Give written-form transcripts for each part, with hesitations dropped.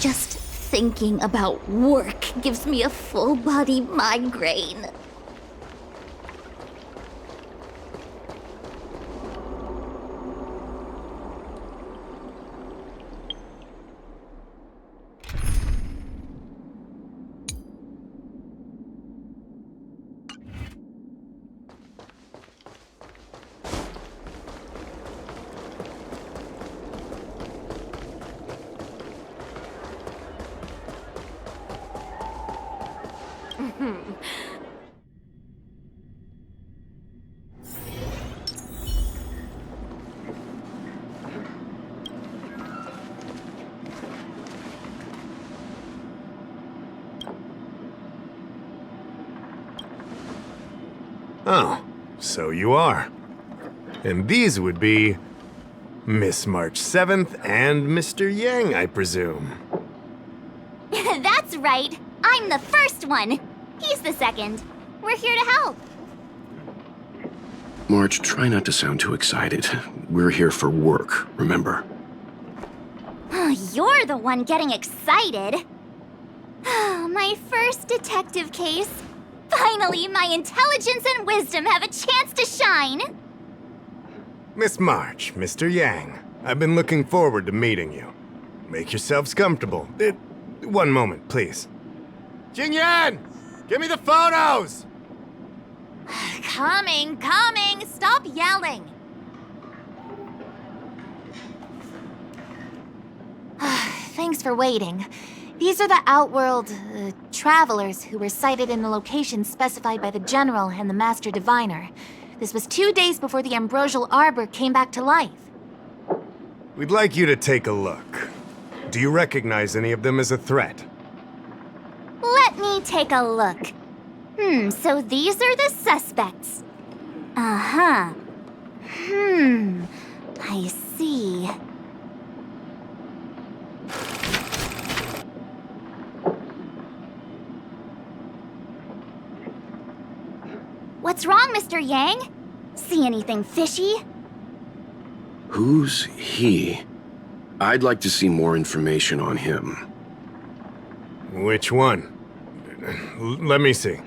Just thinking about work gives me a full-body migraine. Oh, so you are. And these would be Miss March 7th and Mr. Yang, I presume. That's right. I'm the first one. He's the second. We're here to help. March, try not to sound too excited. We're here for work, remember? You're the one getting excited. My first detective case. Finally, my intelligence and wisdom have a chance to shine. Miss March, Mr. Yang, I've been looking forward to meeting you. Make yourselves comfortable. One moment, please. Jingyan! Give me the photos! Coming. Stop yelling. Thanks for waiting. These are the Outworld, travelers who were sighted in the location specified by the General and the Master Diviner. This was 2 days before the Ambrosial Arbor came back to life. We'd like you to take a look. Do you recognize any of them as a threat? Let me take a look. So these are the suspects. Uh-huh. I see. What's wrong, Mr. Yang? See anything fishy? Who's he? I'd like to see more information on him. Which one? Let me see.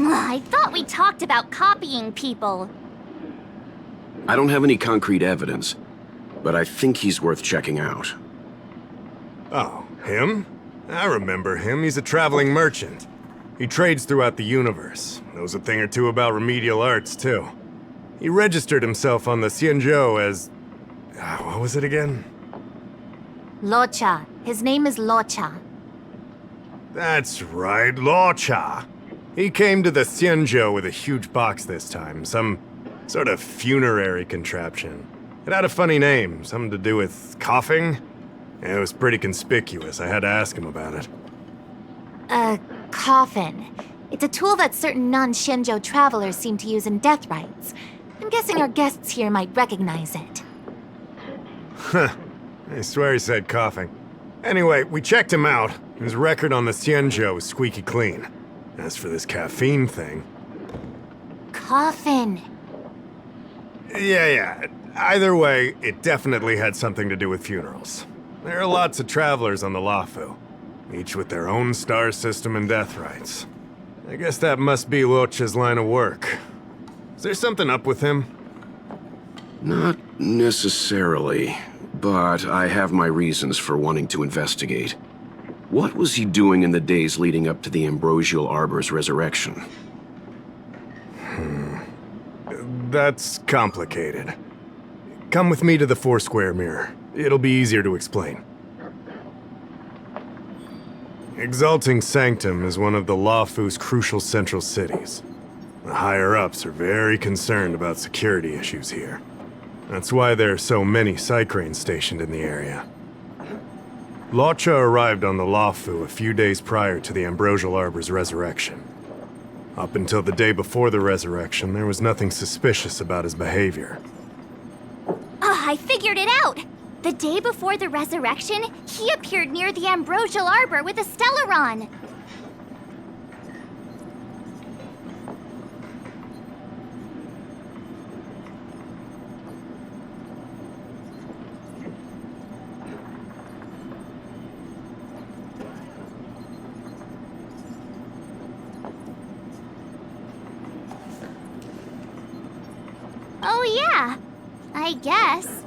I thought we talked about copying people. I don't have any concrete evidence, but I think he's worth checking out. Oh, him? I remember him. He's a traveling merchant. He trades throughout the universe. Knows a thing or two about remedial arts, too. He registered himself on the Sinmode as... what was it again? Locha. His name is Locha. That's right, Locha. He came to the Sinmode with a huge box this time, some sort of funerary contraption. It had a funny name, something to do with coughing. It was pretty conspicuous. I had to ask him about it. A coffin. It's a tool that certain non-Sinmode travelers seem to use in death rites. I'm guessing our guests here might recognize it. Huh. I swear he said coughing. Anyway, we checked him out. His record on the Sinmode was squeaky clean. As for this caffeine thing... Coffin. Yeah. Either way, it definitely had something to do with funerals. There are lots of travelers on the Lafu, each with their own star system and death rites. I guess that must be Locha's line of work. Is there something up with him? Not necessarily, but I have my reasons for wanting to investigate. What was he doing in the days leading up to the Ambrosial Arbor's resurrection? That's complicated. Come with me to the Four-Square Mirror. It'll be easier to explain. Exalting Sanctum is one of the Lafu's crucial central cities. The higher-ups are very concerned about security issues here. That's why there are so many Psycranes stationed in the area. Locha arrived on the Lafu a few days prior to the Ambrosial Arbor's resurrection. Up until the day before the resurrection, there was nothing suspicious about his behavior. Oh, I figured it out! The day before the resurrection, he appeared near the Ambrosial Arbor with a Stellaron. Oh yeah, I guess.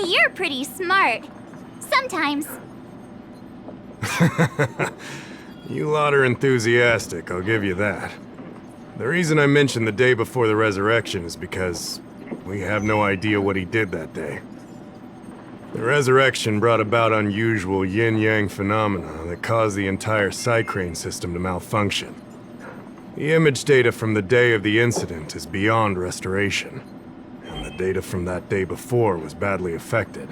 You're pretty smart. Sometimes. You lot are enthusiastic, I'll give you that. The reason I mentioned the day before the resurrection is because we have no idea what he did that day. The resurrection brought about unusual yin-yang phenomena that caused the entire Psycrane system to malfunction. The image data from the day of the incident is beyond restoration, and the data from that day before was badly affected.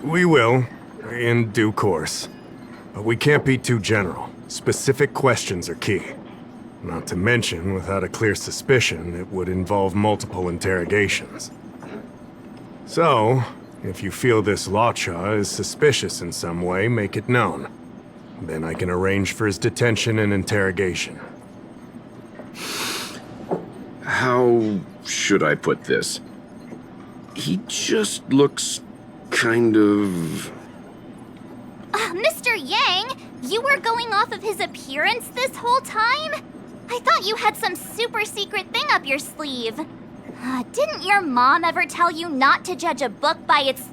We will, in due course. But we can't be too general. Specific questions are key. Not to mention, without a clear suspicion, it would involve multiple interrogations. So, if you feel this Lawcha is suspicious in some way, make it known. Then I can arrange for his detention and interrogation. How should I put this? He just looks kind of... Mr. Yang, you were going off of his appearance this whole time? I thought you had some super secret thing up your sleeve. Didn't your mom ever tell you not to judge a book by its...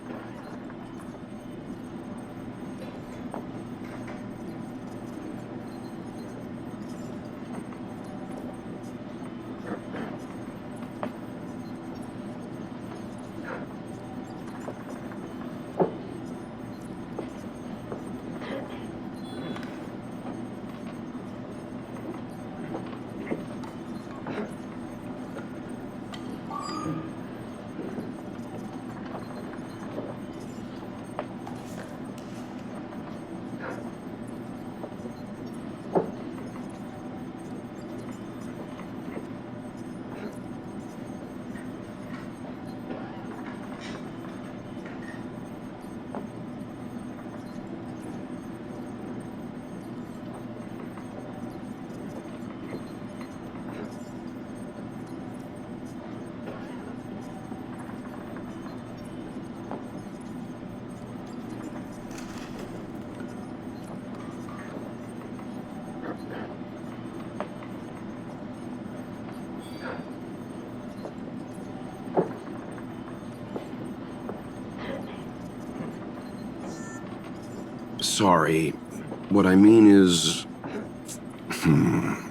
Sorry. What I mean is...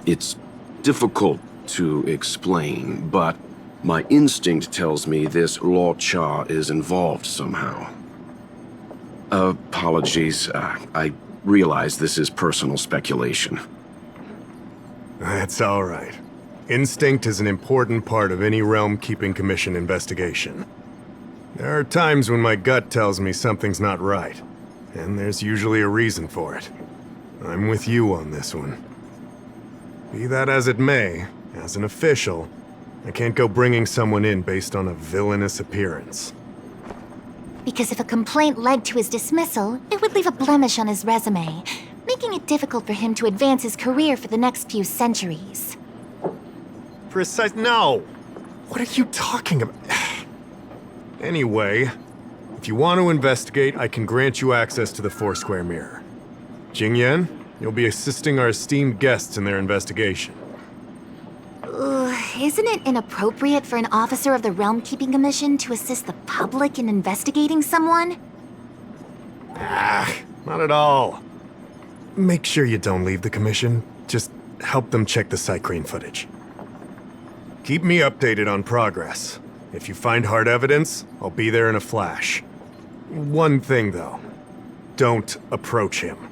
It's difficult to explain, but my instinct tells me this Lawcha is involved somehow. Apologies. I realize this is personal speculation. That's all right. Instinct is an important part of any Realm Keeping Commission investigation. There are times when my gut tells me something's not right, and there's usually a reason for it. I'm with you on this one. Be that as it may, as an official, I can't go bringing someone in based on a villainous appearance. Because if a complaint led to his dismissal, it would leave a blemish on his resume, making it difficult for him to advance his career for the next few centuries. No! What are you talking about? Anyway, if you want to investigate, I can grant you access to the Foursquare Mirror. Jingyan, you'll be assisting our esteemed guests in their investigation. Isn't it inappropriate for an officer of the Realm Keeping Commission to assist the public in investigating someone? Not at all. Make sure you don't leave the commission. Just help them check the Psycrane footage. Keep me updated on progress. If you find hard evidence, I'll be there in a flash. One thing, though. Don't approach him.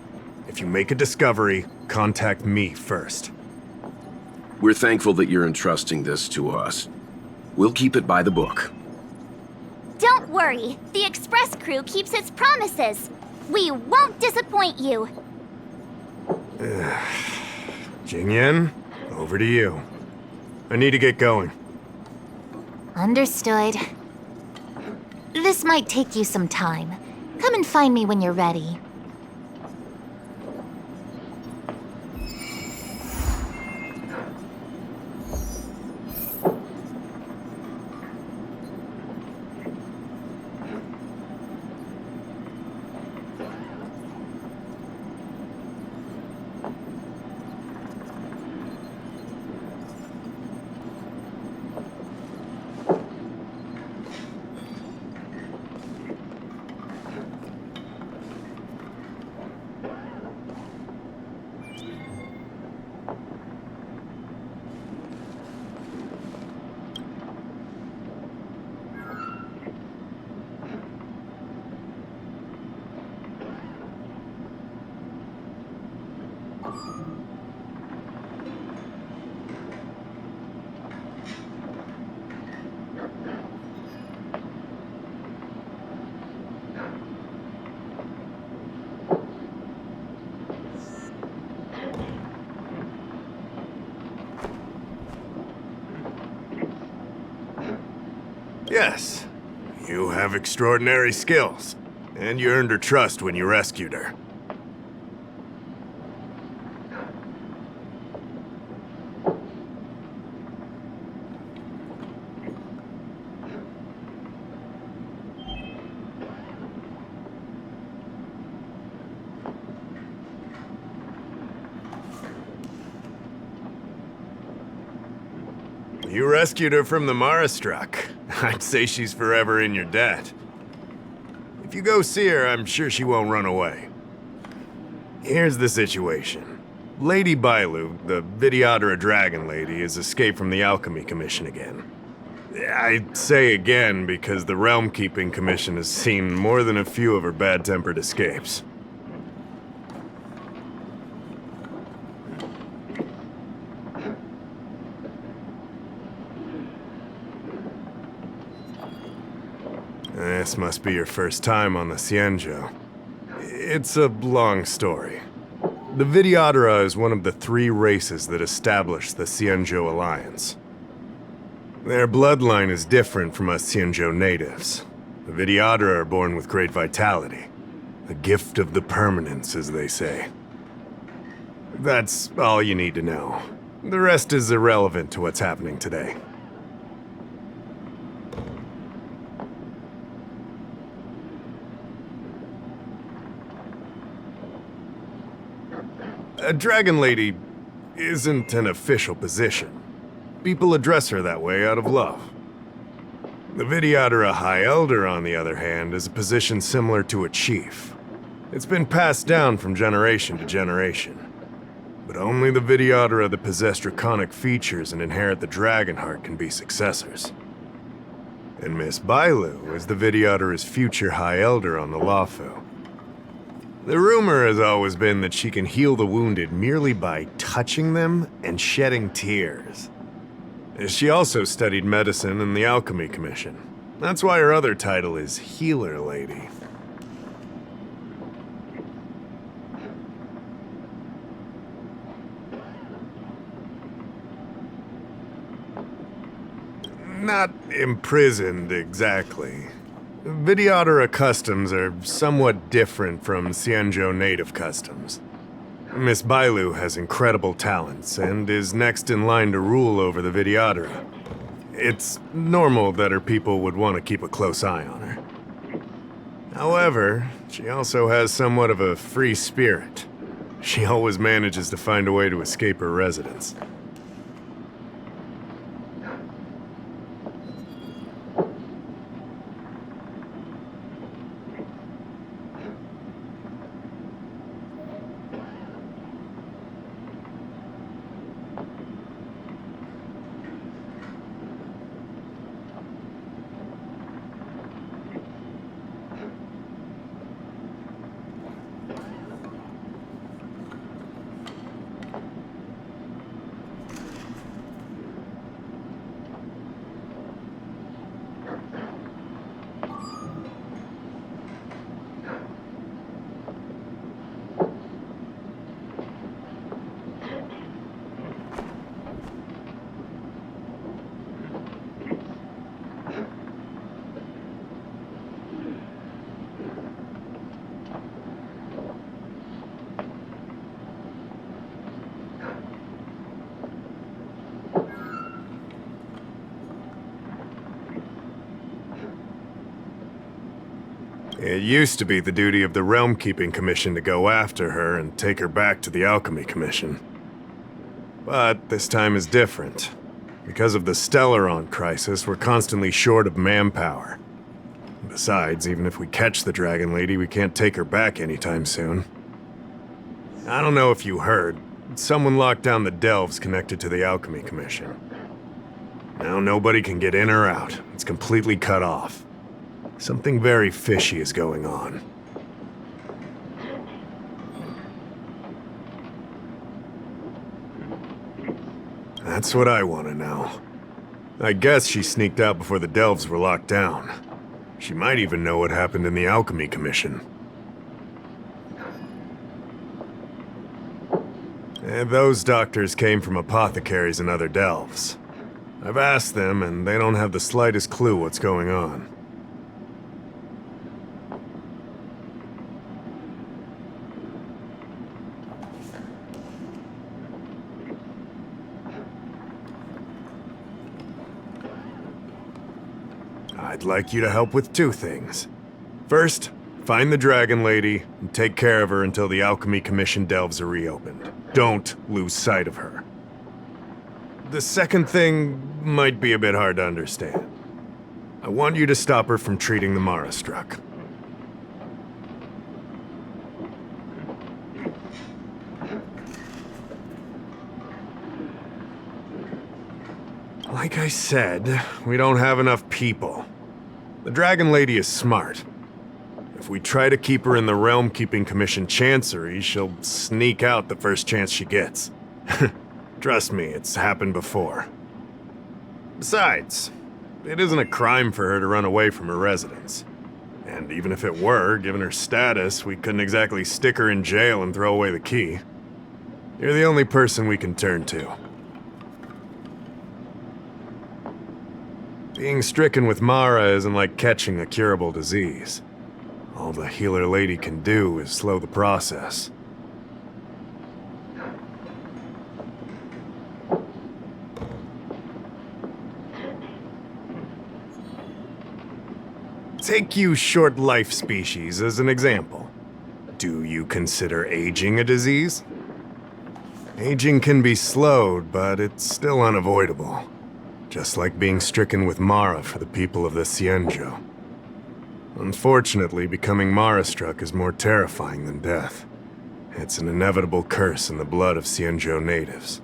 If you make a discovery, contact me first. We're thankful that you're entrusting this to us. We'll keep it by the book. Don't worry. The Express crew keeps its promises. We won't disappoint you. Jingyan, over to you. I need to get going. Understood. This might take you some time. Come and find me when you're ready. Yes, you have extraordinary skills, and you earned her trust when you rescued her. You rescued her from the Marastruck. I'd say she's forever in your debt. If you go see her, I'm sure she won't run away. Here's the situation. Lady Bailu, the Vidyadhara Dragon Lady, has escaped from the Alchemy Commission again. I say again because the Realm Keeping Commission has seen more than a few of her bad-tempered escapes. This must be your first time on the Sinmode. It's a long story. The Vidyadhara is one of the 3 races that established the Sinmode Alliance. Their bloodline is different from us Sinmode natives. The Vidyadhara are born with great vitality. A gift of the permanence, as they say. That's all you need to know. The rest is irrelevant to what's happening today. A Dragon Lady isn't an official position. People address her that way out of love. The Vidyadhara High Elder, on the other hand, is a position similar to a chief. It's been passed down from generation to generation. But only the Vidyadhara that possess draconic features and inherit the dragon heart can be successors. And Miss Bailu is the Vidyadhara's future High Elder on the Lawfu. The rumor has always been that she can heal the wounded merely by touching them and shedding tears. She also studied medicine in the Alchemy Commission. That's why her other title is Healer Lady. Not imprisoned exactly. Vidyadhara customs are somewhat different from Sinmode native customs. Miss Bailu has incredible talents and is next in line to rule over the Vidyadhara. It's normal that her people would want to keep a close eye on her. However, she also has somewhat of a free spirit. She always manages to find a way to escape her residence. It used to be the duty of the Realm Keeping Commission to go after her and take her back to the Alchemy Commission. But this time is different. Because of the Stellaron crisis, we're constantly short of manpower. Besides, even if we catch the Dragon Lady, we can't take her back anytime soon. I don't know if you heard, someone locked down the delves connected to the Alchemy Commission. Now nobody can get in or out. It's completely cut off. Something very fishy is going on. That's what I want to know. I guess she sneaked out before the delves were locked down. She might even know what happened in the Alchemy Commission. And those doctors came from apothecaries and other delves. I've asked them, and they don't have the slightest clue what's going on. I'd like you to help with two things. First, find the Dragon Lady and take care of her until the Alchemy Commission delves are reopened. Don't lose sight of her. The second thing might be a bit hard to understand. I want you to stop her from treating the Mara Struck. Like I said, we don't have enough people. The Dragon Lady is smart. If we try to keep her in the Realm Keeping Commission Chancery, she'll sneak out the first chance she gets. Trust me, it's happened before. Besides, it isn't a crime for her to run away from her residence. And even if it were, given her status, we couldn't exactly stick her in jail and throw away the key. You're the only person we can turn to. Being stricken with Mara isn't like catching a curable disease. All the healer lady can do is slow the process. Take you short life species as an example. Do you consider aging a disease? Aging can be slowed, but it's still unavoidable. Just like being stricken with Mara for the people of the Sinmode. Unfortunately, becoming Mara-struck is more terrifying than death. It's an inevitable curse in the blood of Sinmode natives.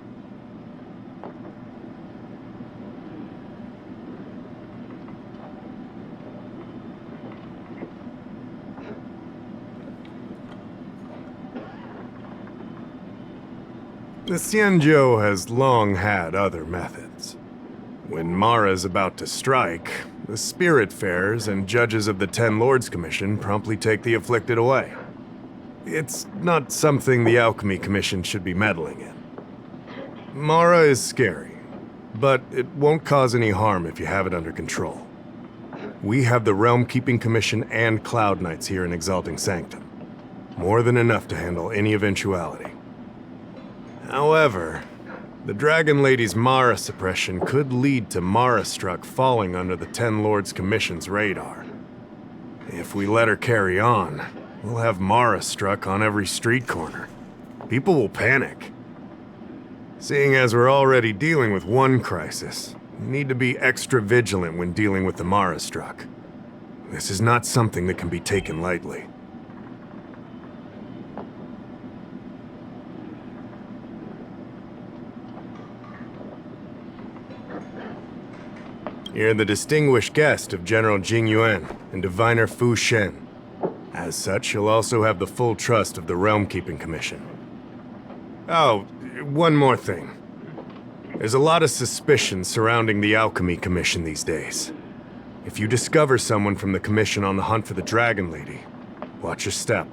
The Sinmode has long had other methods. When Mara is about to strike, the Spiritfarers and judges of the Ten Lords Commission promptly take the afflicted away. It's not something the Alchemy Commission should be meddling in. Mara is scary, but it won't cause any harm if you have it under control. We have the Realm Keeping Commission and Cloud Knights here in Exalting Sanctum. More than enough to handle any eventuality. However, the Dragon Lady's Mara suppression could lead to Mara-struck falling under the Ten Lords Commission's radar. If we let her carry on, we'll have Mara-struck on every street corner. People will panic. Seeing as we're already dealing with one crisis, we need to be extra vigilant when dealing with the Mara-struck. This is not something that can be taken lightly. You're the distinguished guest of General Jing Yuan and Diviner Fu Shen. As such, you'll also have the full trust of the Realm Keeping Commission. Oh, one more thing. There's a lot of suspicion surrounding the Alchemy Commission these days. If you discover someone from the Commission on the hunt for the Dragon Lady, watch your step.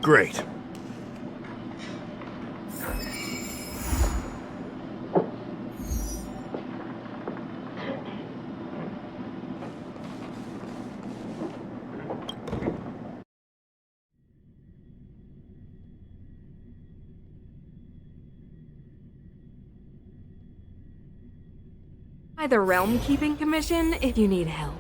Great. By the Realm Keeping Commission if you need help.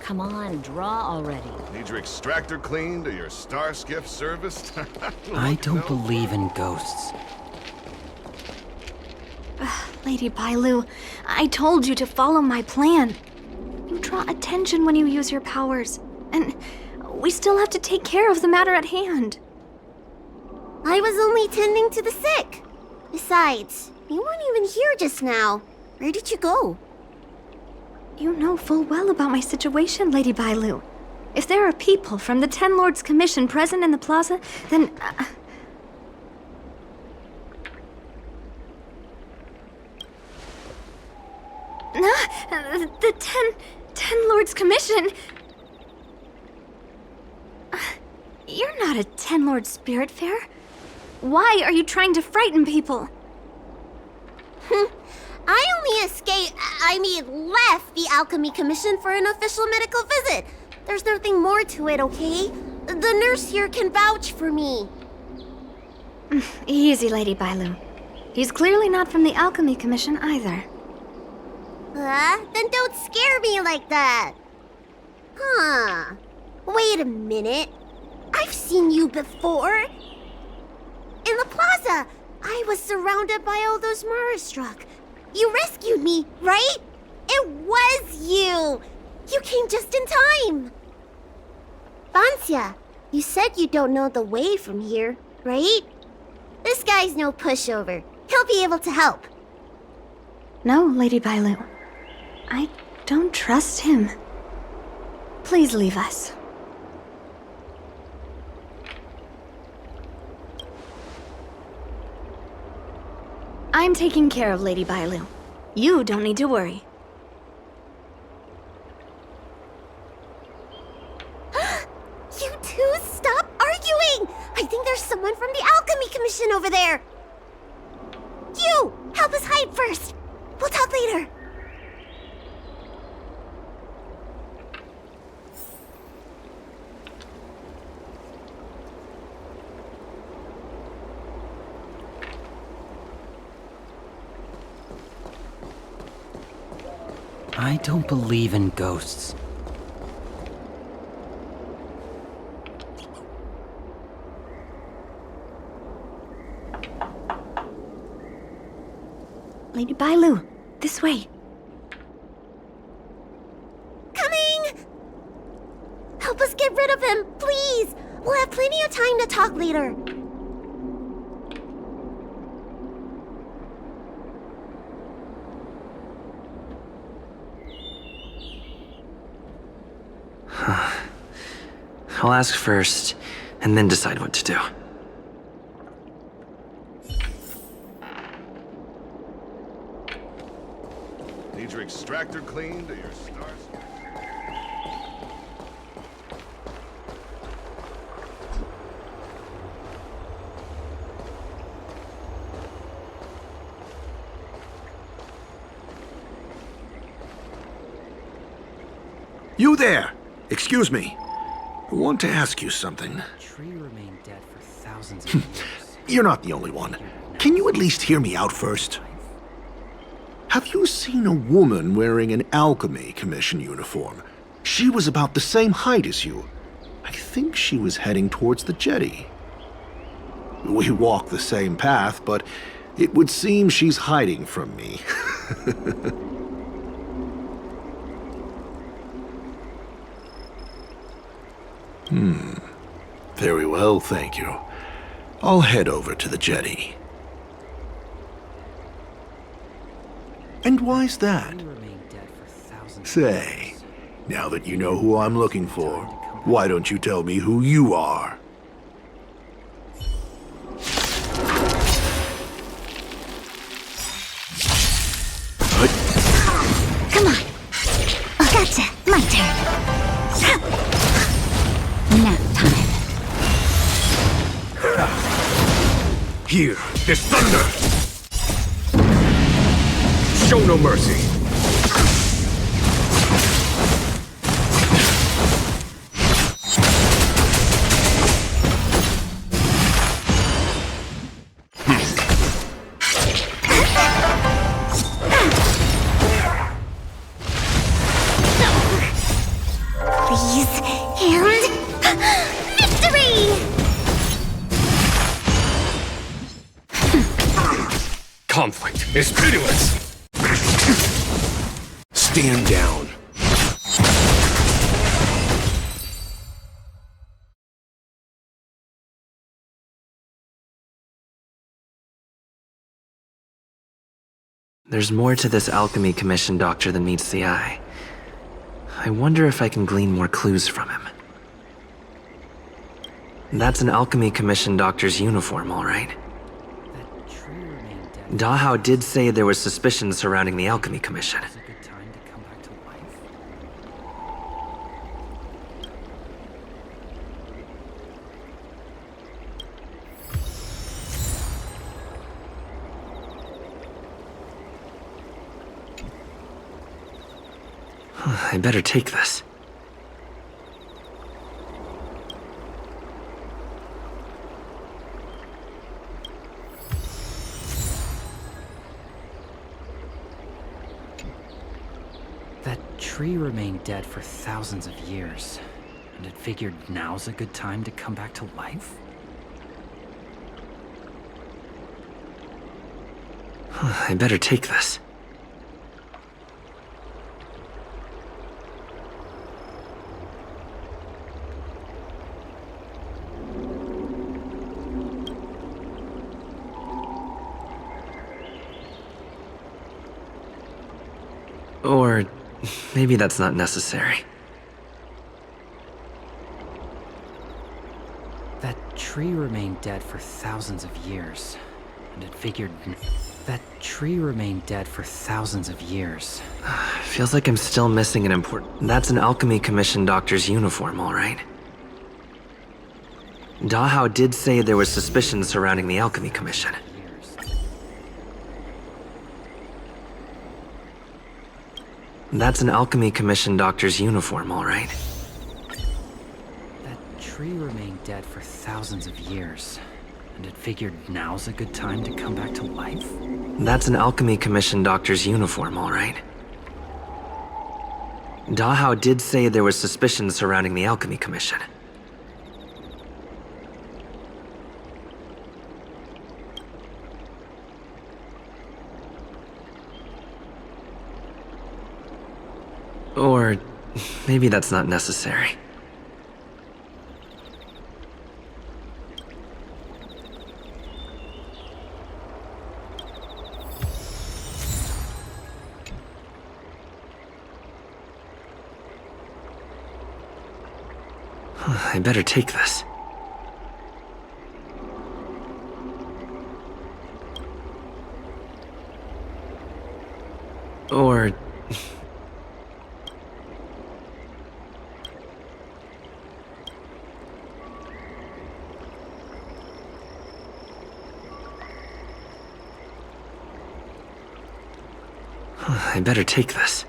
Come on, draw already. Need your extractor cleaned or your star skiff serviced? I don't believe in ghosts. Lady Bailu, I told you to follow my plan. You draw attention when you use your powers, and we still have to take care of the matter at hand. I was only tending to the sick. Besides, you weren't even here just now. Where did you go? You know full well about my situation, Lady Bailu. If there are people from the Ten Lords Commission present in the plaza, then... the Ten Lords Commission... You're not a Ten Lord Spiritfarer. Why are you trying to frighten people? I only left the Alchemy Commission for an official medical visit. There's nothing more to it, okay? The nurse here can vouch for me. Easy, Lady Bailu. He's clearly not from the Alchemy Commission either. Then don't scare me like that. Huh. Wait a minute. I've seen you before. In the plaza, I was surrounded by all those Marastruck. You rescued me, right? It was you! You came just in time! Vancia, you said you don't know the way from here, right? This guy's no pushover. He'll be able to help. No, Lady Bailu. I don't trust him. Please leave us. I'm taking care of Lady Bailu. You don't need to worry. You two, stop arguing! I think there's someone from the Alchemy Commission over there. You! Help us hide first! We'll talk later. I don't believe in ghosts. Lady Bailu, this way. Coming! Help us get rid of him, please! We'll have plenty of time to talk later. I'll ask first, and then decide what to do. Need your extractor cleaned or your stars... You there! Excuse me. I want to ask you something. The tree remained dead for thousands of years. You're not the only one. Can you at least hear me out first? Have you seen a woman wearing an Alchemy Commission uniform? She was about the same height as you. I think she was heading towards the jetty. We walk the same path, but it would seem she's hiding from me. Very well, thank you. I'll head over to the jetty. And why's that? Tree remained dead for thousands of Say, years. now that you know who I'm looking for, why don't you tell me who you are? Come on. Gotcha. My turn. Nap time. Here, this thunder! Show no mercy. Please. And... victory! Conflict is pitiless! Stand down. There's more to this Alchemy Commission doctor than meets the eye. I wonder if I can glean more clues from him. That's an Alchemy Commission doctor's uniform, all right. That tree remained dead. Dahao did say there was suspicion surrounding the Alchemy Commission. It's a good time to come back to life. I better take this. That tree remained dead for thousands of years, and it figured now's a good time to come back to life? I better take this. Or maybe that's not necessary. That tree remained dead for thousands of years, and it figured... That tree remained dead for thousands of years. Feels like I'm still missing an important... That's an Alchemy Commission doctor's uniform, all right. Dahao did say there was suspicion surrounding the Alchemy Commission. That's an Alchemy Commission doctor's uniform, all right. That tree remained dead for thousands of years, and it figured now's a good time to come back to life? That's an Alchemy Commission doctor's uniform, all right. Dahao did say there was suspicion surrounding the Alchemy Commission. Or maybe that's not necessary. I better take this. Or I better take this.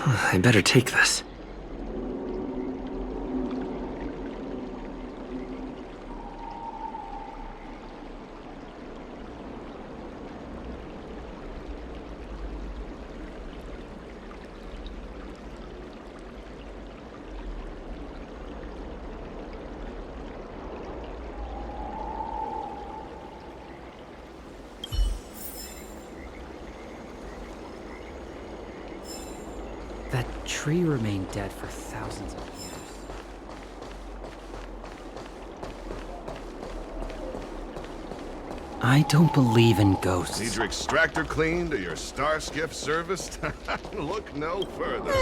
I better take this. That tree remained dead for thousands of years. I don't believe in ghosts. Need your extractor cleaned or your star skiff serviced? Look no further.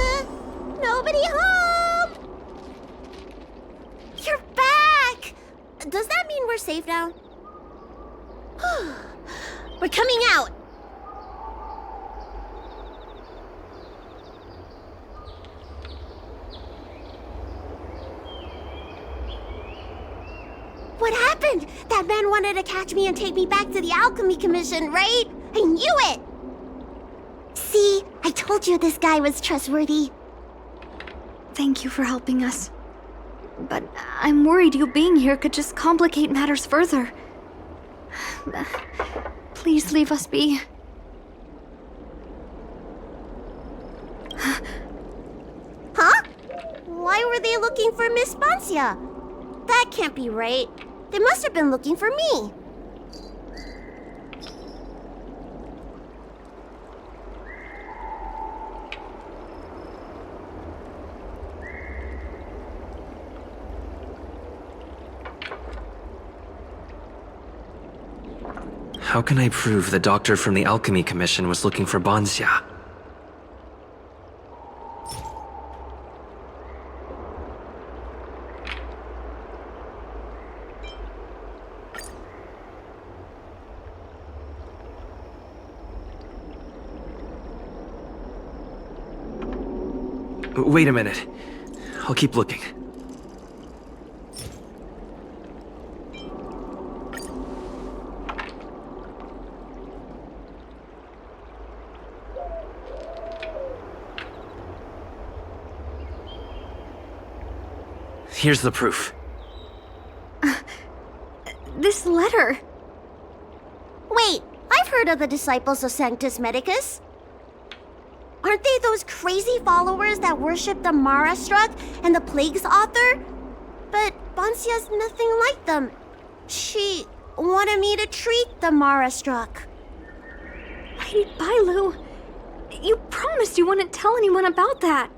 Nobody home! You're back! Does that mean we're safe now? We're coming out! What happened? That man wanted to catch me and take me back to the Alchemy Commission, right? I knew it! See? I told you this guy was trustworthy. Thank you for helping us. But I'm worried you being here could just complicate matters further. Please leave us be. Huh? Why were they looking for Miss Bancia? That can't be right. They must have been looking for me. How can I prove the doctor from the Alchemy Commission was looking for Bancia? Wait a minute. I'll keep looking. Here's the proof. This letter. Wait, I've heard of the disciples of Sanctus Medicus. Aren't they those crazy followers that worship the Mara Struck and the Plague's author? But Bancia's nothing like them. She wanted me to treat the Mara Struck. Lady Bailu, you promised you wouldn't tell anyone about that.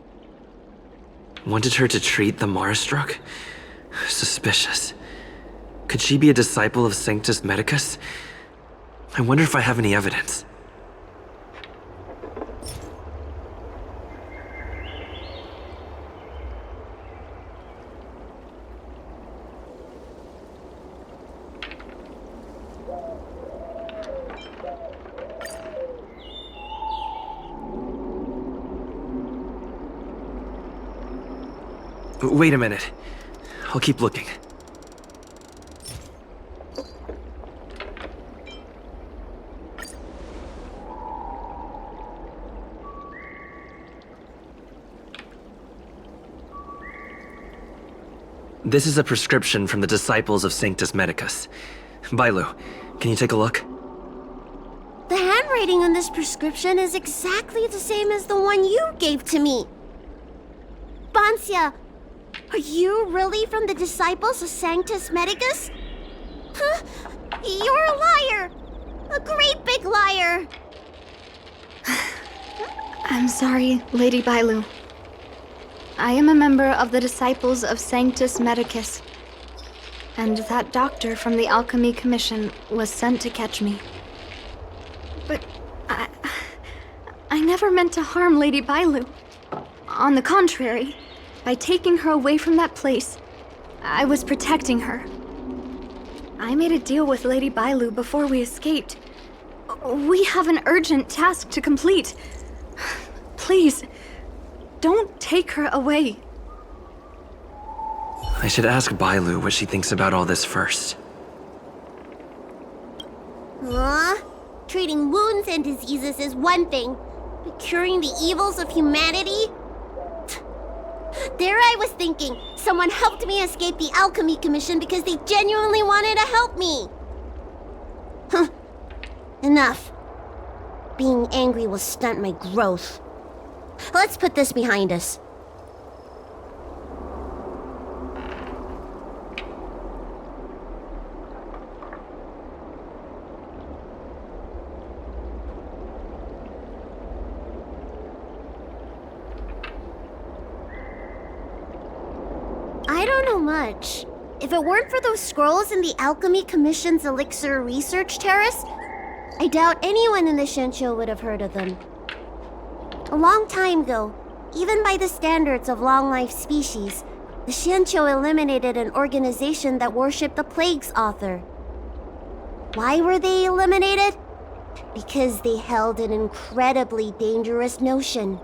Wanted her to treat the Marastruck? Suspicious. Could she be a disciple of Sanctus Medicus? I wonder if I have any evidence. Wait a minute. I'll keep looking. This is a prescription from the disciples of Sanctus Medicus. Bailu, can you take a look? The handwriting on this prescription is exactly the same as the one you gave to me. Bancia, are you really from the disciples of Sanctus Medicus? Huh? You're a liar! A great big liar! I'm sorry, Lady Bailu. I am a member of the Disciples of Sanctus Medicus. And that doctor from the Alchemy Commission was sent to catch me. But never meant to harm Lady Bailu. On the contrary, by taking her away from that place, I was protecting her. I made a deal with Lady Bailu before we escaped. We have an urgent task to complete. Please, don't take her away. I should ask Bailu what she thinks about all this first. Treating wounds and diseases is one thing, but curing the evils of humanity? There I was thinking, someone helped me escape the Alchemy Commission because they genuinely wanted to help me. Enough. Being angry will stunt my growth. Let's put this behind us. I don't know much. If it weren't for those scrolls in the Alchemy Commission's Elixir Research Terrace, I doubt anyone in the Shensho would have heard of them. A long time ago, even by the standards of long-life species, the Shensho eliminated an organization that worshipped the Plague's author. Why were they eliminated? Because they held an incredibly dangerous notion.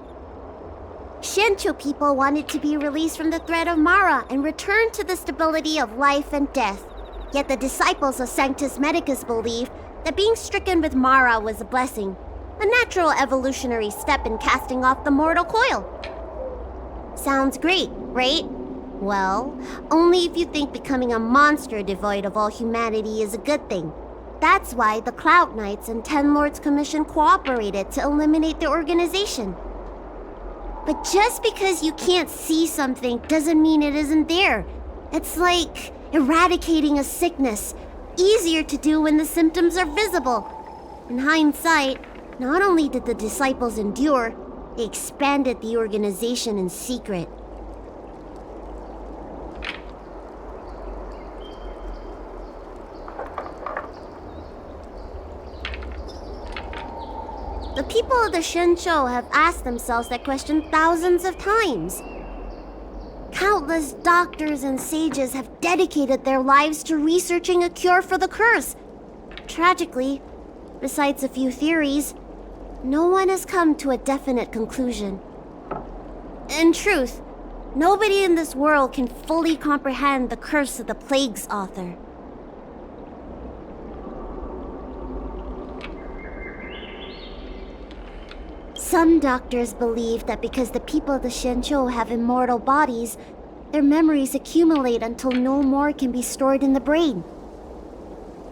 Shensho people wanted to be released from the threat of Mara and return to the stability of life and death. Yet the disciples of Sanctus Medicus believed that being stricken with Mara was a blessing, a natural evolutionary step in casting off the mortal coil. Sounds great, right? Well, only if you think becoming a monster devoid of all humanity is a good thing. That's why the Cloud Knights and Ten Lords Commission cooperated to eliminate the organization. But just because you can't see something doesn't mean it isn't there. It's like eradicating a sickness. Easier to do when the symptoms are visible. In hindsight, not only did the disciples endure, they expanded the organization in secret. The people of the Shensho have asked themselves that question thousands of times. Countless doctors and sages have dedicated their lives to researching a cure for the curse. Tragically, besides a few theories, no one has come to a definite conclusion. In truth, nobody in this world can fully comprehend the curse of the Plague's author. Some doctors believe that because the people of the Shensho have immortal bodies, their memories accumulate until no more can be stored in the brain.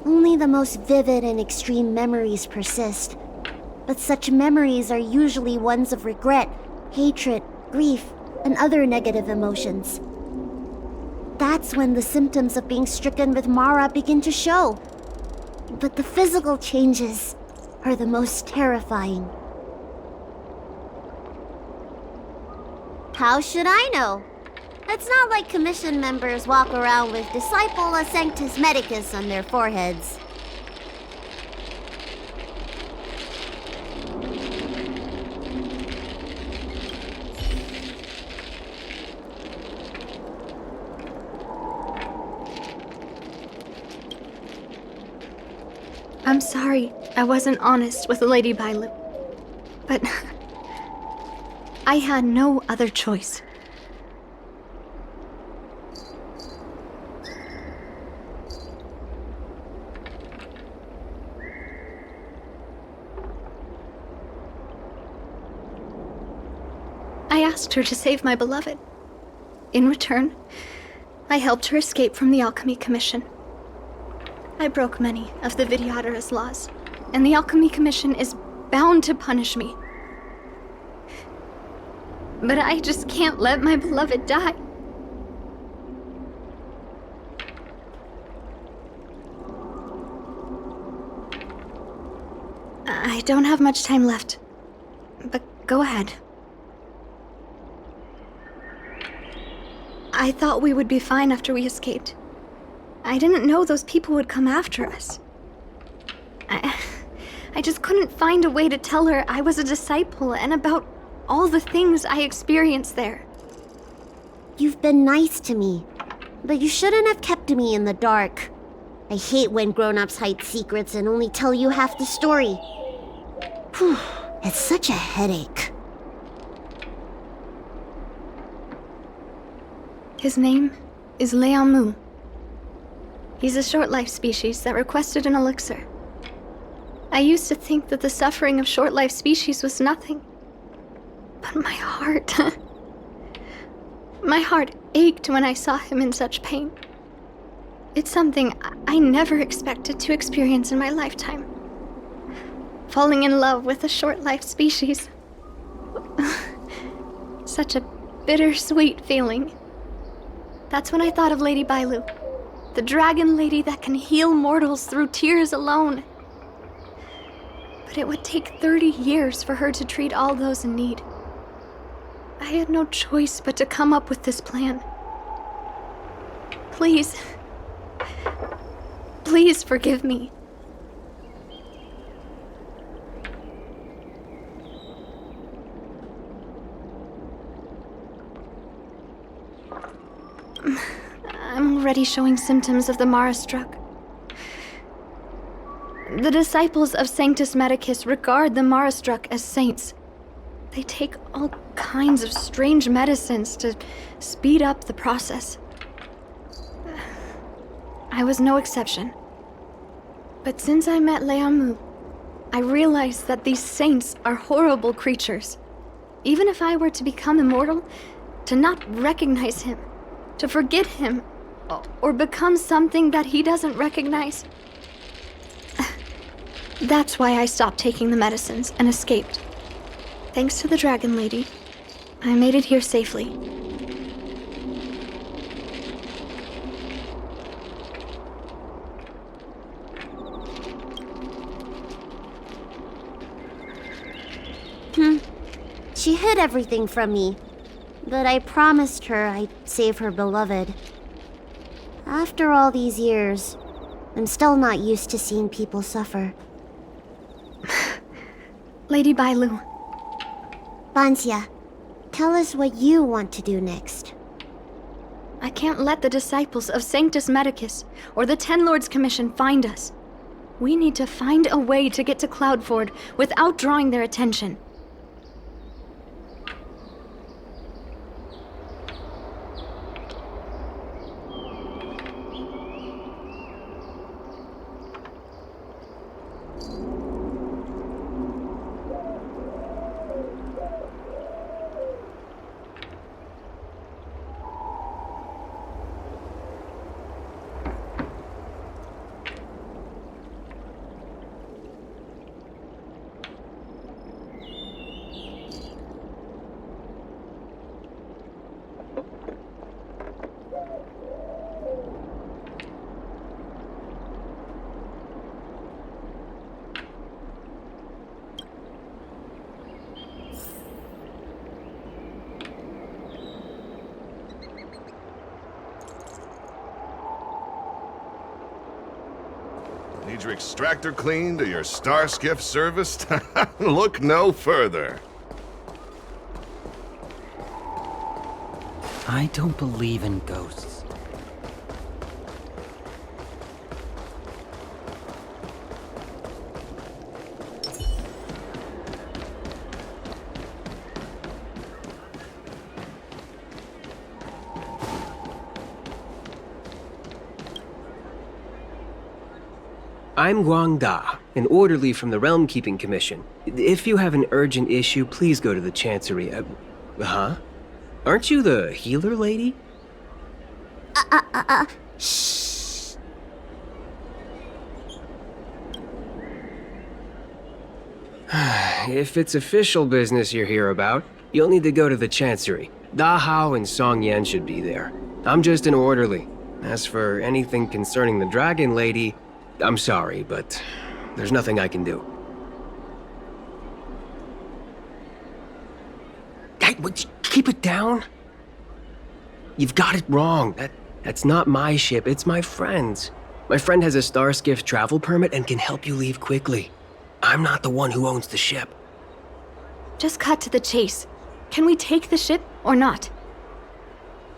Only the most vivid and extreme memories persist, but such memories are usually ones of regret, hatred, grief, and other negative emotions. That's when the symptoms of being stricken with Mara begin to show. But the physical changes are the most terrifying. How should I know? It's not like commission members walk around with Disciple of Sanctus Medicus on their foreheads. I'm sorry I wasn't honest with Lady Bailu, but I had no other choice. I asked her to save my beloved. In return, I helped her escape from the Alchemy Commission. I broke many of the Vidyadhara's laws, and the Alchemy Commission is bound to punish me. But I just can't let my beloved die. I don't have much time left, but go ahead. I thought we would be fine after we escaped. I didn't know those people would come after us. I I just couldn't find a way to tell her I was a disciple and about all the things I experienced there. You've been nice to me, but you shouldn't have kept me in the dark. I hate when grown-ups hide secrets and only tell you half the story. Whew, it's such a headache. His name is Leamu. He's a short-life species that requested an elixir. I used to think that the suffering of short-life species was nothing. But my heart... my heart ached when I saw him in such pain. It's something I never expected to experience in my lifetime. Falling in love with a short-life species. Such a bittersweet feeling. That's when I thought of Lady Bailu, the dragon lady that can heal mortals through tears alone. But it would take 30 years for her to treat all those in need. I had no choice but to come up with this plan. Please, please forgive me. I'm already showing symptoms of the Mara struck. The disciples of Sanctus Medicus regard the Mara struck as saints. They take all kinds of strange medicines to speed up the process. I was no exception. But since I met Leamu, I realized that these saints are horrible creatures. Even if I were to become immortal, to not recognize him, to forget him, or become something that he doesn't recognize. That's why I stopped taking the medicines and escaped. Thanks to the Dragon Lady, I made it here safely. She hid everything from me, but I promised her I'd save her beloved. After all these years, I'm still not used to seeing people suffer. Lady Bailu. Banxia, tell us what you want to do next. I can't let the disciples of Sanctus Medicus or the Ten Lords Commission find us. We need to find a way to get to Cloudford without drawing their attention. Need your extractor cleaned or your star skiff serviced? Look no further. I don't believe in ghosts. I'm Guang Da, an orderly from the Realm Keeping Commission. If you have an urgent issue, please go to the Chancery. Huh? Aren't you the healer lady? Shh. If it's official business you're here about, you'll need to go to the Chancery. Da Hao and Song Yan should be there. I'm just an orderly. As for anything concerning the Dragon Lady, I'm sorry, but there's nothing I can do. Hey, keep it down. You've got it wrong. That's not my ship, it's my friend's. My friend has a Starskiff travel permit and can help you leave quickly. I'm not the one who owns the ship. Just cut to the chase. Can we take the ship or not?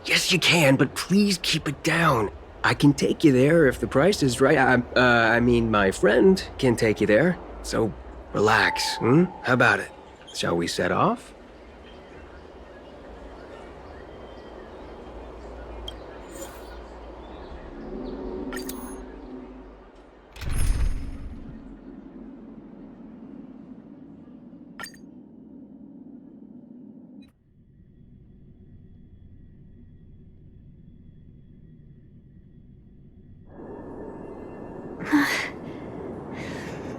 Yes, you can, but please keep it down. I can take you there if the price is right. I mean, my friend can take you there. So, relax, hmm? How about it? Shall we set off?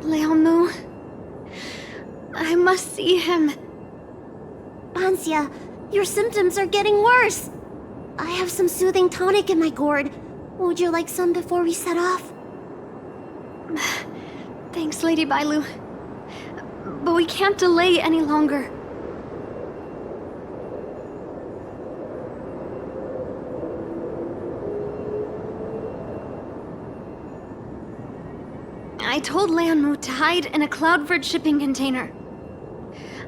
Leomu. I must see him. Bansia, your symptoms are getting worse. I have some soothing tonic in my gourd. Would you like some before we set off? Thanks, Lady Bailu. But we can't delay any longer. I told Leonmu to hide in a Cloudford shipping container.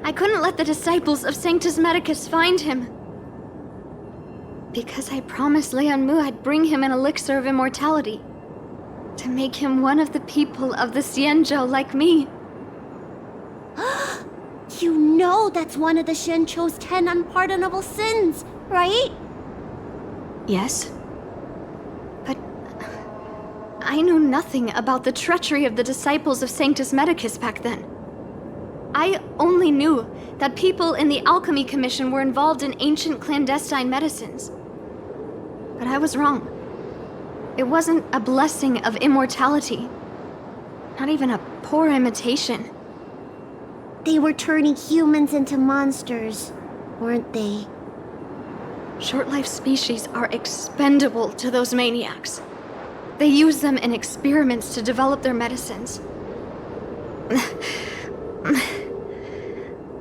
I couldn't let the disciples of Sanctus Medicus find him. Because I promised Leonmu I'd bring him an elixir of immortality. To make him one of the people of the Xianzhou like me. You know that's one of the Shencho's 10 unpardonable sins, right? Yes. But I knew nothing about the treachery of the disciples of Sanctus Medicus back then. I only knew that people in the Alchemy Commission were involved in ancient clandestine medicines. But I was wrong. It wasn't a blessing of immortality. Not even a poor imitation. They were turning humans into monsters, weren't they? Short-life species are expendable to those maniacs. They use them in experiments to develop their medicines.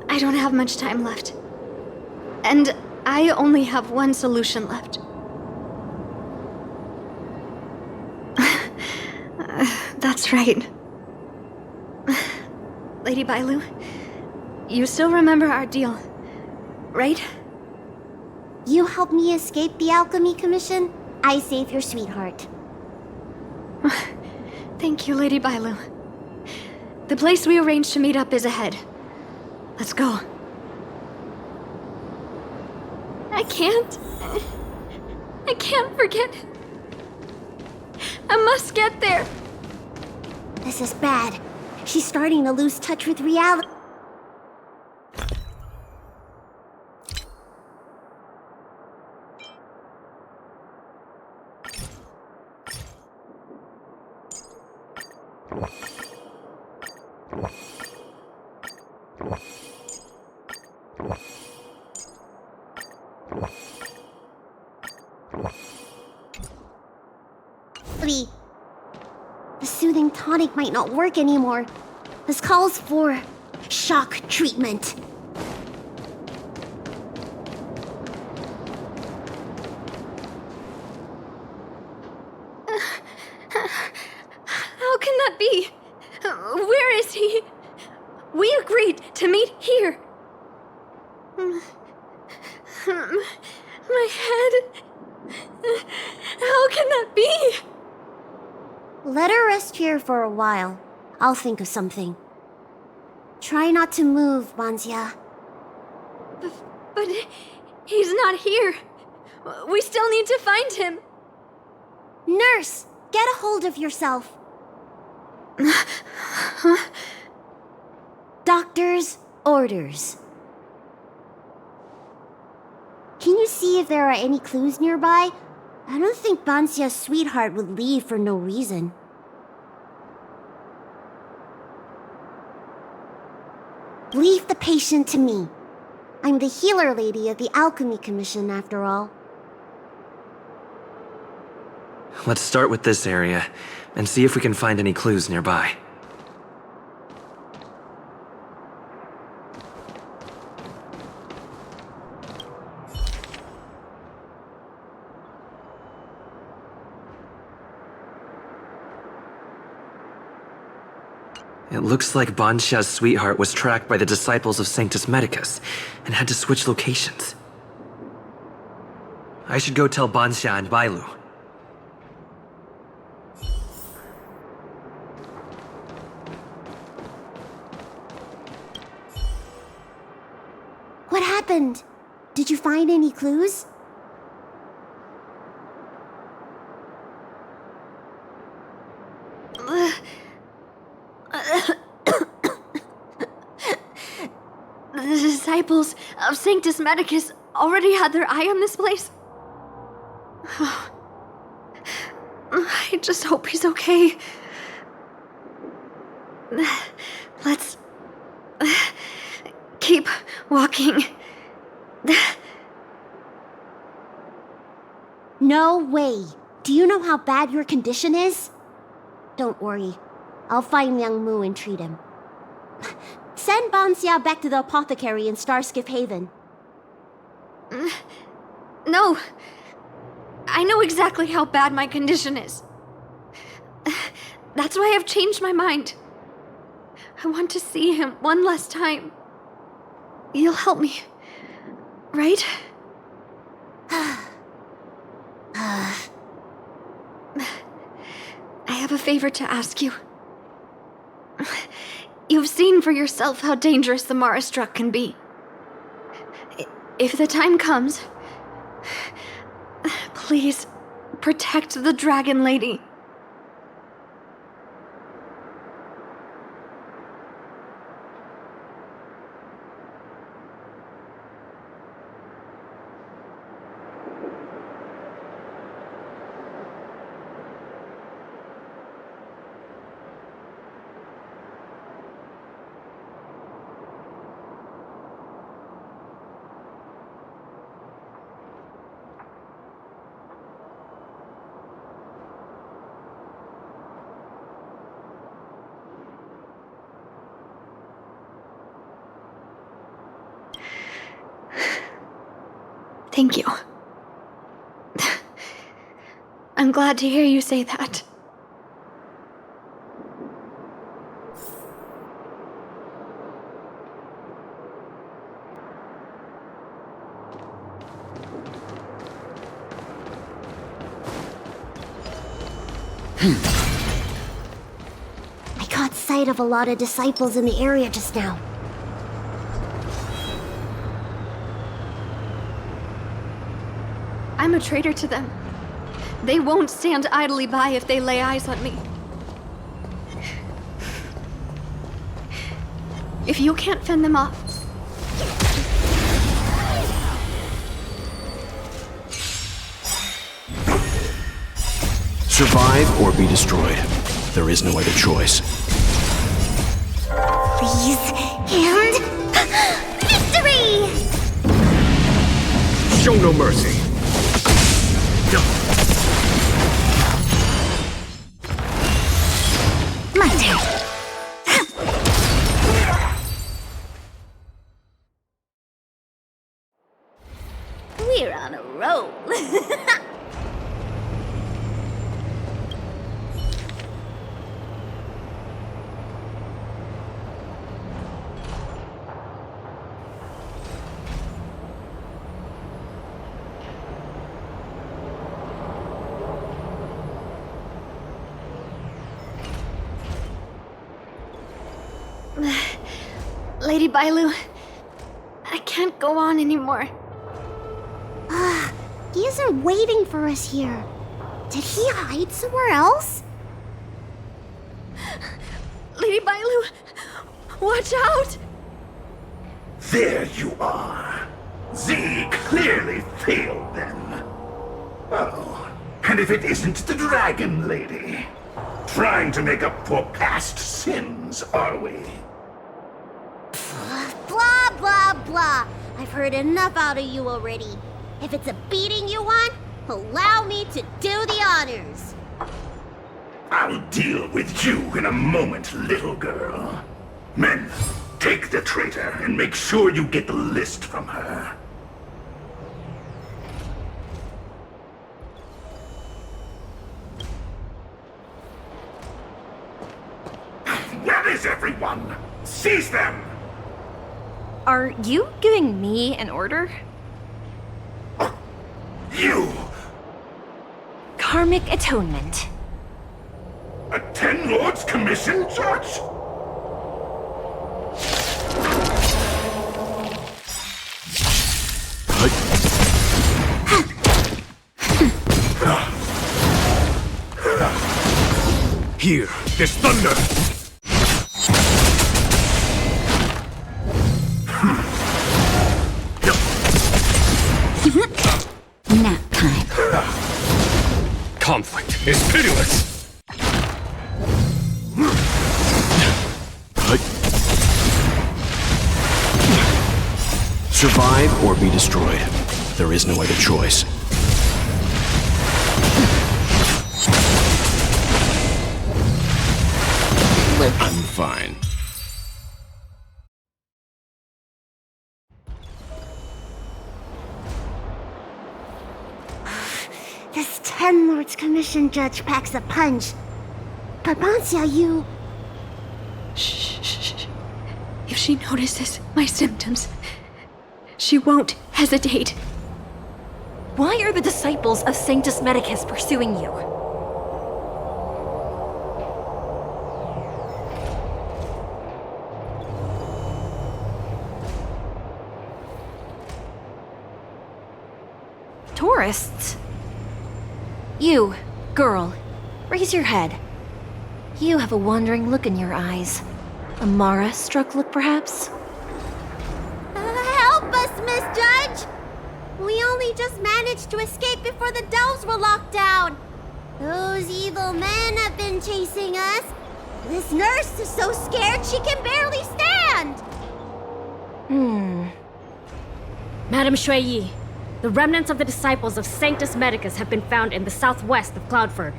I don't have much time left. And I only have one solution left. That's right. Lady Bailu, you still remember our deal, right? You help me escape the Alchemy Commission, I save your sweetheart. Thank you, Lady Bailu. The place we arranged to meet up is ahead. Let's go. I can't forget. I must get there. This is bad. She's starting to lose touch with reality. The soothing tonic might not work anymore. This calls for shock treatment. How can that be? Where is he? We agreed to meet here. My head. How can that be? Let her rest here for a while. I'll think of something. Try not to move, Bansia. But he's not here. We still need to find him. Nurse, get a hold of yourself. Doctor's orders. Can you see if there are any clues nearby? I don't think Bansia's sweetheart would leave for no reason. Leave the patient to me. I'm the healer lady of the Alchemy Commission, after all. Let's start with this area, and see if we can find any clues nearby. It looks like Banxia's sweetheart was tracked by the disciples of Sanctus Medicus and had to switch locations. I should go tell Banxia and Bailu. What happened? Did you find any clues? The disciples of Sanctus Medicus already had their eye on this place? I just hope he's okay. Let's keep walking. No way. Do you know how bad your condition is? Don't worry. I'll find Young Mu and treat him. Send Banxia back to the apothecary in Starskiff Haven. No. I know exactly how bad my condition is. That's why I've changed my mind. I want to see him one last time. You'll help me, right? I have a favor to ask you. You've seen for yourself how dangerous the Mara Struck can be. If the time comes, please protect the Dragon Lady. Thank you. I'm glad to hear you say that. I caught sight of a lot of disciples in the area just now. I'm a traitor to them. They won't stand idly by if they lay eyes on me. If you can't fend them off, Survive or be destroyed. There is no other choice. Please, and... victory! Show no mercy. My turn. We're on a roll. Lady Bailu, I can't go on anymore. He isn't waiting for us here. Did he hide somewhere else? Lady Bailu, watch out! There you are. Z clearly failed then. Oh, and if it isn't the Dragon Lady? Trying to make up for past sins, are we? Blah, blah, blah. I've heard enough out of you already. If it's a beating you want, allow me to do the honors. I'll deal with you in a moment, little girl. Men, take the traitor and make sure you get the list from her. Where is is everyone? Seize them! Are you giving me an order? You! Karmic atonement. A Ten Lords Commission, Judge? Here, there's thunder! Nap time. Conflict is pitiless! Survive or be destroyed. There is no other choice. I'm fine. This Ten Lords Commission judge packs a punch. But Bansia, you... Shh. If she notices my symptoms, she won't hesitate. Why are the disciples of Sanctus Medicus pursuing you? Tourists? You, girl, raise your head. You have a wandering look in your eyes. A Mara-struck look, perhaps? Help us, Miss Judge! We only just managed to escape before the delves were locked down. Those evil men have been chasing us. This nurse is so scared she can barely stand. Madame Shuiyi, the remnants of the disciples of Sanctus Medicus have been found in the southwest of Cloudford.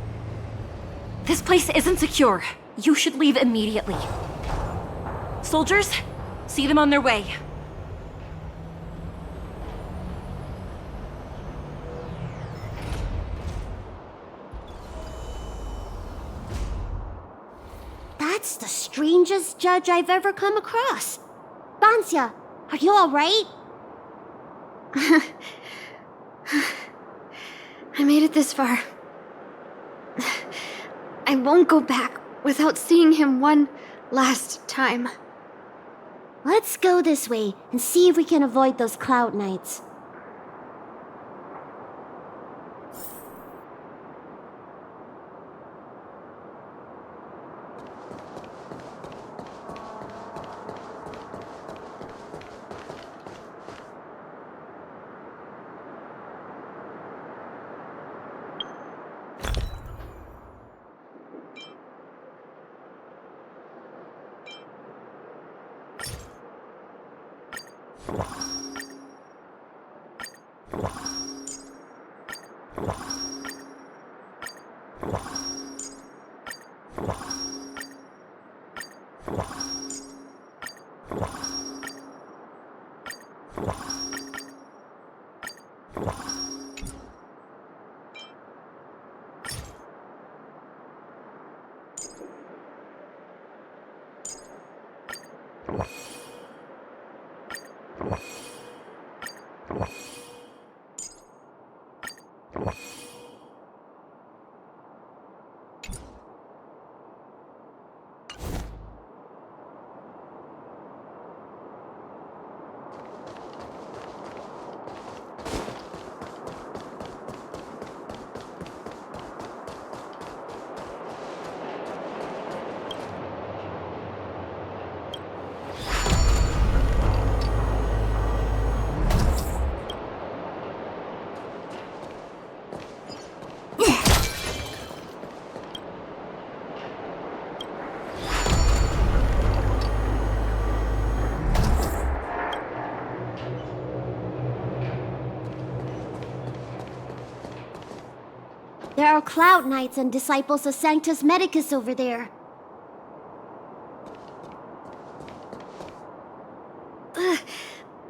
This place isn't secure. You should leave immediately. Soldiers, see them on their way. That's the strangest judge I've ever come across. Bansia, are you alright? I made it this far. I won't go back without seeing him one last time. Let's go this way and see if we can avoid those cloud nights. There are Cloud Knights and disciples of Sanctus Medicus over there.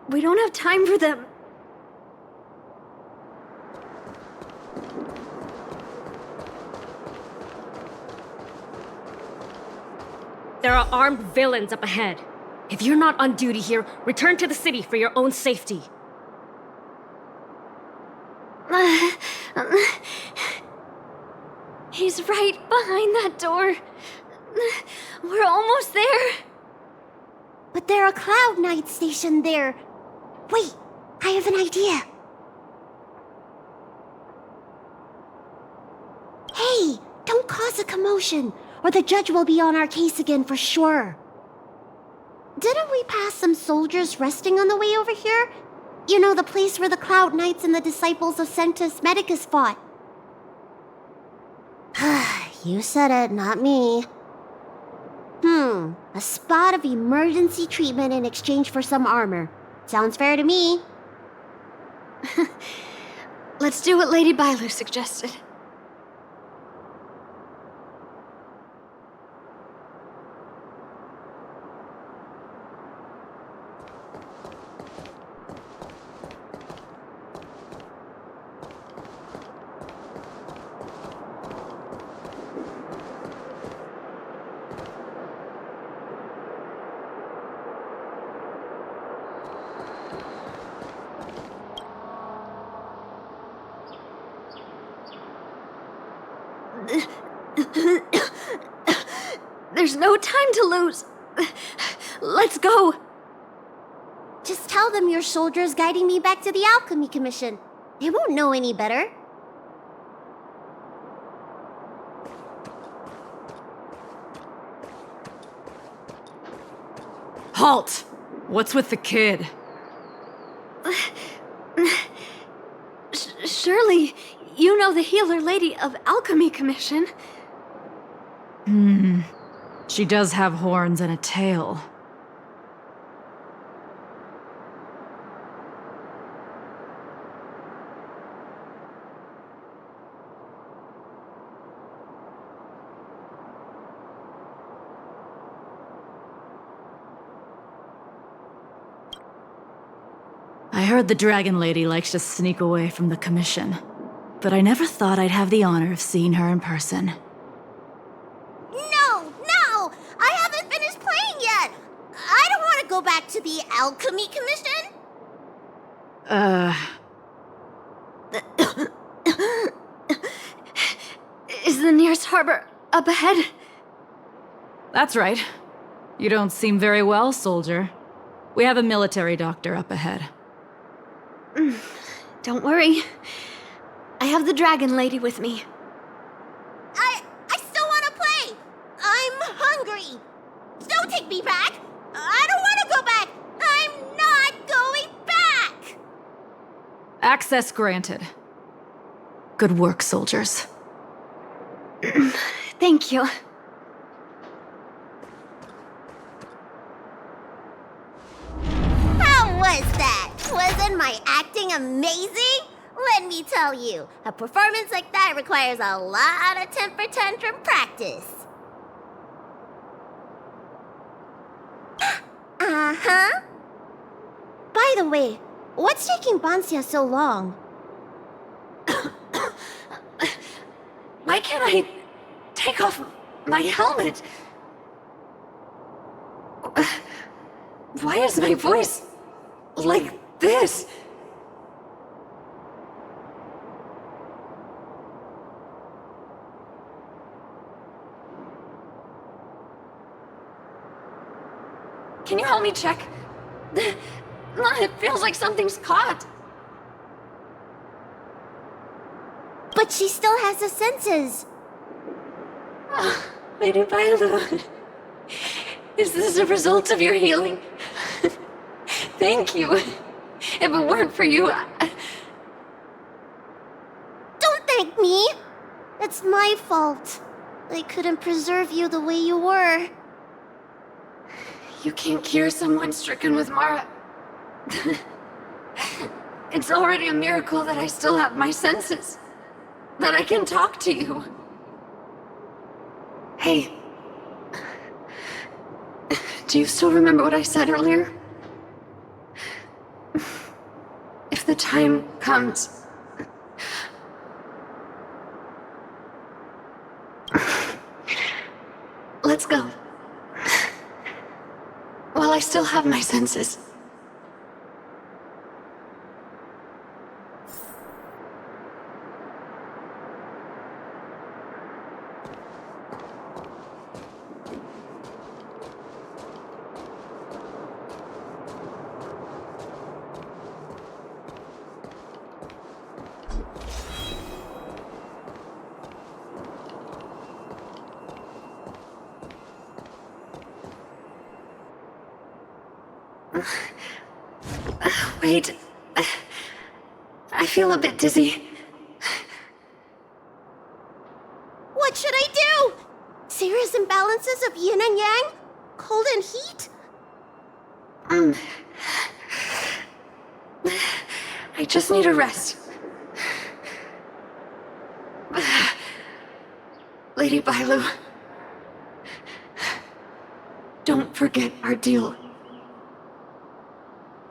We don't have time for them. There are armed villains up ahead. If you're not on duty here, return to the city for your own safety. He's right behind that door. We're almost there. But there are Cloud Knights stationed there. Wait, I have an idea. Hey, don't cause a commotion, or the judge will be on our case again for sure. Didn't we pass some soldiers resting on the way over here? You know, the place where the Cloud Knights and the disciples of Sanctus Medicus fought. You said it, not me. A spot of emergency treatment in exchange for some armor. Sounds fair to me. Let's do what Lady Bailu suggested. There's no time to lose. Let's go. Just tell them your soldiers guiding me back to the Alchemy Commission. They won't know any better. Halt! What's with the kid? Surely, you know the healer lady of Alchemy Commission. She does have horns and a tail. I heard the Dragon Lady likes to sneak away from the commission, but I never thought I'd have the honor of seeing her in person. No! I haven't finished playing yet! I don't want to go back to the Alchemy Commission! Is the nearest harbor up ahead? That's right. You don't seem very well, soldier. We have a military doctor up ahead. Don't worry. I have the Dragon Lady with me. I still want to play! I'm hungry! Don't take me back! I don't want to go back! I'm not going back! Access granted. Good work, soldiers. Thank you. How was that? Wasn't my acting amazing? Let me tell you, a performance like that requires a lot of temper tantrum practice. Uh-huh. By the way, what's taking Bansia so long? Why can't I take off my helmet? Why is my voice like this? Can you help me check? It feels like something's caught. But she still has the senses. Oh, Lady Bailu. Is this a result of your healing? Thank you. If it weren't for you, Don't thank me. It's my fault. I couldn't preserve you the way you were. You can't cure someone stricken with Mara. It's already a miracle that I still have my senses. That I can talk to you. Hey. Do you still remember what I said earlier? If the time comes... Let's go. while I still have my senses. Wait. I feel a bit dizzy. What should I do? Serious imbalances of yin and yang? Cold and heat? I just need a rest. Lady Bailu, don't forget our deal.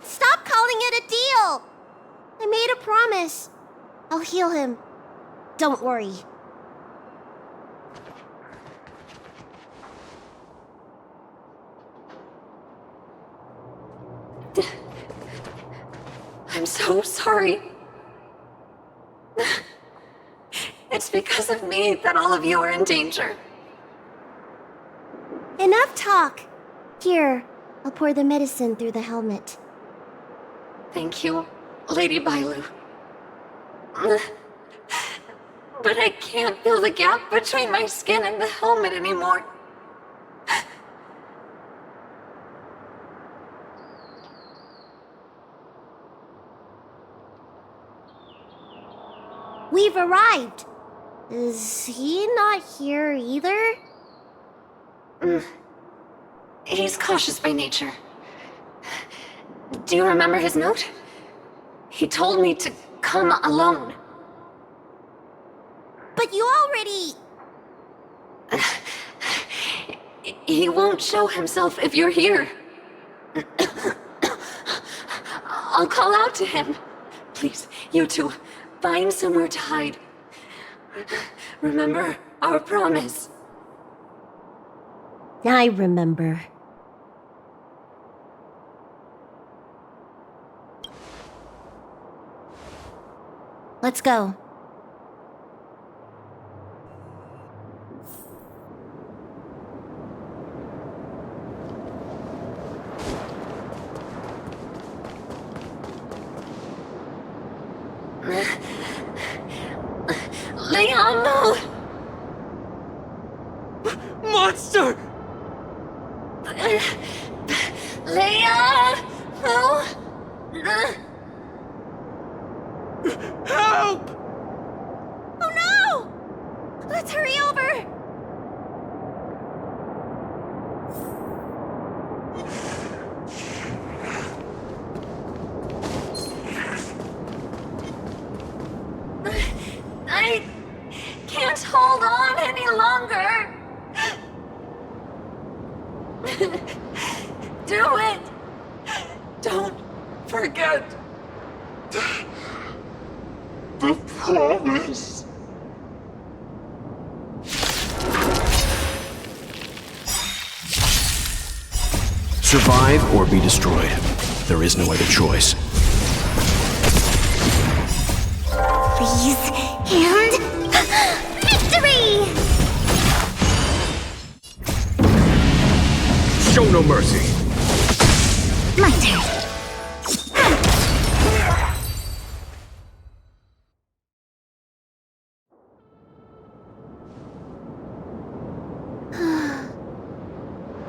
Stop calling it a deal! I made a promise. I'll heal him. Don't worry. I'm so sorry. It's because of me that all of you are in danger. Enough talk. Here, I'll pour the medicine through the helmet. Thank you, Lady Bailu. But I can't feel the gap between my skin and the helmet anymore. We've arrived. Is he not here either? He's cautious by nature. Do you remember his note? He told me to come alone. But you already... He won't show himself if you're here. I'll call out to him. Please, you two, find somewhere to hide. Remember our promise. I remember. Let's go. Leon, no! Monster! Leon! No! Help! Oh no! Let's hurry over! I can't hold on any longer. Do it! Don't forget the promise. Survive or be destroyed. There is no other choice. Freeze and... victory! Show no mercy. My turn.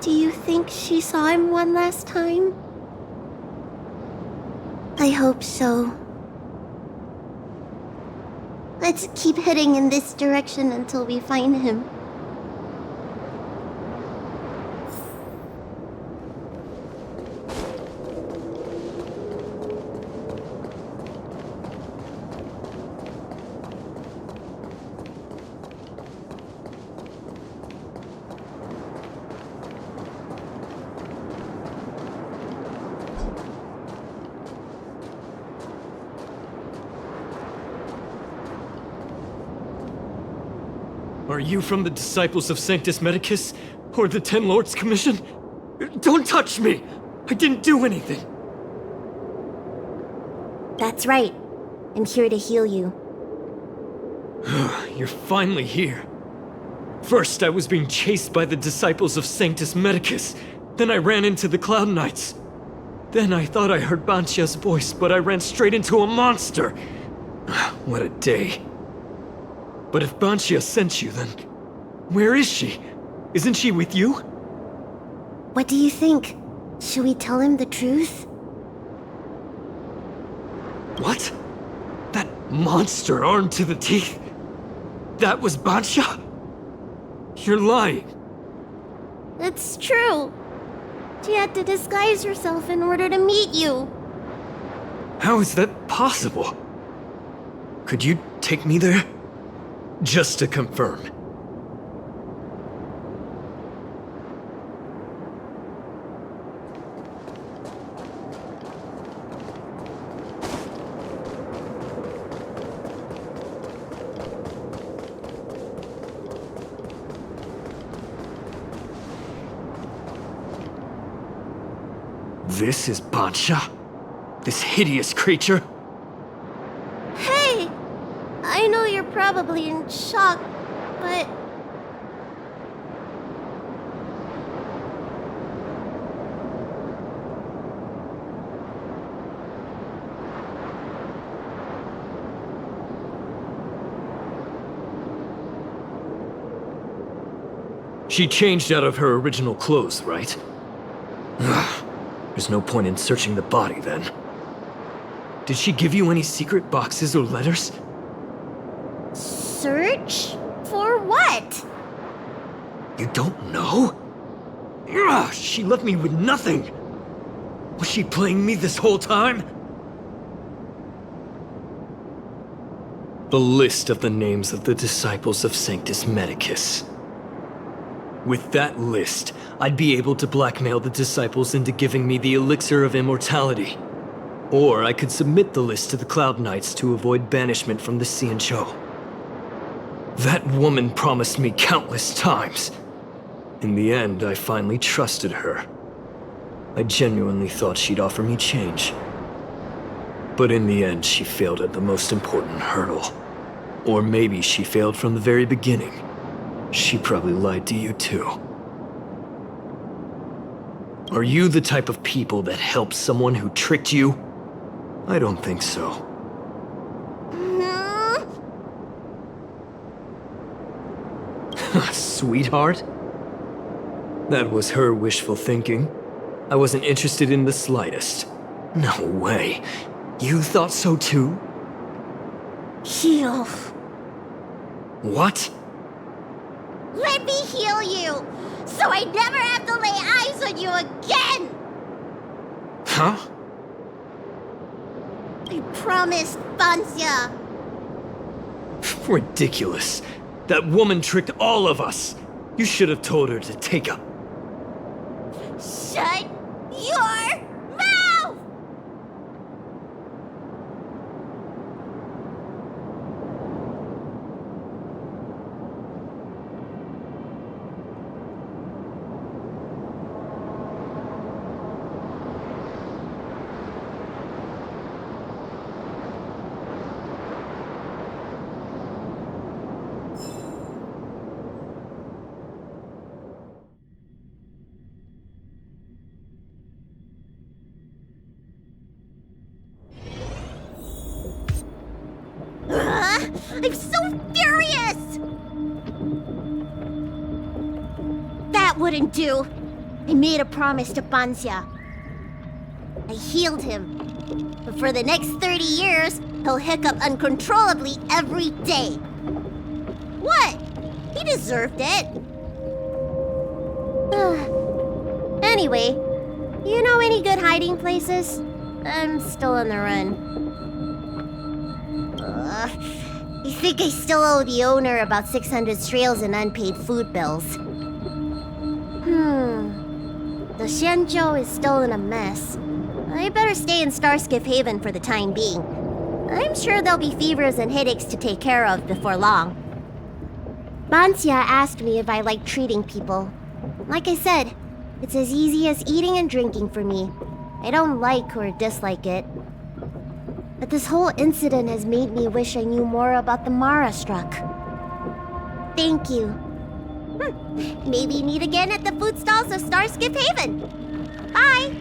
Do you think she saw him one last time? I hope so. Let's keep heading in this direction until we find him. Are you from the Disciples of Sanctus Medicus? Or the Ten Lords Commission? Don't touch me! I didn't do anything. That's right. I'm here to heal you. You're finally here. First, I was being chased by the disciples of Sanctus Medicus. Then I ran into the Cloud Knights. Then I thought I heard Banchia's voice, but I ran straight into a monster. What a day. But if Banchia sent you, then where is she? Isn't she with you? What do you think? Should we tell him the truth? What? That monster armed to the teeth? That was Banchia? You're lying. It's true. She had to disguise herself in order to meet you. How is that possible? Could you take me there? Just to confirm. This is Banchia? This hideous creature? Hey! I know you're probably in shock, but... She changed out of her original clothes, right? There's no point in searching the body, then. Did she give you any secret boxes or letters? Search? For what? You don't know? She left me with nothing! Was she playing me this whole time? The list of the names of the disciples of Sanctus Medicus. With that list, I'd be able to blackmail the disciples into giving me the elixir of immortality. Or I could submit the list to the Cloud Knights to avoid banishment from the Sinmode. That woman promised me countless times. In the end, I finally trusted her. I genuinely thought she'd offer me change. But in the end, she failed at the most important hurdle. Or maybe she failed from the very beginning. She probably lied to you too. Are you the type of people that help someone who tricked you? I don't think so. Sweetheart? That was her wishful thinking. I wasn't interested in the slightest. No way. You thought so too? Heal. What? Let me heal you, so I never have to lay eyes on you again! Huh? I promised, Banchia. Ridiculous. That woman tricked all of us. You should have told her to take up. Shut your mouth! I'm so furious! That wouldn't do. I made a promise to Banchia. I healed him. But for the next 30 years, he'll hiccup uncontrollably every day. What? He deserved it. Anyway, you know any good hiding places? I'm still on the run. I think I still owe the owner about 600 StarRails in unpaid food bills. The Shenzhou is still in a mess. I better stay in Starskiff Haven for the time being. I'm sure there'll be fevers and headaches to take care of before long. Banchia asked me if I like treating people. Like I said, It's as easy as eating and drinking for me. I don't like or dislike it. But this whole incident has made me wish I knew more about the Mara struck. Thank you. Maybe meet again at the food stalls of Starskip Haven. Bye!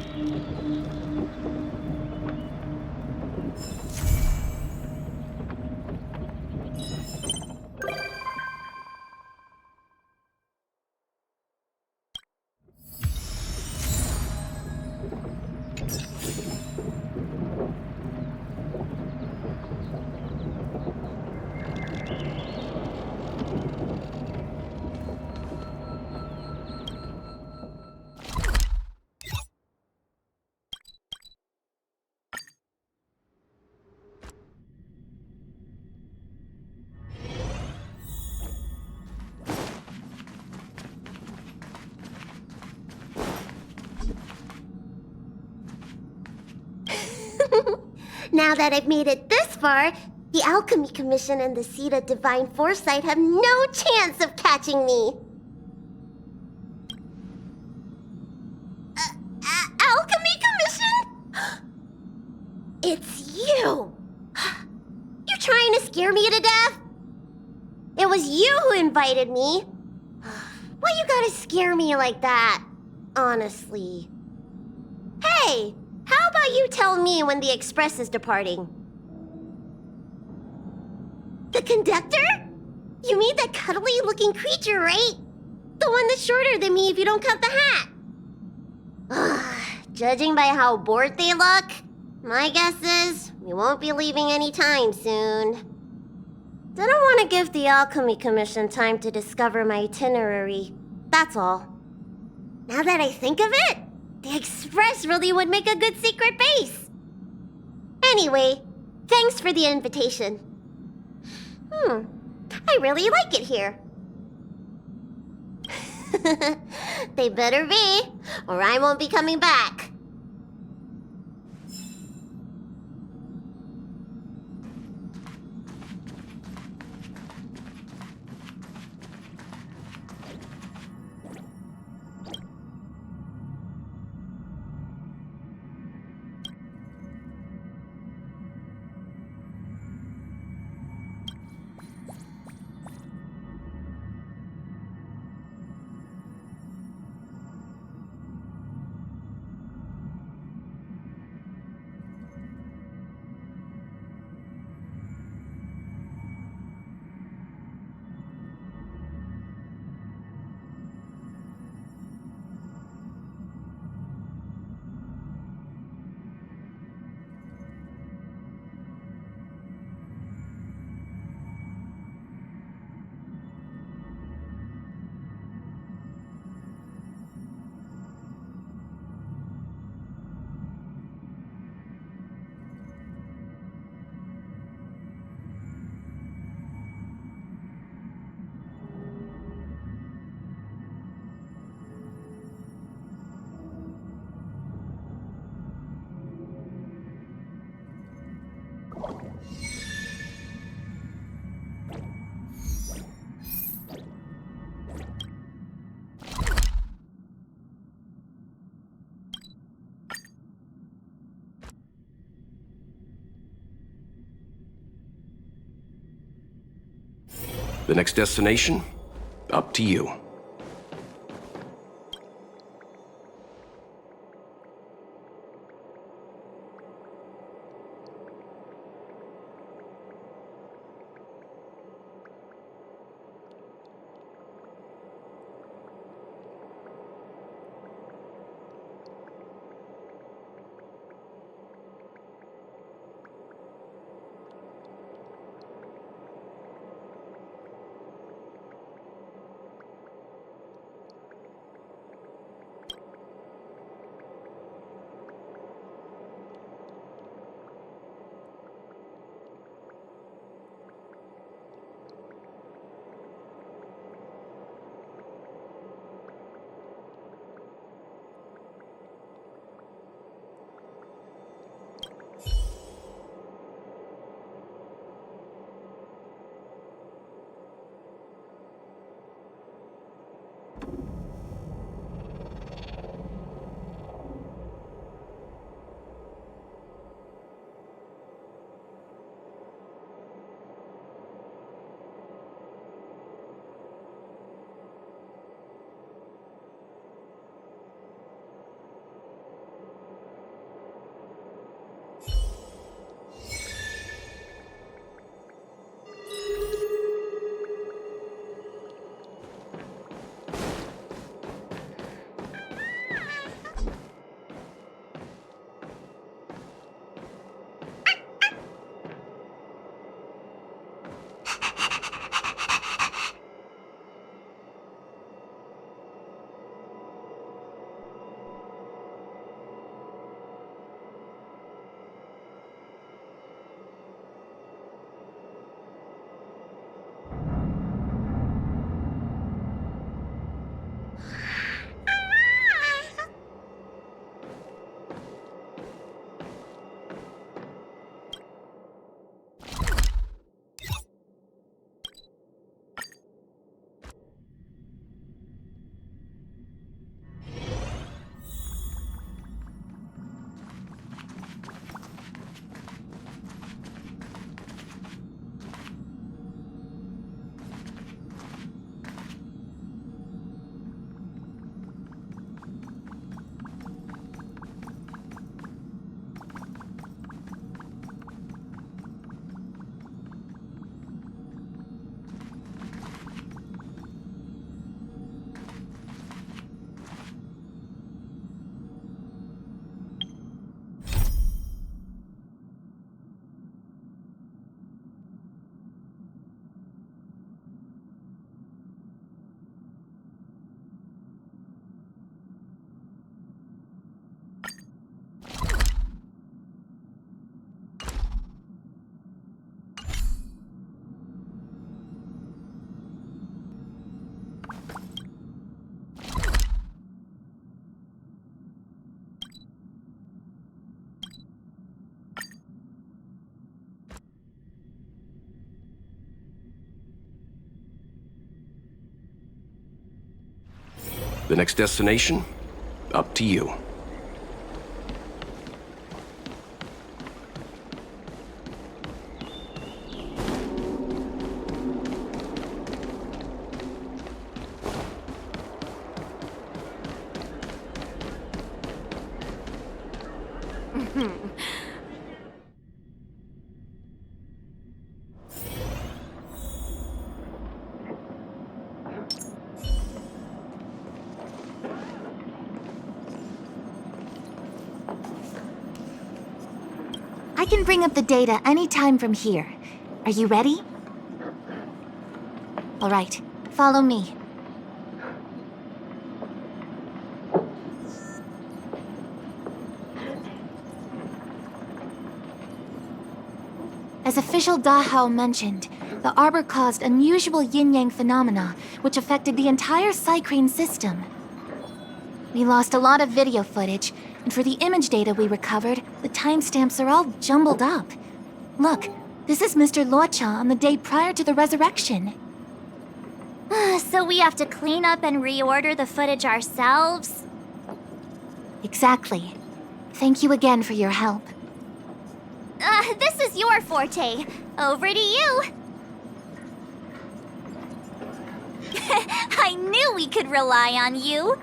Now that I've made it this far, the Alchemy Commission and the Seat of Divine Foresight have no chance of catching me. Alchemy Commission? It's you! You're trying to scare me to death? It was you who invited me. Why you gotta scare me like that? Honestly. Hey! How about you tell me when the express is departing? The conductor? You mean that cuddly-looking creature, right? The one that's shorter than me if you don't cut the hat. Judging by how bored they look, my guess is we won't be leaving anytime soon. Didn't want to give the Alchemy Commission time to discover my itinerary. That's all. Now that I think of it, the Express really would make a good secret base. Anyway, thanks for the invitation. I really like it here. They better be, or I won't be coming back. The next destination? Up to you. The next destination? Up to you. I can bring up the data anytime from here. Are you ready? All right, follow me. As official Dahao mentioned, the arbor caused unusual yin-yang phenomena, which affected the entire Cycrane system. We lost a lot of video footage, and for the image data we recovered, the timestamps are all jumbled up. Look, this is Mr. Luocha on the day prior to the resurrection. So we have to clean up and reorder the footage ourselves? Exactly. Thank you again for your help. This is your forte. Over to you. I knew we could rely on you.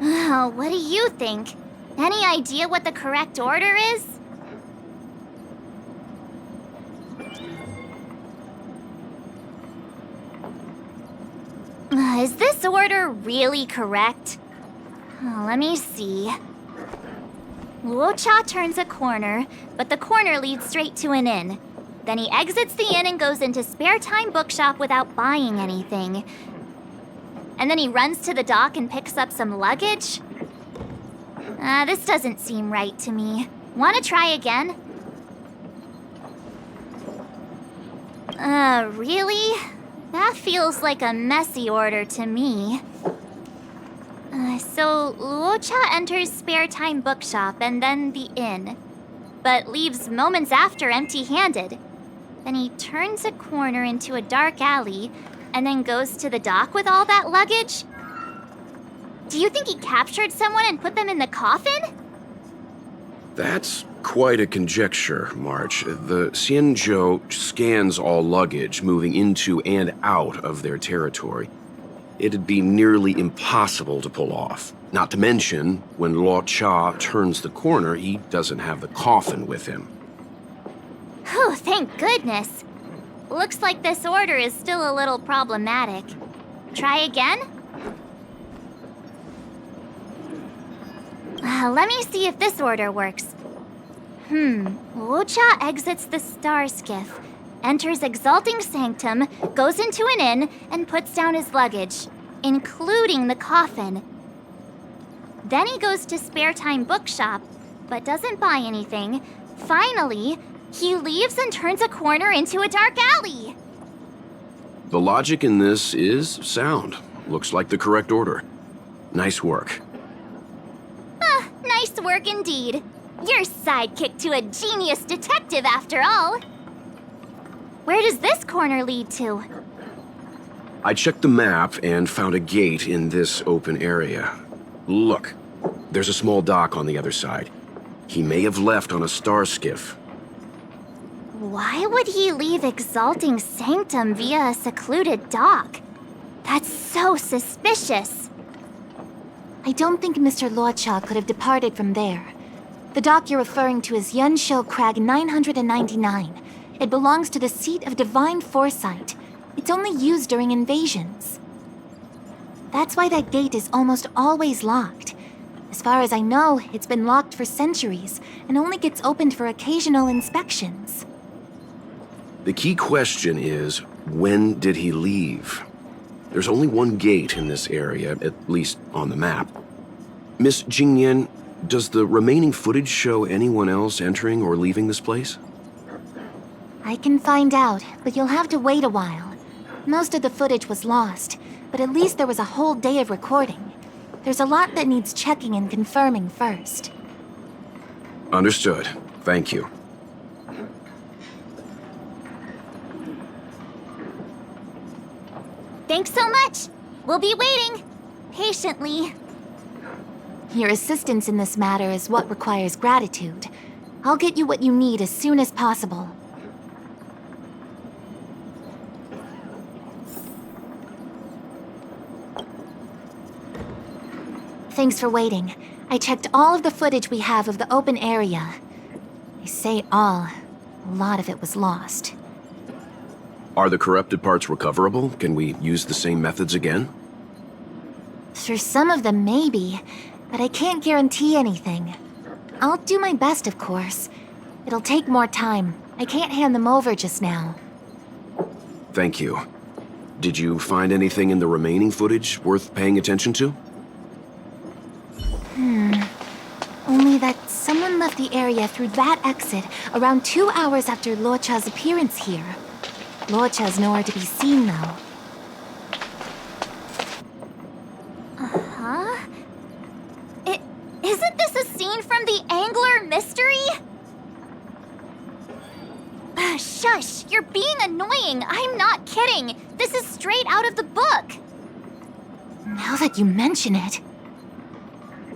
Oh, what do you think? Any idea what the correct order is? Is this order really correct? Let me see. Luocha turns a corner, but the corner leads straight to an inn. Then he exits the inn and goes into Spare Time Bookshop without buying anything. And then he runs to the dock and picks up some luggage? This doesn't seem right to me. Want to try again? Really? That feels like a messy order to me. So Luocha enters Spare Time Bookshop and then the inn, but leaves moments after empty-handed. Then he turns a corner into a dark alley and then goes to the dock with all that luggage? Do you think he captured someone and put them in the coffin? That's quite a conjecture, March. The Sinmode scans all luggage moving into and out of their territory. It'd be nearly impossible to pull off. Not to mention, when Luocha turns the corner, he doesn't have the coffin with him. Oh, thank goodness. Looks like this order is still a little problematic. Try again? Let me see if this order works. Luocha exits the Star Skiff, enters Exalting Sanctum, goes into an inn, and puts down his luggage, including the coffin. Then he goes to Spare Time Bookshop, but doesn't buy anything. Finally, he leaves and turns a corner into a dark alley. The logic in this is sound. Looks like the correct order. Nice work. Nice work indeed. You're sidekick to a genius detective after all. Where does this corner lead to? I checked the map and found a gate in this open area. Look, there's a small dock on the other side. He may have left on a star skiff. Why would he leave Exalting Sanctum via a secluded dock? That's so suspicious. I don't think Mr. Luocha could have departed from there. The dock you're referring to is Yunsho Crag 999. It belongs to the seat of divine foresight. It's only used during invasions. That's why that gate is almost always locked. As far as I know, it's been locked for centuries and only gets opened for occasional inspections. The key question is, when did he leave? There's only one gate in this area, at least on the map. Miss Jingyan, does the remaining footage show anyone else entering or leaving this place? I can find out, but you'll have to wait a while. Most of the footage was lost, but at least there was a whole day of recording. There's a lot that needs checking and confirming first. Understood. Thank you. Thanks so much. We'll be waiting. Patiently. Your assistance in this matter is what requires gratitude. I'll get you what you need as soon as possible. Thanks for waiting. I checked all of the footage we have of the open area. I say all. A lot of it was lost. Are the corrupted parts recoverable? Can we use the same methods again? For some of them, maybe, but I can't guarantee anything. I'll do my best, of course. It'll take more time. I can't hand them over just now. Thank you. Did you find anything in the remaining footage worth paying attention to? Only that someone left the area through that exit around 2 hours after Luocha's appearance here. Luocha's nowhere to be seen, though. Uh-huh. Isn't this a scene from the Angler mystery? Shush! You're being annoying! I'm not kidding! This is straight out of the book! Now that you mention it...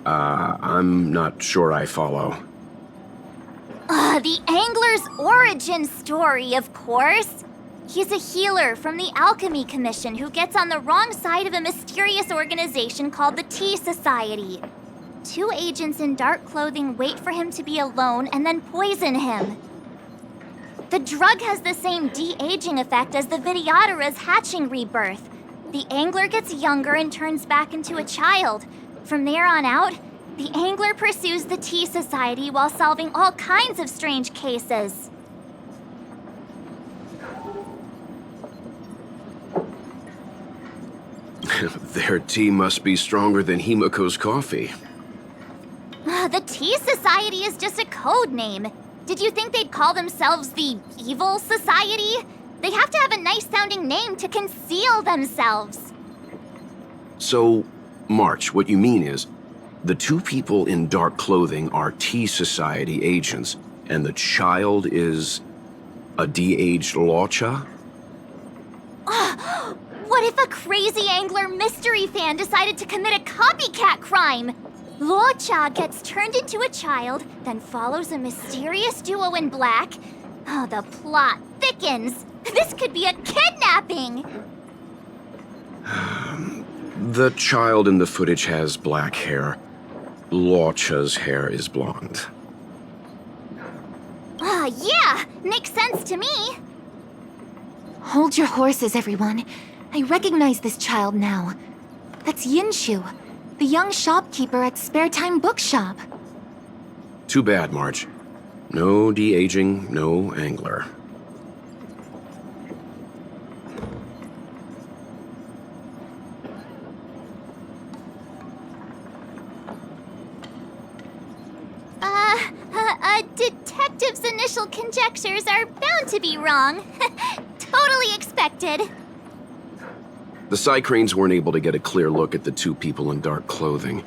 I'm not sure I follow. The Angler's origin story, of course! He's a healer from the Alchemy Commission who gets on the wrong side of a mysterious organization called the Tea Society. 2 agents in dark clothing wait for him to be alone and then poison him. The drug has the same de-aging effect as the Vidyadhara's hatching rebirth. The Angler gets younger and turns back into a child. From there on out, the Angler pursues the Tea Society while solving all kinds of strange cases. Their tea must be stronger than Himiko's coffee. The Tea Society is just a code name. Did you think they'd call themselves the Evil Society? They have to have a nice-sounding name to conceal themselves. So, March, what you mean is, the 2 people in dark clothing are Tea Society agents, and the child is a de-aged Luocha? What if a crazy Angler mystery fan decided to commit a copycat crime? Luocha gets turned into a child, then follows a mysterious duo in black. Oh, the plot thickens. This could be a kidnapping! The child in the footage has black hair. Luocha's hair is blonde. Yeah! Makes sense to me! Hold your horses, everyone. I recognize this child now. That's Yinshu, the young shopkeeper at Spare Time Bookshop. Too bad, March. No de-aging, no Angler. Detective's initial conjectures are bound to be wrong. Totally expected. The Psycranes weren't able to get a clear look at the 2 people in dark clothing.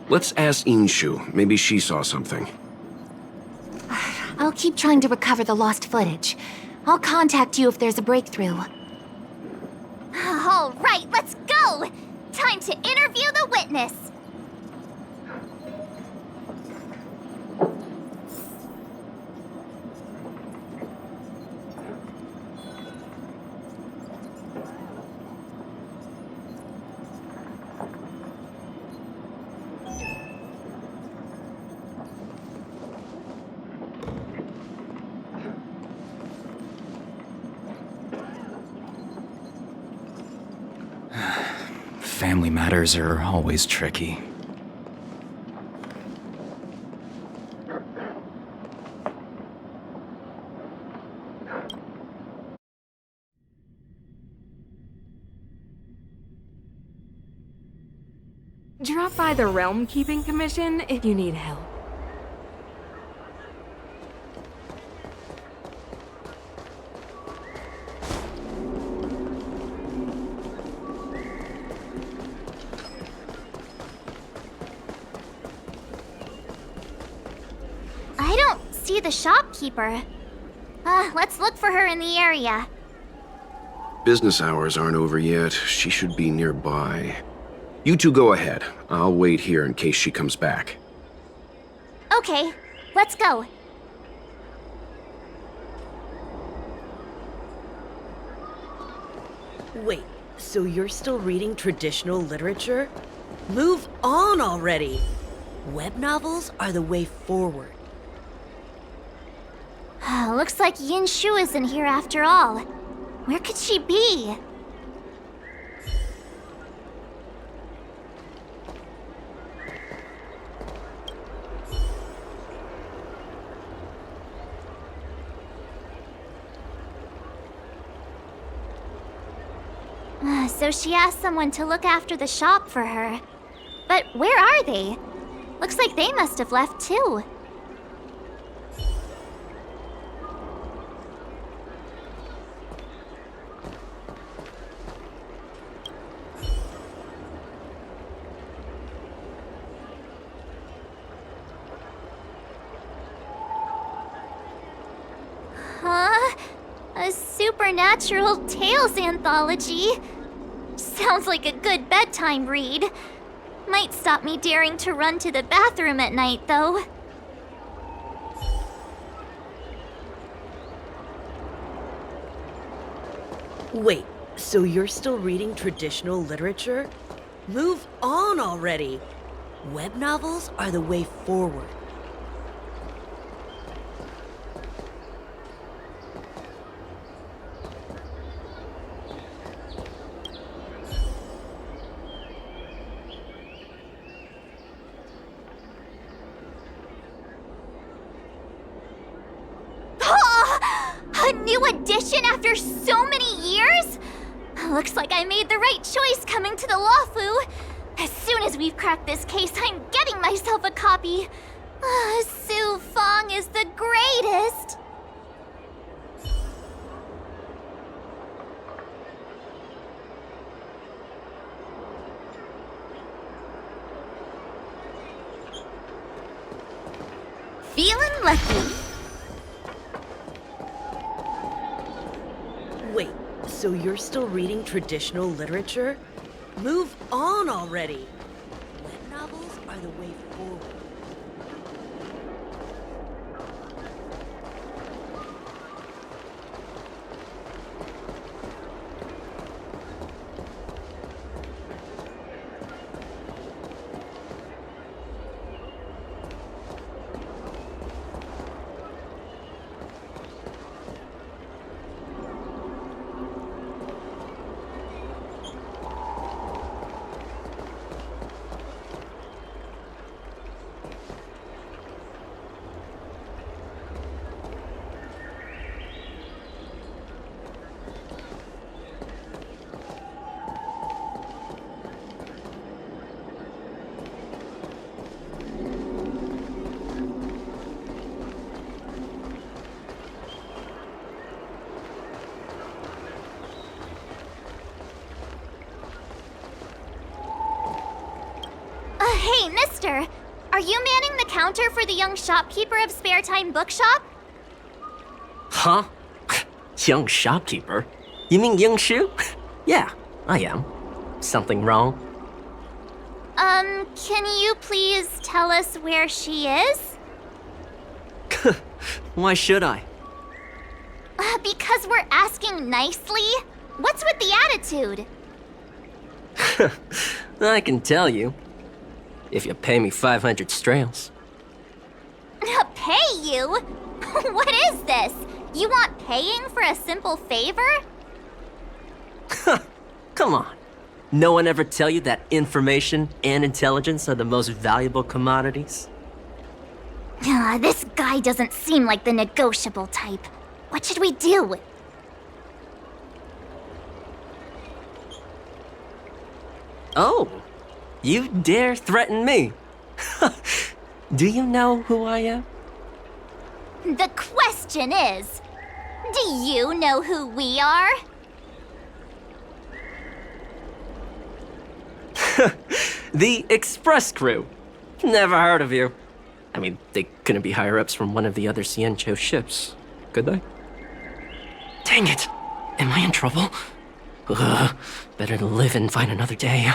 Let's ask Inshu. Maybe she saw something. I'll keep trying to recover the lost footage. I'll contact you if there's a breakthrough. All right, let's go! Time to interview the witness. Family matters are always tricky. Drop by the Realm Keeping Commission if you need help. I don't see the shopkeeper. Let's look for her in the area. Business hours aren't over yet. She should be nearby. You two go ahead. I'll wait here in case she comes back. Okay, let's go. Wait, so you're still reading traditional literature? Move on already! Web novels are the way forward. Looks like Yin Shu isn't here after all. Where could she be? So she asked someone to look after the shop for her. But where are they? Looks like they must have left too. Huh? A supernatural tales anthology? Sounds like a good bedtime read. Might stop me daring to run to the bathroom at night, though. Wait, so you're still reading traditional literature? Move on already! Web novels are the way forward. A new edition after so many years? Looks like I made the right choice coming to the Lawfu. As soon as we've cracked this case, I'm getting myself a copy. Su Fong is the greatest. Feeling lucky. Wait, so you're still reading traditional literature? Move on already! Web novels are the way forward. Hey, mister! Are you manning the counter for the young shopkeeper of Spare Time Bookshop? Huh? Young shopkeeper? You mean Young Shu? Yeah, I am. Something wrong? Can you please tell us where she is? Why should I? Because we're asking nicely. What's with the attitude? I can tell you. If you pay me 500 strails. Pay you? What is this? You want paying for a simple favor? Come on. No one ever tell you that information and intelligence are the most valuable commodities? This guy doesn't seem like the negotiable type. What should we do? Oh, you dare threaten me? Do you know who I am? The question is, do you know who we are? The Express Crew. Never heard of you. I mean, they couldn't be higher-ups from one of the other Ciencio ships, could they? Dang it! Am I in trouble? Ugh, better to live and find another day.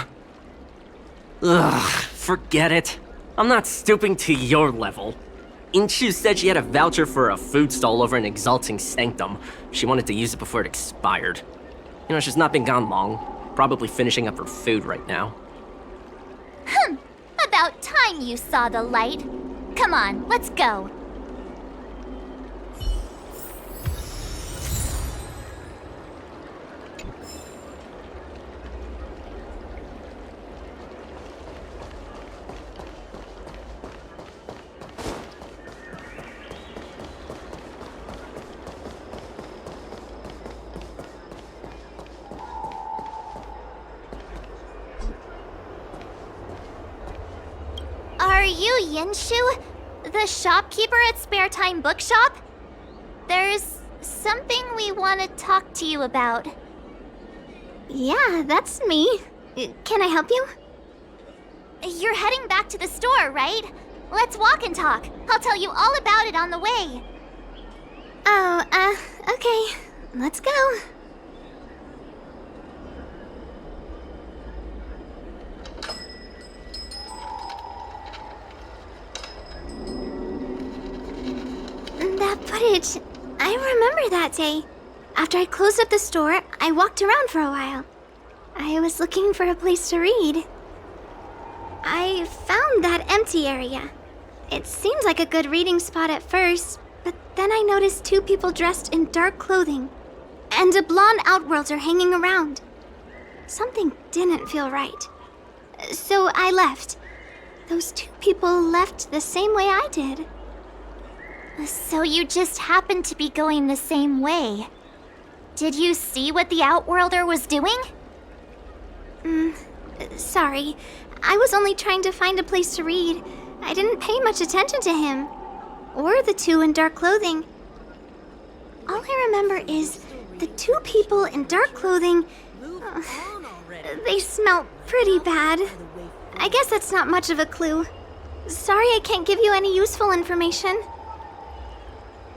Ugh, forget it. I'm not stooping to your level. Inchu said she had a voucher for a food stall over in Exalting Sanctum. She wanted to use it before it expired. You know, she's not been gone long. Probably finishing up her food right now. About time you saw the light. Come on, let's go. Are you Yinshu, the shopkeeper at Spare Time Bookshop? There's something we want to talk to you about. Yeah, that's me. Can I help you? You're heading back to the store, right? Let's walk and talk. I'll tell you all about it on the way. Oh, okay. Let's go. That footage, I remember that day. After I closed up the store, I walked around for a while. I was looking for a place to read. I found that empty area. It seemed like a good reading spot at first, but then I noticed two people dressed in dark clothing, and a blonde outworlder hanging around. Something didn't feel right. So I left. Those two people left the same way I did. So you just happened to be going the same way. Did you see what the Outworlder was doing? Sorry. I was only trying to find a place to read. I didn't pay much attention to him. Or the two in dark clothing. All I remember is the two people in dark clothing... they smell pretty bad. I guess that's not much of a clue. Sorry I can't give you any useful information.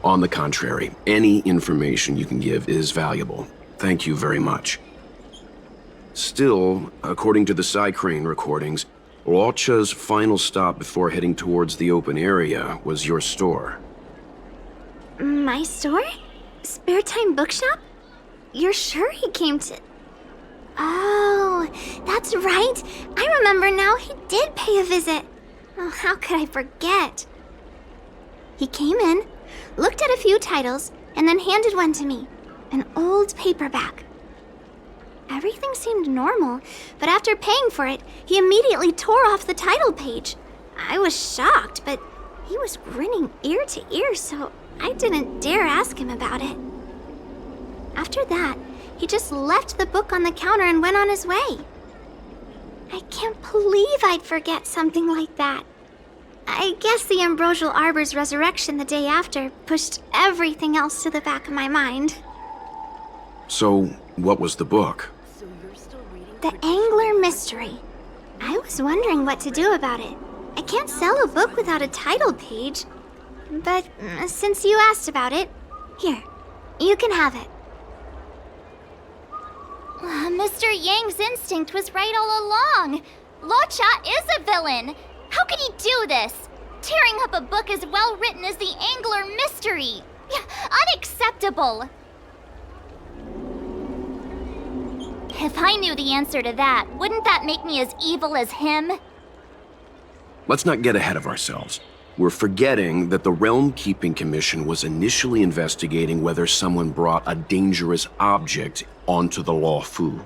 On the contrary, any information you can give is valuable. Thank you very much. Still, according to the Psycrane recordings, Locha's final stop before heading towards the open area was your store. My store? Spare Time Bookshop? You're sure he came to... Oh, that's right. I remember now, he did pay a visit. Oh, how could I forget? He came in, looked at a few titles, and then handed one to me. An old paperback. Everything seemed normal, but after paying for it, he immediately tore off the title page. I was shocked, but he was grinning ear to ear, so I didn't dare ask him about it. After that, he just left the book on the counter and went on his way. I can't believe I'd forget something like that. I guess the Ambrosial Arbor's resurrection the day after pushed everything else to the back of my mind. So, what was the book? The Angler Mystery. I was wondering what to do about it. I can't sell a book without a title page. But since you asked about it, here, you can have it. Mr. Yang's instinct was right all along. Locha is a villain. How could he do this? Tearing up a book as well written as the Angler Mystery. Unacceptable. If I knew the answer to that, wouldn't that make me as evil as him? Let's not get ahead of ourselves. We're forgetting that the Realm Keeping Commission was initially investigating whether someone brought a dangerous object onto the Law Fu.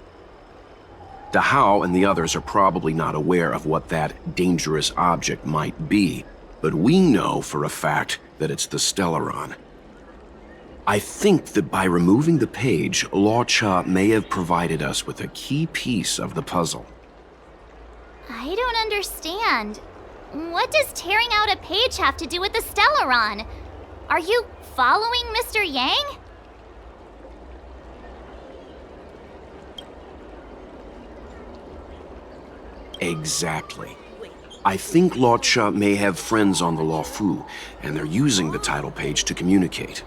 Dahao and the others are probably not aware of what that dangerous object might be, but we know for a fact that it's the Stellaron. I think that by removing the page, Law Cha may have provided us with a key piece of the puzzle. I don't understand. What does tearing out a page have to do with the Stellaron? Are you following Mr. Yang? Exactly. I think Law Cha may have friends on the Law Fu, and they're using the title page to communicate.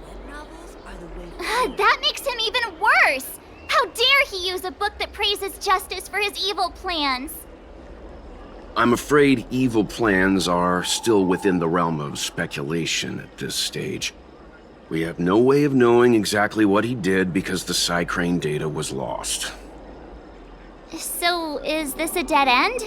That makes him even worse! How dare he use a book that praises justice for his evil plans? I'm afraid evil plans are still within the realm of speculation at this stage. We have no way of knowing exactly what he did because the Psycrane data was lost. So, is this a dead end?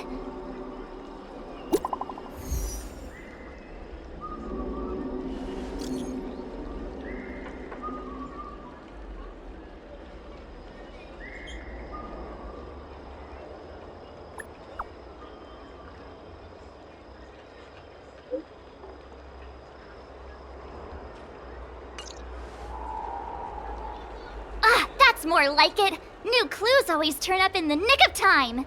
That's more like it. New clues always turn up in the nick of time.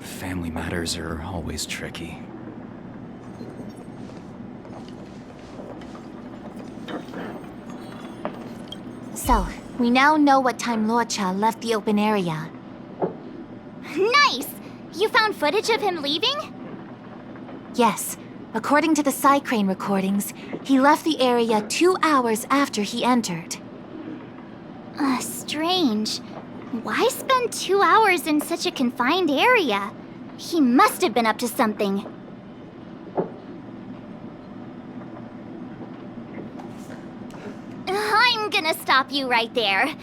Family matters are always tricky. So, we now know what time Law Cha left the open area. Nice! You found footage of him leaving? Yes. According to the Psycrane recordings, he left the area 2 hours after he entered. Strange. Why spend 2 hours in such a confined area? He must have been up to something. I'm gonna stop you right there.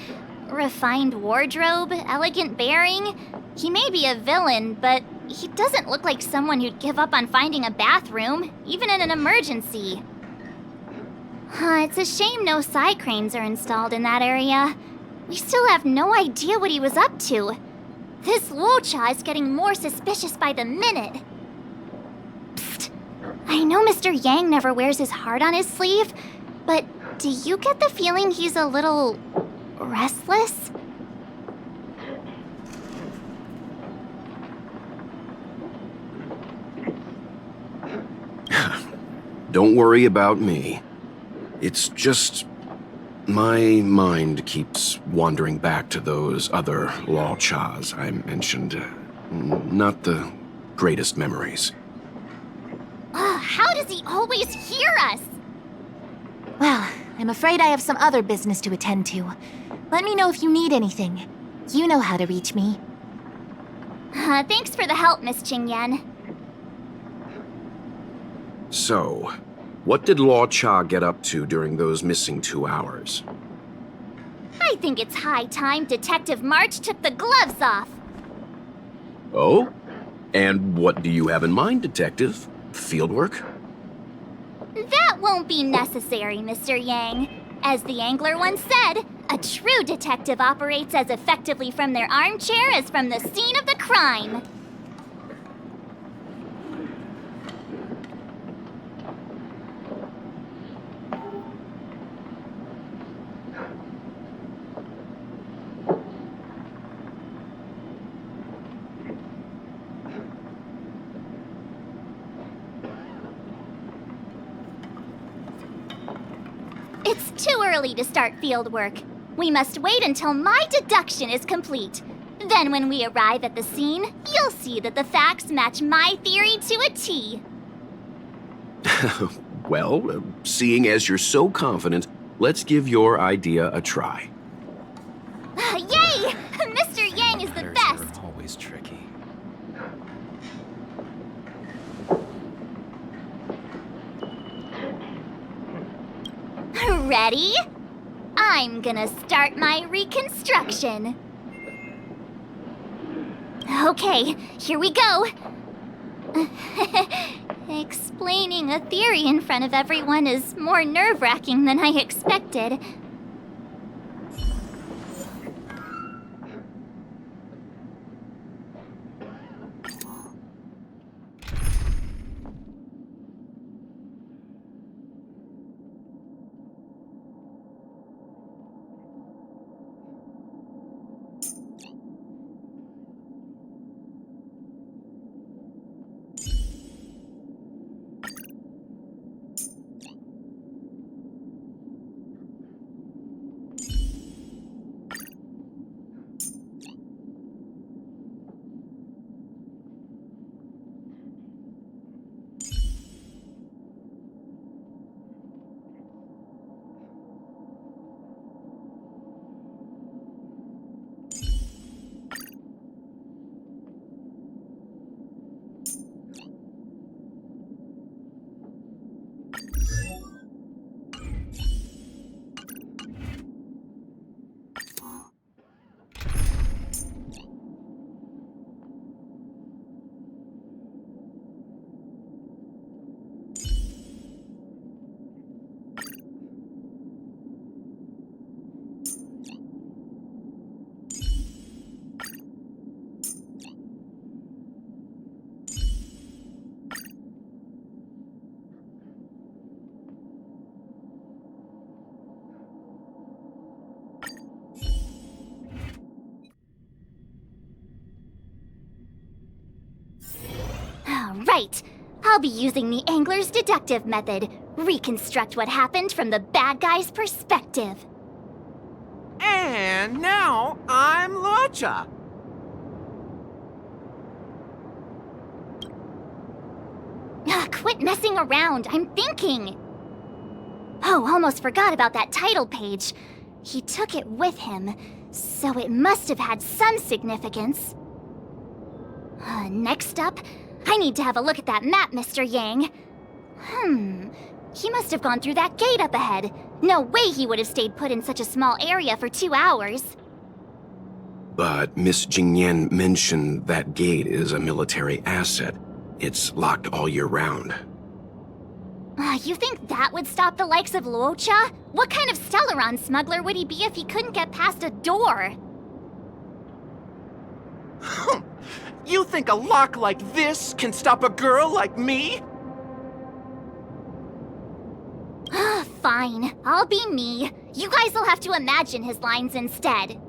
Refined wardrobe, elegant bearing. He may be a villain, but he doesn't look like someone who'd give up on finding a bathroom, even in an emergency. It's a shame no Psycranes are installed in that area. We still have no idea what he was up to. This Luo Cha is getting more suspicious by the minute. Psst. I know Mr. Yang never wears his heart on his sleeve, but do you get the feeling he's a little restless? Don't worry about me. It's just my mind keeps wandering back to those other Law Chas I mentioned. Not the greatest memories. How does he always hear us? Well, I'm afraid I have some other business to attend to. Let me know if you need anything. You know how to reach me. Thanks for the help, Miss Qingyan. So, what did Law Cha get up to during those missing 2 hours? I think it's high time Detective March took the gloves off. Oh? And what do you have in mind, Detective? Fieldwork? That won't be necessary, Mr. Yang. As the angler once said, a true detective operates as effectively from their armchair as from the scene of the crime. It's too early to start field work. We must wait until my deduction is complete. Then when we arrive at the scene, you'll see that the facts match my theory to a T. Well, seeing as you're so confident, let's give your idea a try. Yay! Mr. Yang is the Letters best! are always tricky. Ready? I'm gonna start my reconstruction. Okay, here we go. Explaining a theory in front of everyone is more nerve-wracking than I expected. Right. I'll be using the angler's deductive method. Reconstruct what happened from the bad guy's perspective. And now I'm Locha. Quit messing around. I'm thinking. Oh, almost forgot about that title page. He took it with him, so it must have had some significance. Next up, I need to have a look at that map, Mr. Yang. He must have gone through that gate up ahead. No way he would have stayed put in such a small area for 2 hours. But Miss Jingyan mentioned that gate is a military asset. It's locked all year round. You think that would stop the likes of Luocha? What kind of Stellaron smuggler would he be if he couldn't get past a door? You think a lock like this can stop a girl like me? Fine, I'll be me. You guys will have to imagine his lines instead.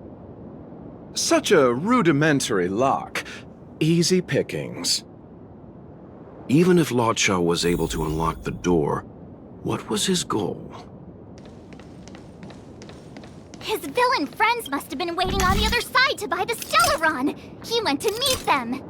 Such a rudimentary lock. Easy pickings. Even if Locha was able to unlock the door, what was his goal? His villain friends must have been waiting on the other side to buy the Stellaron. He went to meet them.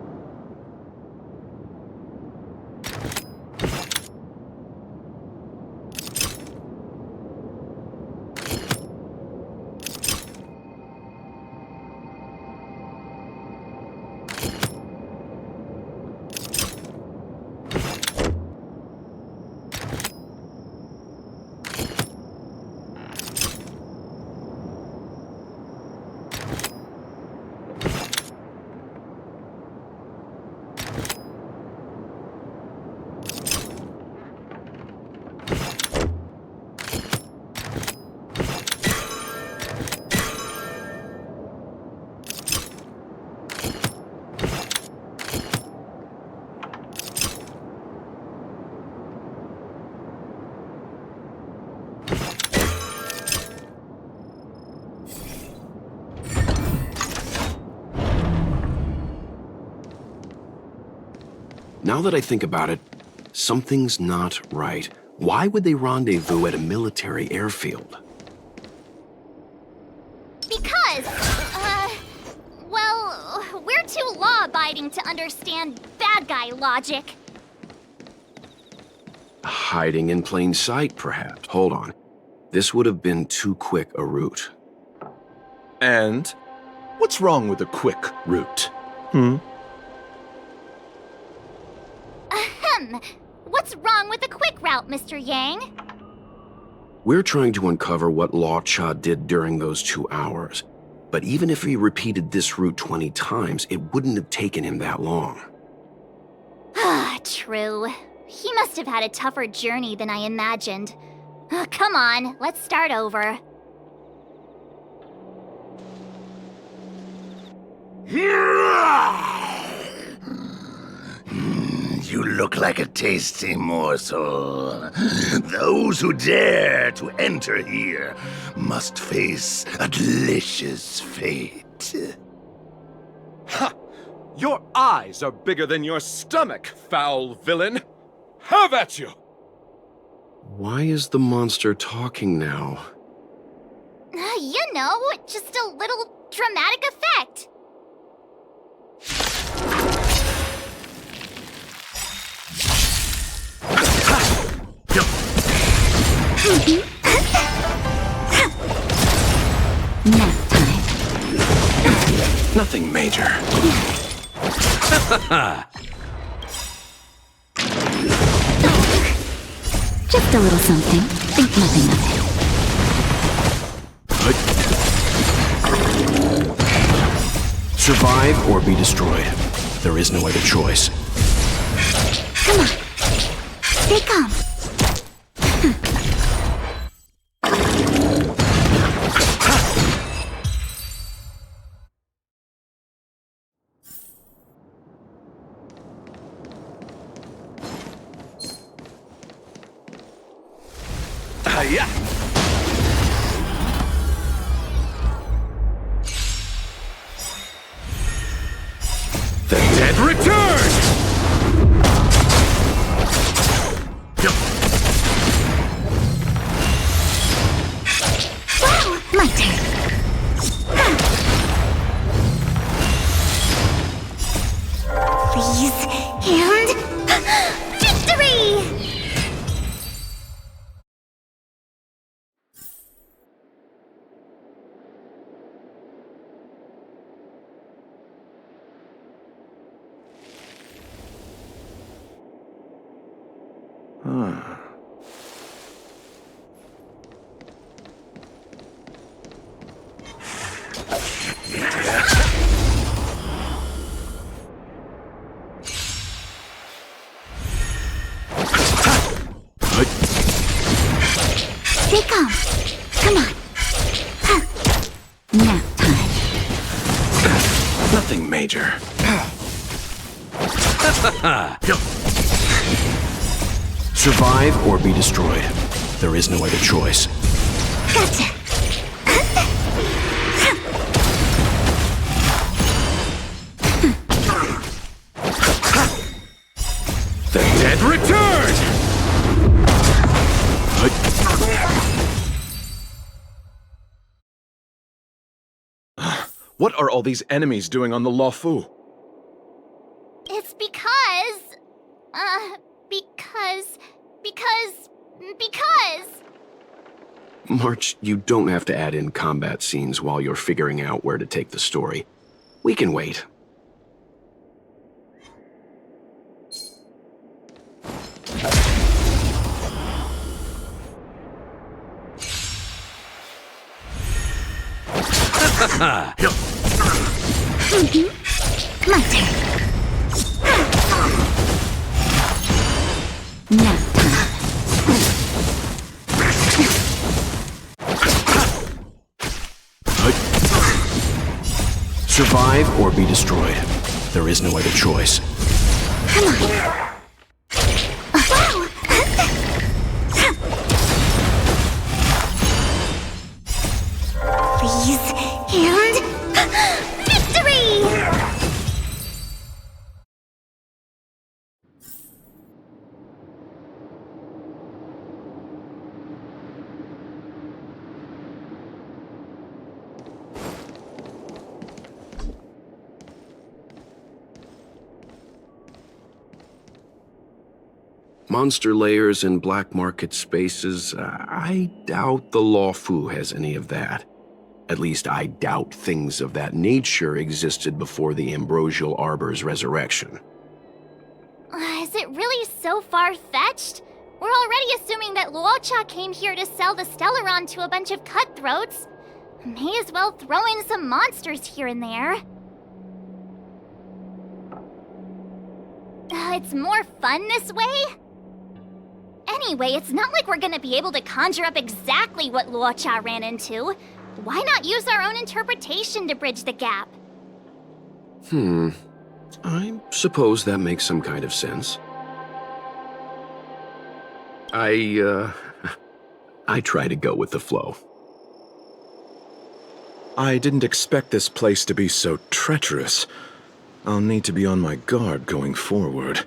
Now that I think about it, something's not right. Why would they rendezvous at a military airfield? Because, well, we're too law-abiding to understand bad guy logic. Hiding in plain sight, perhaps. Hold on. This would have been too quick a route. And what's wrong with a quick route? Ahem. What's wrong with the quick route, Mr. Yang? We're trying to uncover what Law Cha did during those 2 hours. But even if he repeated this route 20 times, it wouldn't have taken him that long. Ah, true. He must have had a tougher journey than I imagined. Come on, let's start over. You look like a tasty morsel. Those who dare to enter here must face a delicious fate. Ha! Your eyes are bigger than your stomach, foul villain! Have at you! Why is the monster talking now? You know, just a little dramatic effect. Nap time. Nothing major. Just a little something. Think nothing of it. Survive or be destroyed. There is no other choice. Come on. Stay calm. Yeah. The dead return! Wow, my turn. Please, and victory! Stay calm. Come on. Nap time. Nothing major. Survive or be destroyed. There is no other choice. Gotcha. The dead return! What are all these enemies doing on the Luofu? It's because... because... March, you don't have to add in combat scenes while you're figuring out where to take the story. We can wait. My turn. Nap time. Survive or be destroyed. There is no other choice. Come on. Wow. Please, and victory! Monster layers and black market spaces, I doubt the Lawfu has any of that. At least I doubt things of that nature existed before the Ambrosial Arbor's resurrection. Is it really so far-fetched? We're already assuming that Luocha came here to sell the Stellaron to a bunch of cutthroats. May as well throw in some monsters here and there. It's more fun this way? Anyway, it's not like we're gonna be able to conjure up exactly what Luocha ran into. Why not use our own interpretation to bridge the gap? I suppose that makes some kind of sense. I try to go with the flow. I didn't expect this place to be so treacherous. I'll need to be on my guard going forward.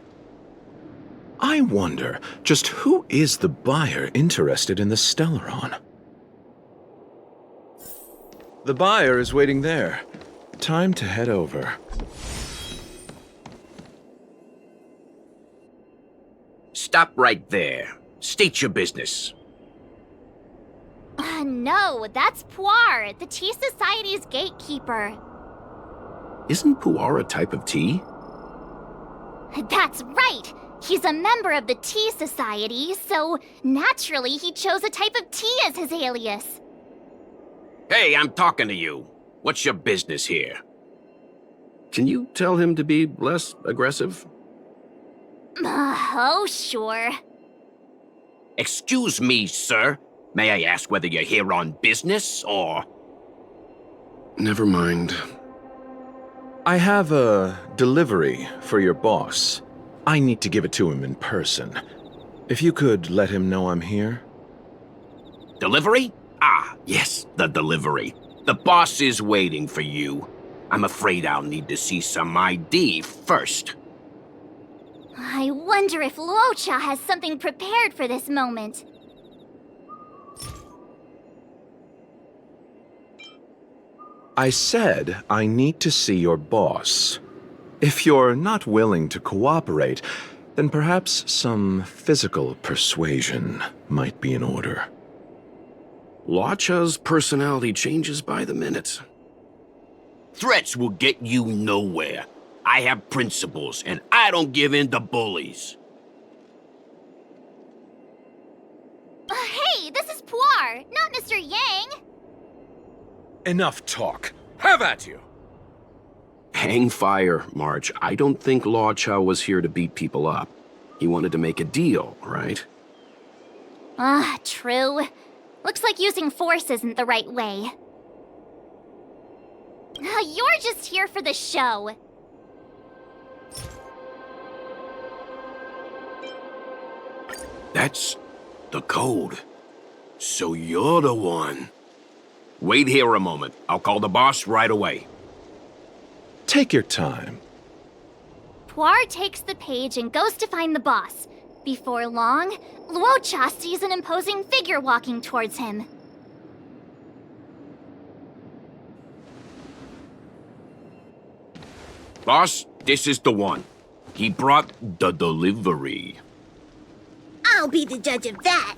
I wonder, just who is the buyer interested in the Stellaron? The buyer is waiting there. Time to head over. Stop right there. State your business. No, that's Puar, the Tea Society's gatekeeper. Isn't Puar a type of tea? That's right! He's a member of the Tea Society, so naturally he chose a type of tea as his alias. Hey, I'm talking to you. What's your business here? Can you tell him to be less aggressive? Oh, sure. Excuse me, sir. May I ask whether you're here on business, or... Never mind. I have a delivery for your boss. I need to give it to him in person. If you could let him know I'm here. Delivery? Ah, yes, the delivery. The boss is waiting for you. I'm afraid I'll need to see some ID first. I wonder if Luocha has something prepared for this moment. I said I need to see your boss. If you're not willing to cooperate, then perhaps some physical persuasion might be in order. Luocha's personality changes by the minute. Threats will get you nowhere. I have principles, and I don't give in to bullies. Hey, this is Puar, not Mr. Yang. Enough talk. Have at you! Hang fire, March. I don't think Luocha was here to beat people up. He wanted to make a deal, right? True. Looks like using force isn't the right way. You're just here for the show. That's the code. So you're the one. Wait here a moment. I'll call the boss right away. Take your time. Puar takes the page and goes to find the boss. Before long, Luocha sees an imposing figure walking towards him. Boss, this is the one. He brought the delivery. I'll be the judge of that.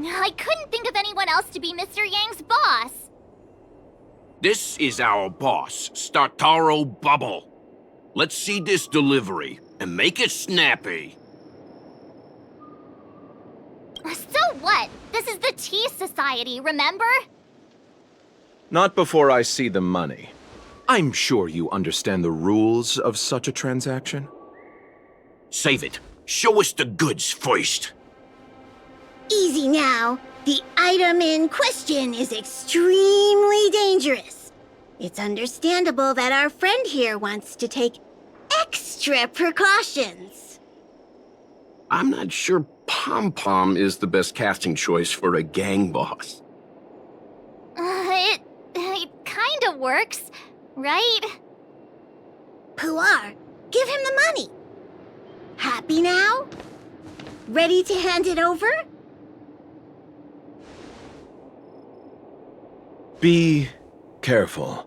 I couldn't think of anyone else to be Mr. Yang's boss. This is our boss, Startaro Bubble. Let's see this delivery, and make it snappy. So what? This is the Tea Society, remember? Not before I see the money. I'm sure you understand the rules of such a transaction. Save it. Show us the goods first. Easy now. The item in question is extremely dangerous. It's understandable that our friend here wants to take extra precautions. I'm not sure Pom Pom is the best casting choice for a gang boss. It kinda works, right? Puar, give him the money. Happy now? Ready to hand it over? Be careful.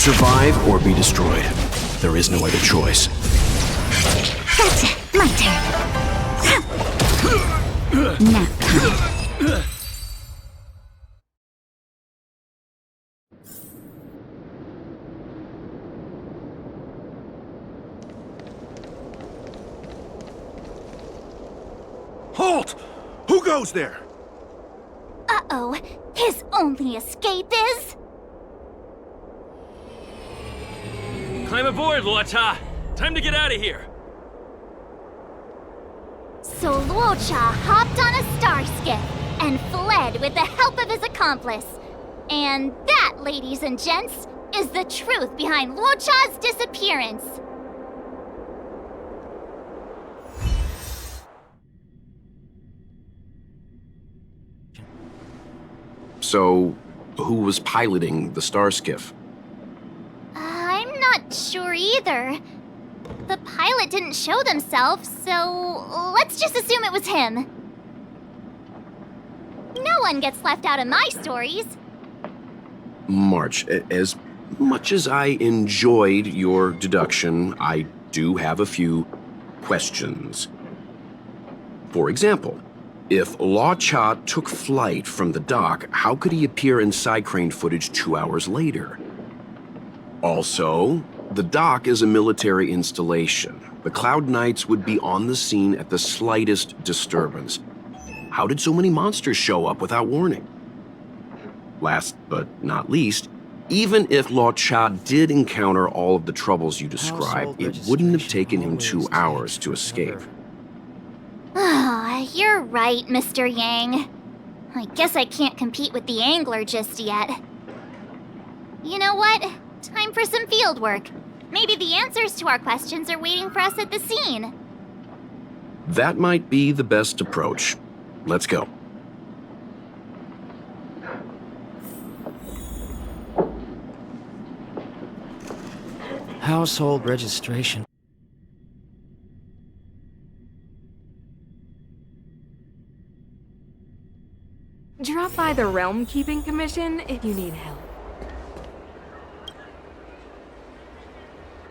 Survive or be destroyed. There is no other choice. Gotcha! My turn. Nap time. Halt! Who goes there? Uh-oh. His only escape is... Climb aboard, Luocha! Time to get out of here! So Luocha hopped on a star skiff and fled with the help of his accomplice. And that, ladies and gents, is the truth behind Luocha's disappearance. So, who was piloting the star skiff? I'm not sure either. The pilot didn't show themselves, so let's just assume it was him. No one gets left out of my stories. March, as much as I enjoyed your deduction, I do have a few questions. For example, if Luocha took flight from the dock, how could he appear in side crane footage 2 hours later? Also, the dock is a military installation. The Cloud Knights would be on the scene at the slightest disturbance. How did so many monsters show up without warning? Last but not least, even if Luocha did encounter all of the troubles you described, it wouldn't have taken him 2 hours to escape. Ah, you're right, Mr. Yang. I guess I can't compete with the angler just yet. You know what? Time for some field work. Maybe the answers to our questions are waiting for us at the scene. That might be the best approach. Let's go. Household registration. Drop by the Realm Keeping Commission if you need help.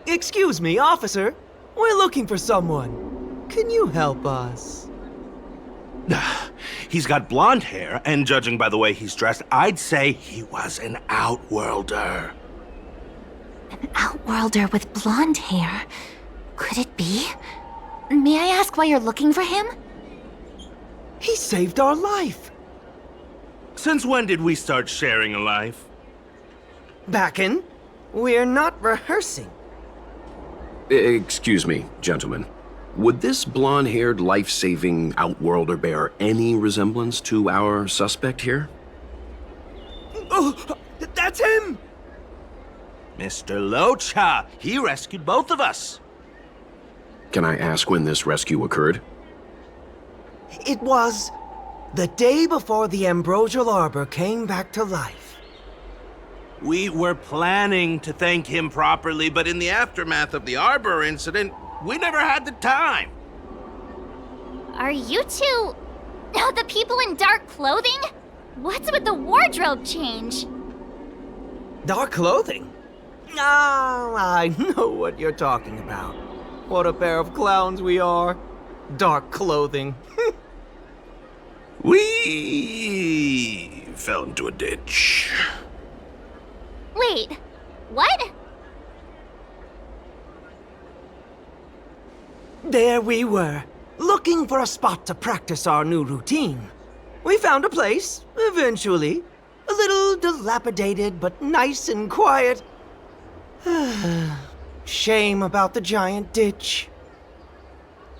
Excuse me, officer. We're looking for someone. Can you help us? He's got blonde hair, and judging by the way he's dressed, I'd say he was an outworlder. An outworlder with blonde hair? Could it be? May I ask why you're looking for him? He saved our life. Since when did we start sharing a life? Backen, we're not rehearsing. Excuse me, gentlemen. Would this blonde-haired, life-saving outworlder bear any resemblance to our suspect here? Oh, that's him! Mr. Luocha, he rescued both of us. Can I ask when this rescue occurred? It was the day before the Ambrosial Arbor came back to life. We were planning to thank him properly, but in the aftermath of the Arbor incident, we never had the time. Are you two... the people in dark clothing? What's with the wardrobe change? Dark clothing? Ah, I know what you're talking about. What a pair of clowns we are. Dark clothing. We fell into a ditch. Wait, what? There we were, looking for a spot to practice our new routine. We found a place, eventually. A little dilapidated, but nice and quiet. Shame about the giant ditch.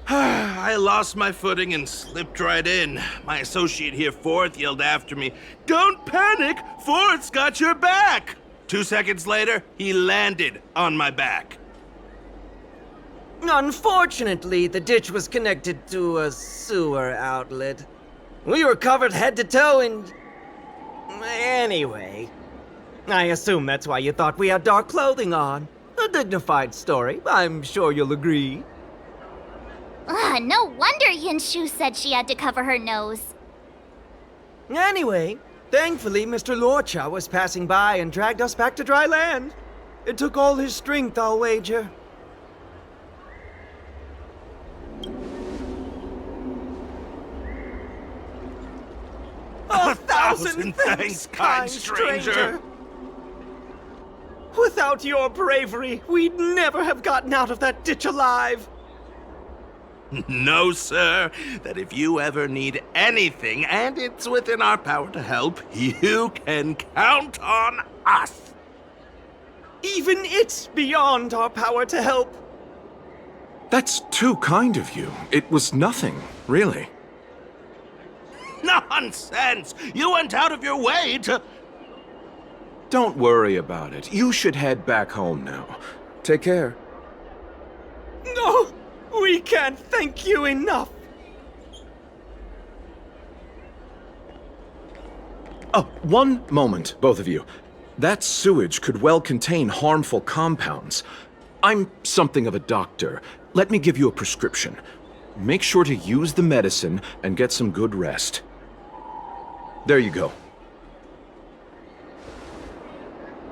I lost my footing and slipped right in. My associate here, Fourth, yelled after me, "Don't panic! Fourth's got your back!" 2 seconds later, he landed on my back. Unfortunately, the ditch was connected to a sewer outlet. We were covered head to toe in... Anyway, I assume that's why you thought we had dark clothing on. A dignified story, I'm sure you'll agree. No wonder Yinshu said she had to cover her nose. Anyway, thankfully Mr. Luocha was passing by and dragged us back to dry land. It took all his strength, I'll wager. A thousand thanks, kind stranger! Without your bravery, we'd never have gotten out of that ditch alive. No, sir. That if you ever need anything, and it's within our power to help, you can count on us. Even it's beyond our power to help. That's too kind of you. It was nothing, really. Nonsense! You went out of your way to... Don't worry about it. You should head back home now. Take care. No! We can't thank you enough! Oh, one moment, both of you. That sewage could well contain harmful compounds. I'm something of a doctor. Let me give you a prescription. Make sure to use the medicine and get some good rest. There you go.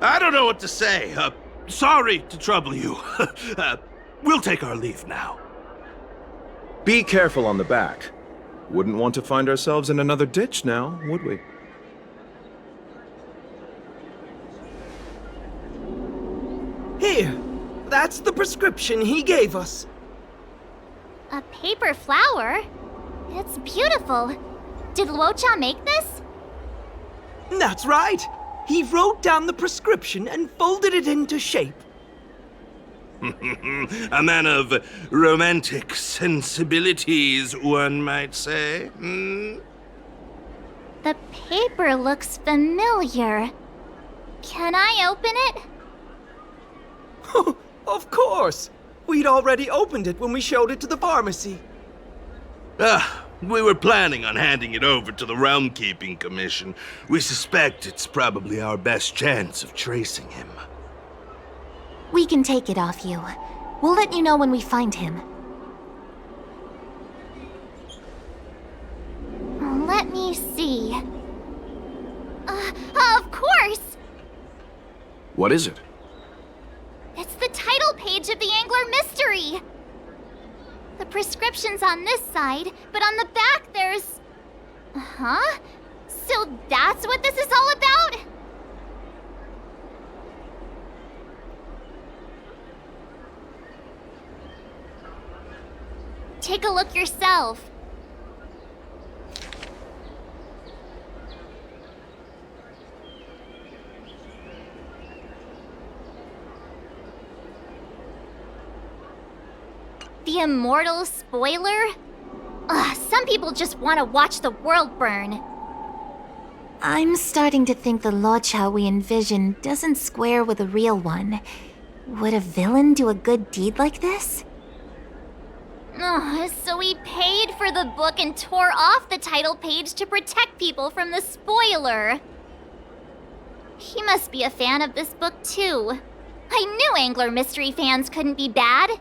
I don't know what to say. Sorry to trouble you. We'll take our leave now. Be careful on the back. Wouldn't want to find ourselves in another ditch now, would we? Here, that's the prescription he gave us. A paper flower? It's beautiful. Did Luocha make this? That's right. He wrote down the prescription and folded it into shape. A man of romantic sensibilities, one might say. Hmm? The paper looks familiar. Can I open it? Of course! We'd already opened it when we showed it to the pharmacy. We were planning on handing it over to the Realm Keeping Commission. We suspect it's probably our best chance of tracing him. We can take it off you. We'll let you know when we find him. Let me see. Of course! What is it? It's the title page of the Angler Mystery! The prescription's on this side, but on the back there's... Huh? So that's what this is all about? Take a look yourself. The immortal spoiler? Some people just want to watch the world burn. I'm starting to think the Luocha we envision doesn't square with a real one. Would a villain do a good deed like this? So he paid for the book and tore off the title page to protect people from the spoiler. He must be a fan of this book too. I knew Angler Mystery fans couldn't be bad.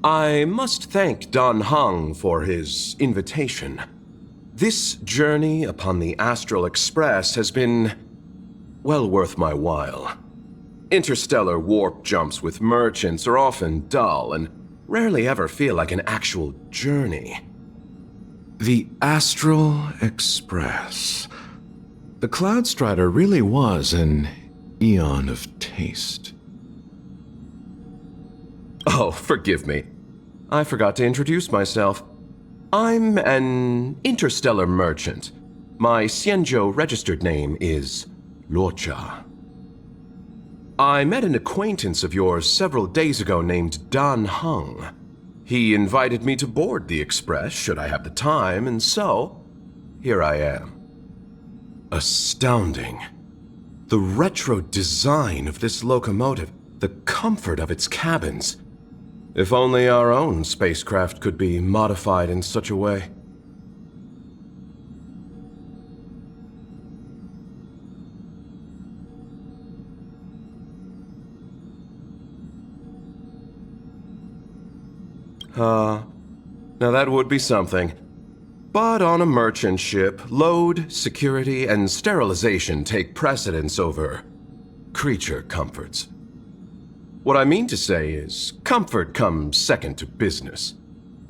I must thank Don Hung for his invitation. This journey upon the Astral Express has been well worth my while. Interstellar warp jumps with merchants are often dull and rarely ever feel like an actual journey. The Astral Express. The Cloudstrider really was an eon of taste. Oh, forgive me. I forgot to introduce myself. I'm an interstellar merchant. My Xianzhou registered name is Luocha. I met an acquaintance of yours several days ago named Dan Hung. He invited me to board the Express should I have the time, and so, here I am. Astounding. The retro design of this locomotive, the comfort of its cabins. If only our own spacecraft could be modified in such a way. Now that would be something. But on a merchant ship, load, security, and sterilization take precedence over creature comforts. What I mean to say is, comfort comes second to business.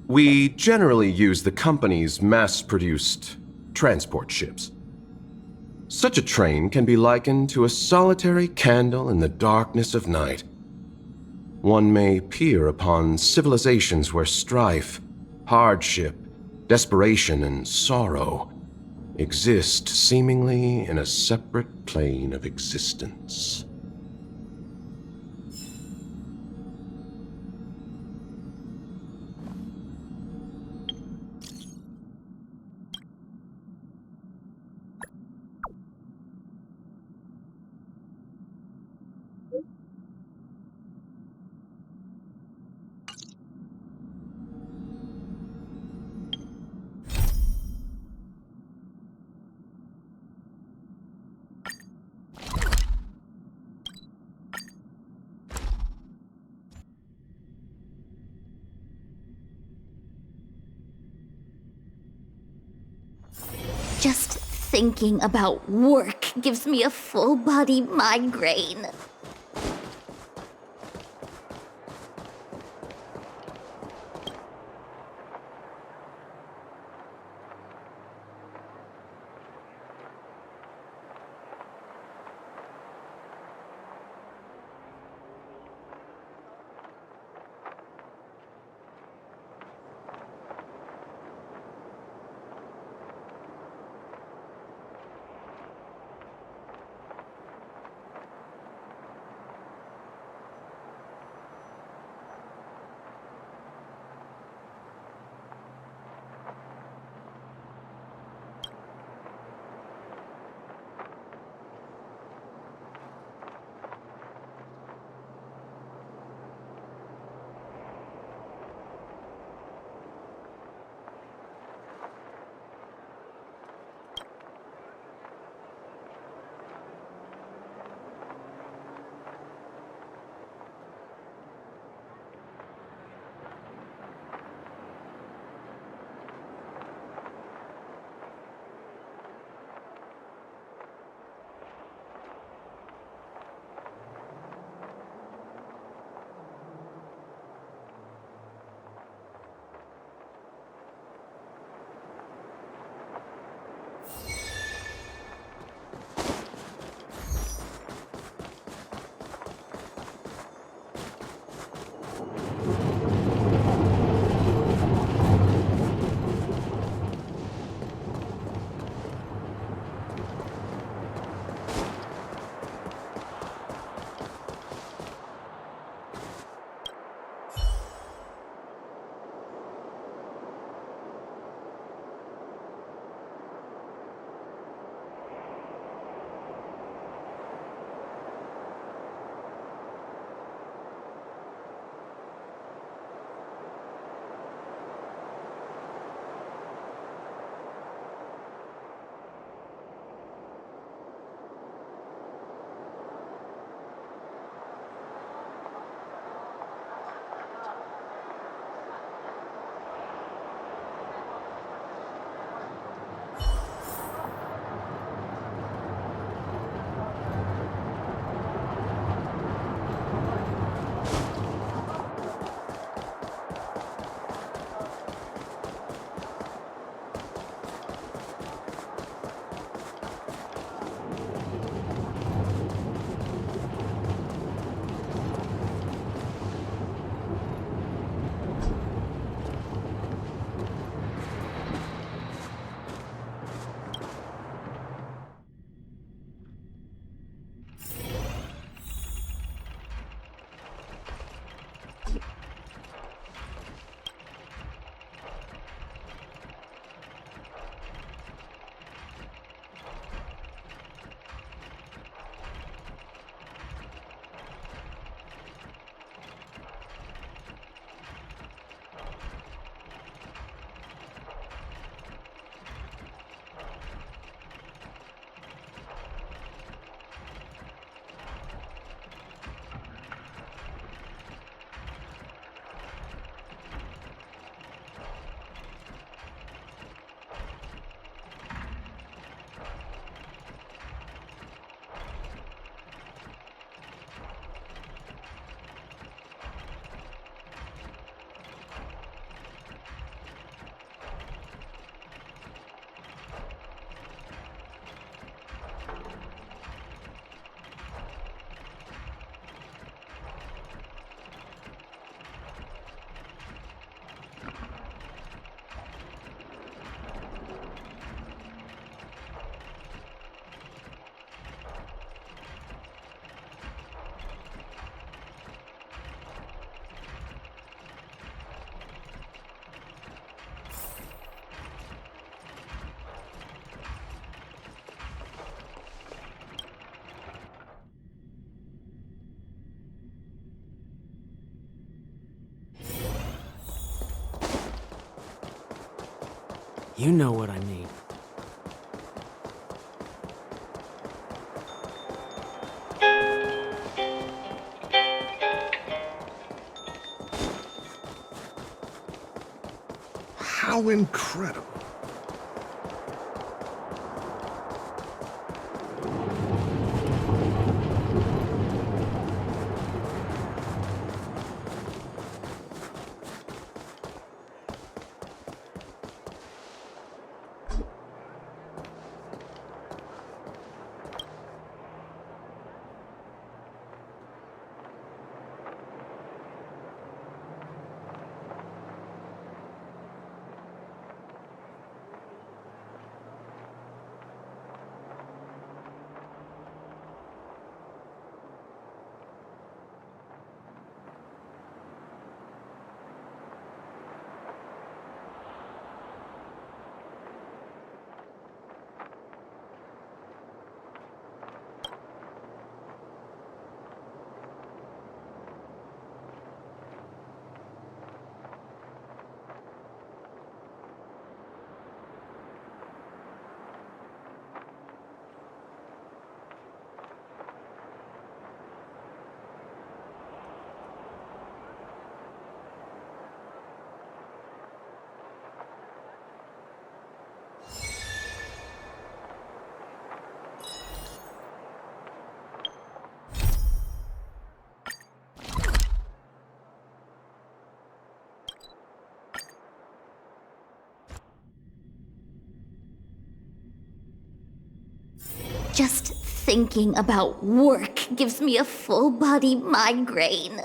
We generally use the company's mass-produced transport ships. Such a train can be likened to a solitary candle in the darkness of night. One may peer upon civilizations where strife, hardship, desperation, and sorrow exist seemingly in a separate plane of existence. Just thinking about work gives me a full-body migraine. You know what I mean. How incredible. Just thinking about work gives me a full-body migraine.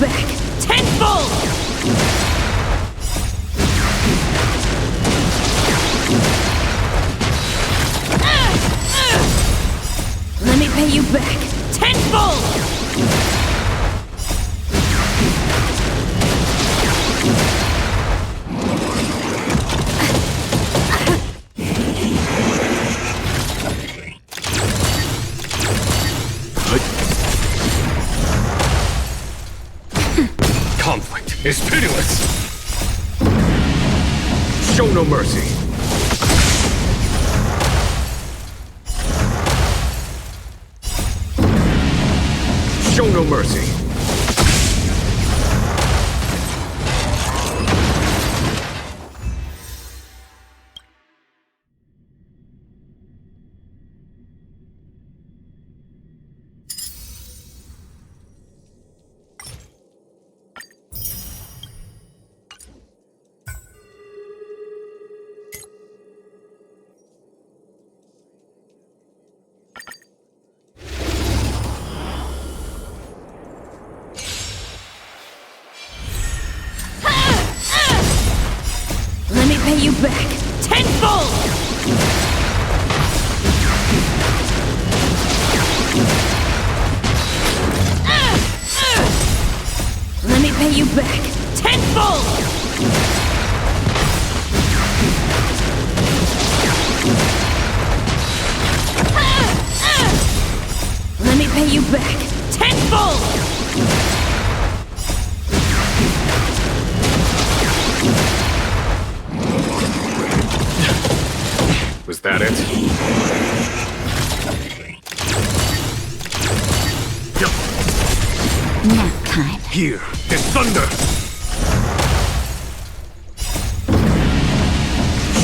back tenfold! Let me pay you back tenfold! Conflict is pitiless! Show no mercy! Show no mercy! Let me pay you back tenfold! Let me pay you back tenfold! Let me pay you back tenfold! Was that it? Nap time. Here is thunder!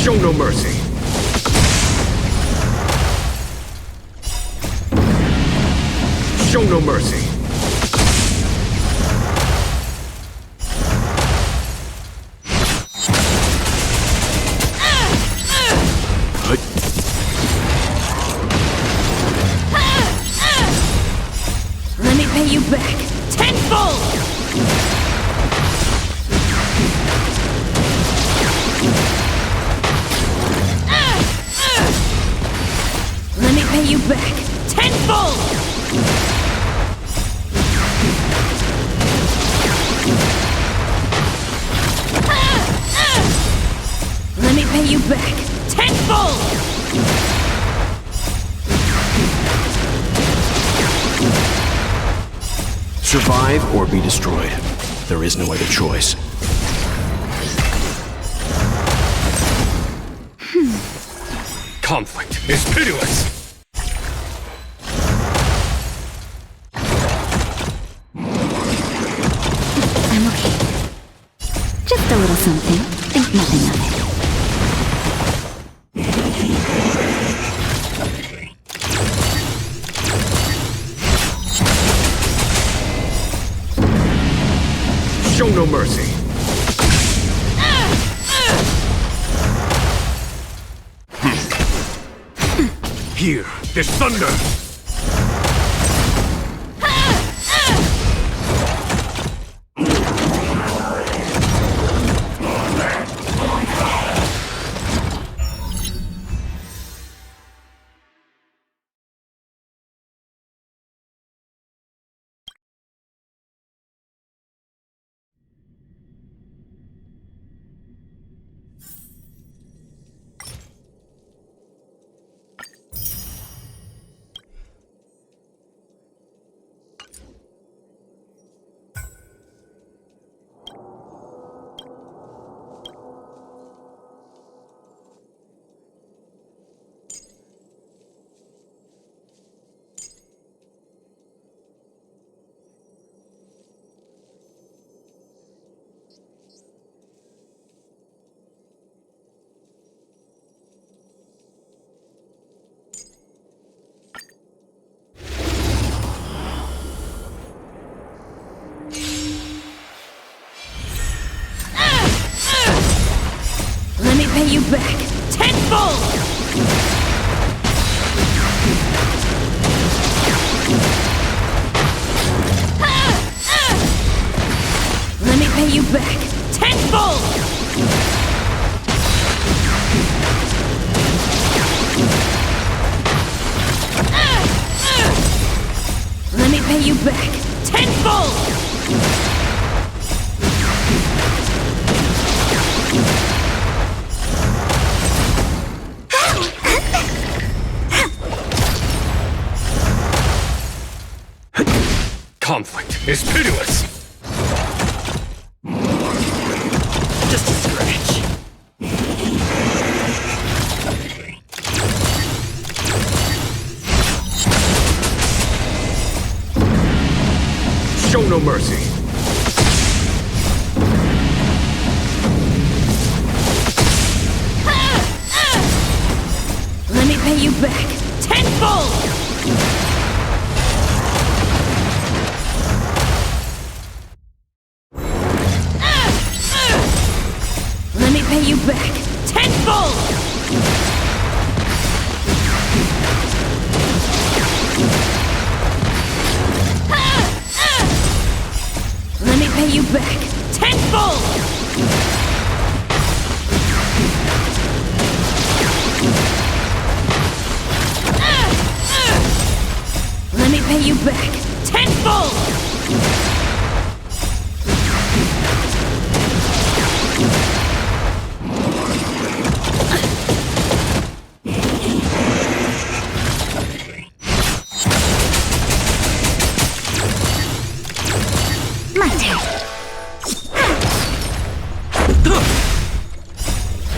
Show no mercy! Show no mercy! Let me pay you back tenfold! Let me pay you back tenfold! Let me pay you back tenfold! Survive or be destroyed. There is no other choice. Conflict is pitiless! I'm okay. Just a little something. Think nothing of it. Show no mercy! Here is thunder! back tenfold! Conflict is pitiless! Just a scratch. Show no mercy. Let me pay you back tenfold! Let me pay you back tenfold! Let me pay you back tenfold! Let me pay you back tenfold! My turn.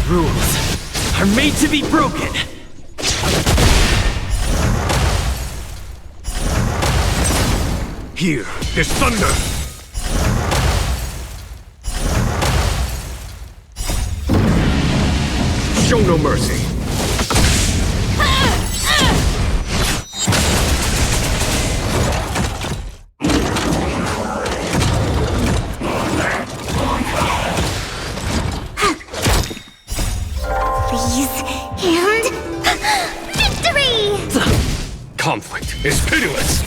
Rules are made to be broken. Here is thunder! Show no mercy! Please, and victory! Conflict is pitiless!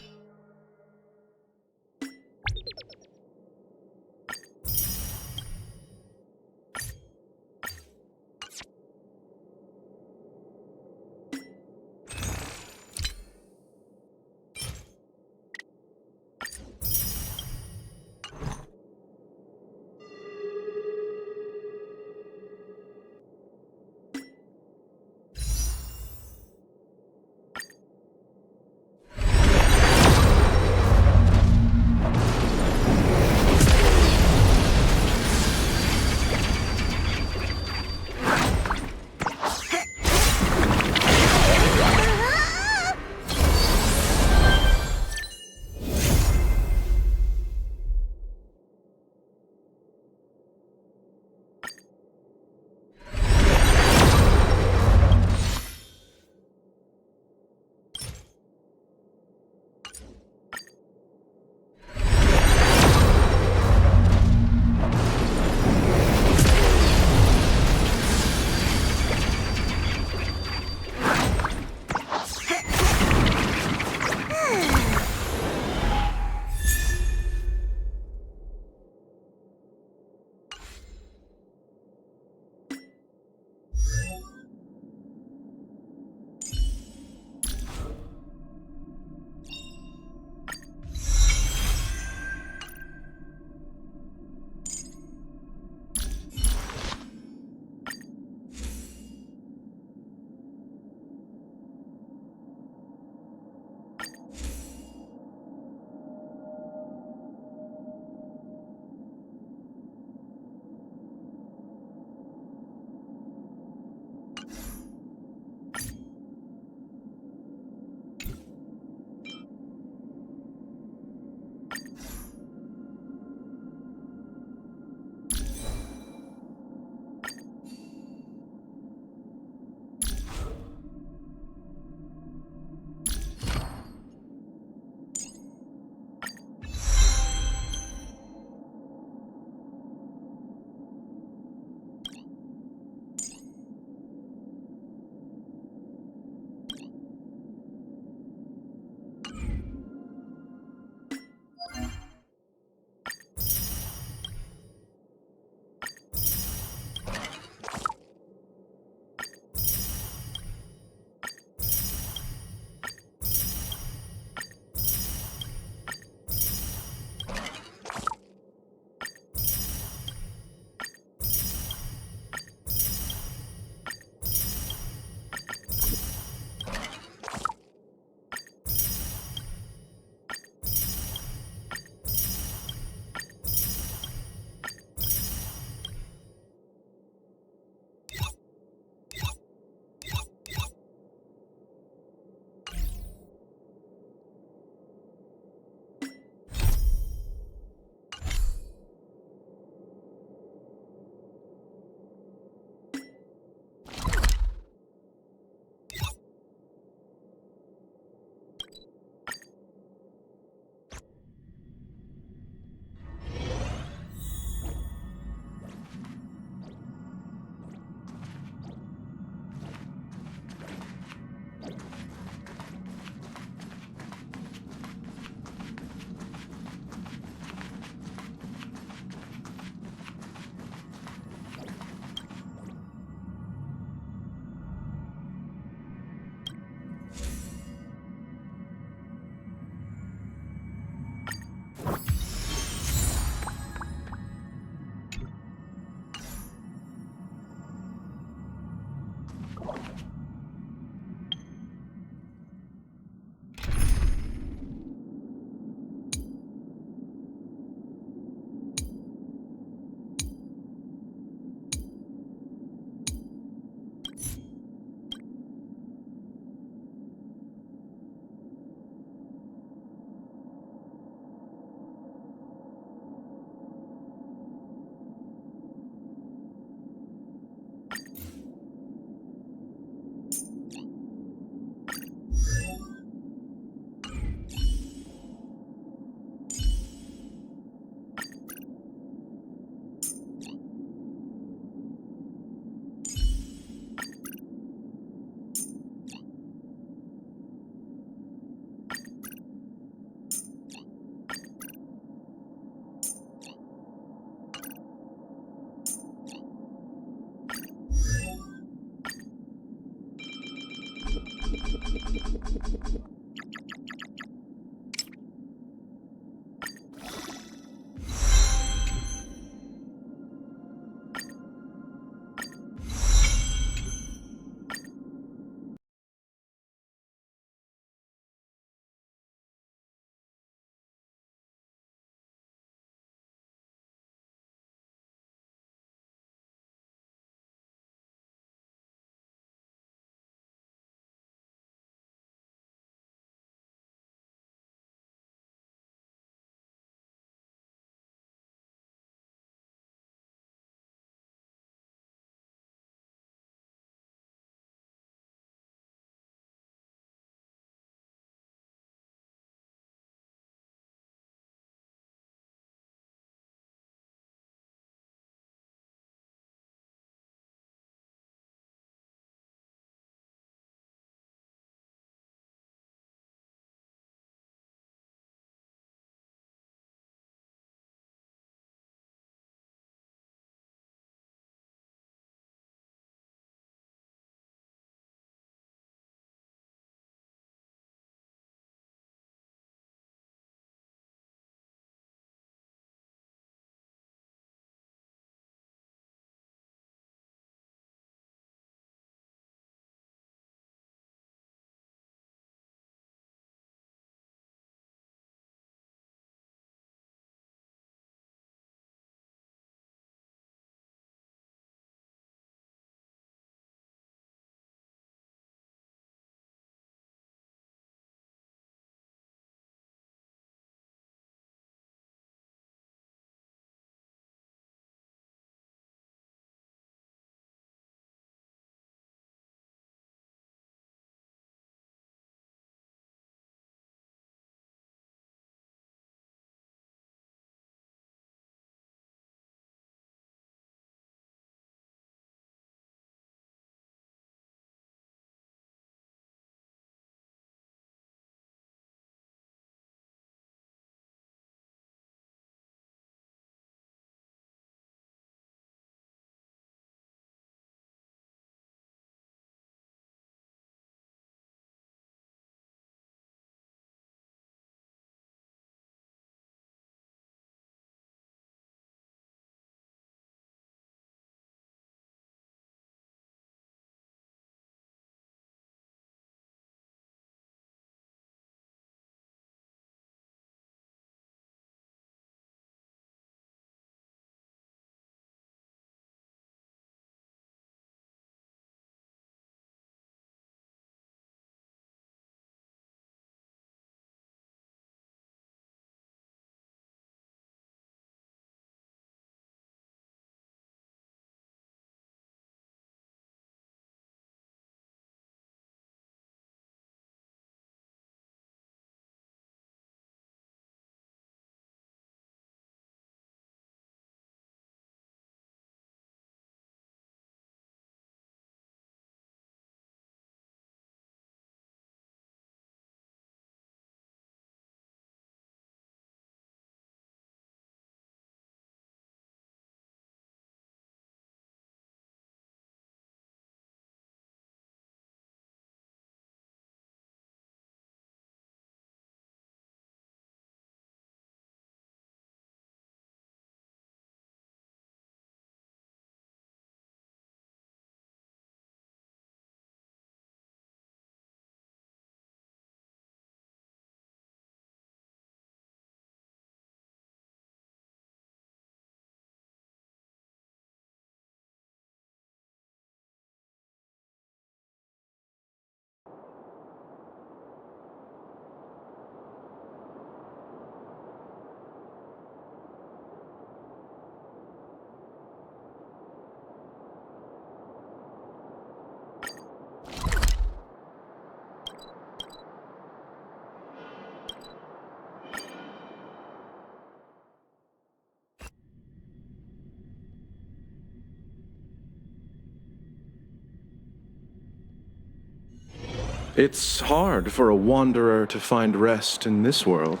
It's hard for a wanderer to find rest in this world.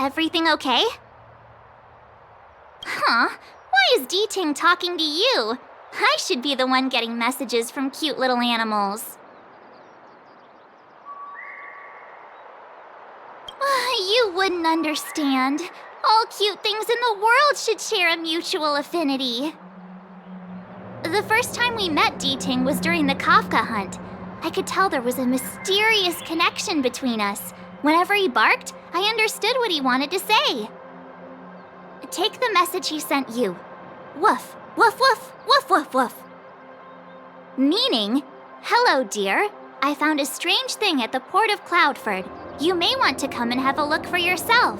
Everything okay? Huh? Why is D-Ting talking to you? I should be the one getting messages from cute little animals. You wouldn't understand. All cute things in the world should share a mutual affinity. The first time we met D-Ting was during the Kafka hunt. I could tell there was a mysterious connection between us. Whenever he barked, I understood what he wanted to say. Take the message he sent you. Woof, woof, woof, woof, woof, woof. Meaning, hello, dear. I found a strange thing at the port of Cloudford. You may want to come and have a look for yourself.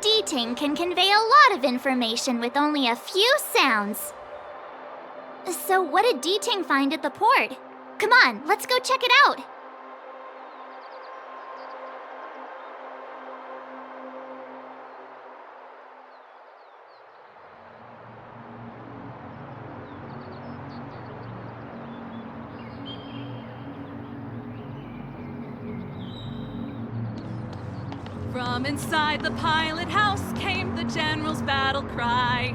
D-Ting can convey a lot of information with only a few sounds. So what did D-Ting find at the port? Come on, let's go check it out. From inside the pilot house came the general's battle cry.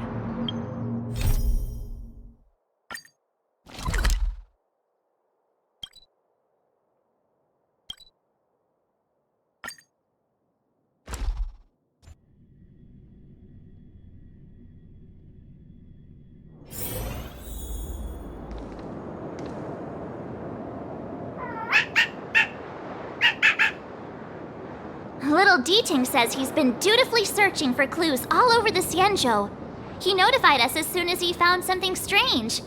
Little D-Ting says he's been dutifully searching for clues all over the Xianzhou. He notified us as soon as he found something strange.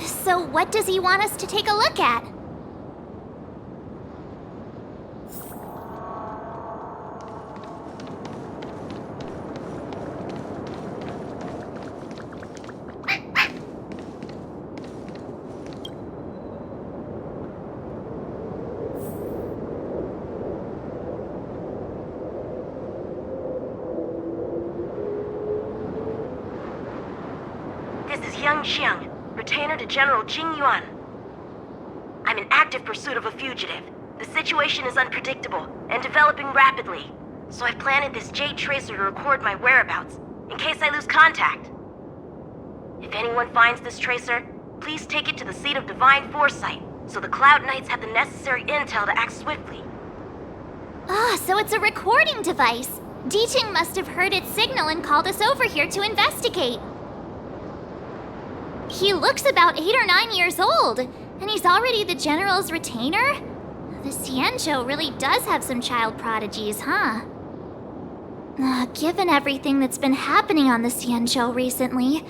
So what does he want us to take a look at? Xiang, retainer to General Jing Yuan. I'm in active pursuit of a fugitive. The situation is unpredictable and developing rapidly, so I've planted this Jade Tracer to record my whereabouts, in case I lose contact. If anyone finds this tracer, please take it to the seat of Divine Foresight, so the Cloud Knights have the necessary intel to act swiftly. So it's a recording device. D-Ting must have heard its signal and called us over here to investigate. He looks about 8 or 9 years old, and he's already the General's retainer? The Xianzhou really does have some child prodigies, huh? Given everything that's been happening on the Xianzhou recently,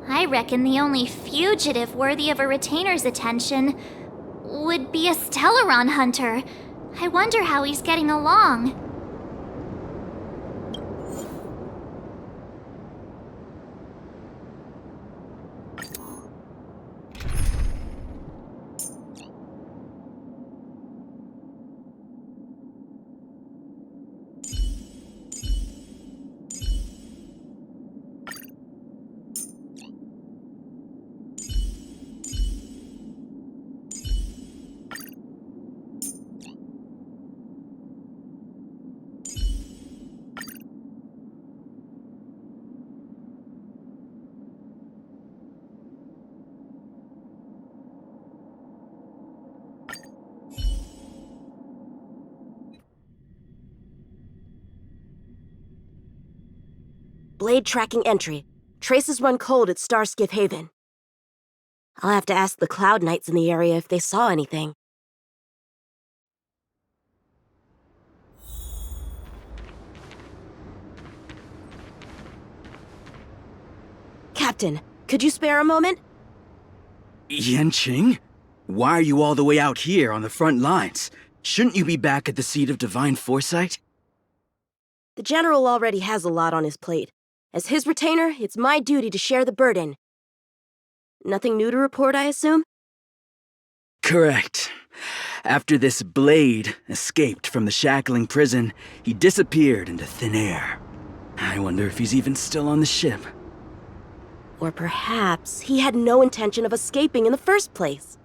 I reckon the only fugitive worthy of a retainer's attention would be a Stellaron hunter. I wonder how he's getting along. Blade tracking entry. Traces run cold at Starskiff Haven. I'll have to ask the Cloud Knights in the area if they saw anything. Captain, could you spare a moment? Yanqing? Why are you all the way out here on the front lines? Shouldn't you be back at the seat of Divine Foresight? The General already has a lot on his plate. As his retainer, it's my duty to share the burden. Nothing new to report, I assume? Correct. After this Blade escaped from the shackling prison, he disappeared into thin air. I wonder if he's even still on the ship. Or perhaps he had no intention of escaping in the first place.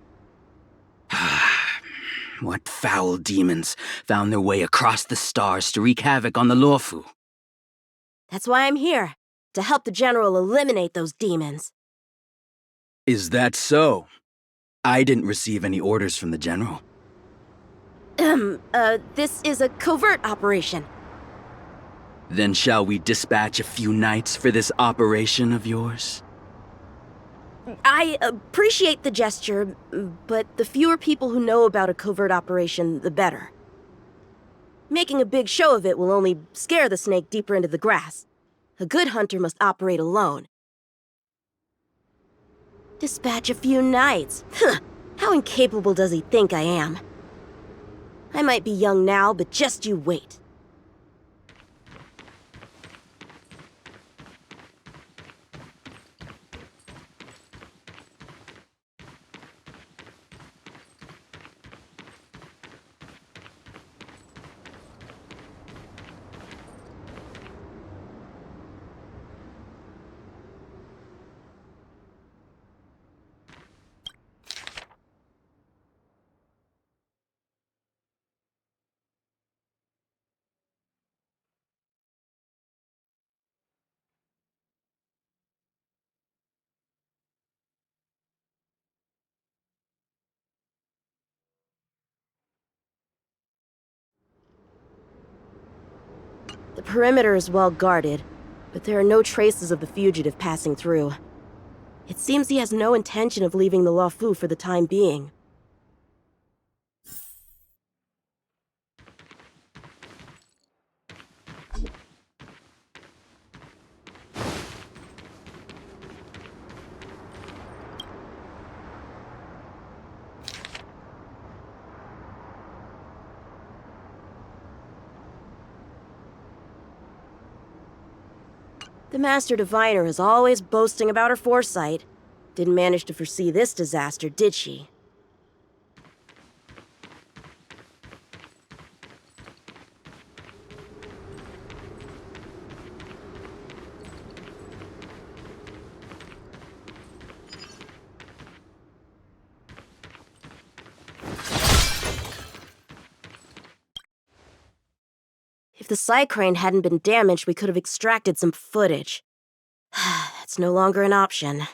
What foul demons found their way across the stars to wreak havoc on the Luofu? That's why I'm here, to help the General eliminate those demons. Is that so? I didn't receive any orders from the General. This is a covert operation. Then shall we dispatch a few knights for this operation of yours? I appreciate the gesture, but the fewer people who know about a covert operation, the better. Making a big show of it will only scare the snake deeper into the grass. A good hunter must operate alone. Dispatch a few knights. Huh. How incapable does he think I am? I might be young now, but just you wait. The perimeter is well guarded, but there are no traces of the fugitive passing through. It seems he has no intention of leaving the Luofu for the time being. The Master Diviner is always boasting about her foresight. Didn't manage to foresee this disaster, did she? If the side crane hadn't been damaged, we could have extracted some footage. That's no longer an option.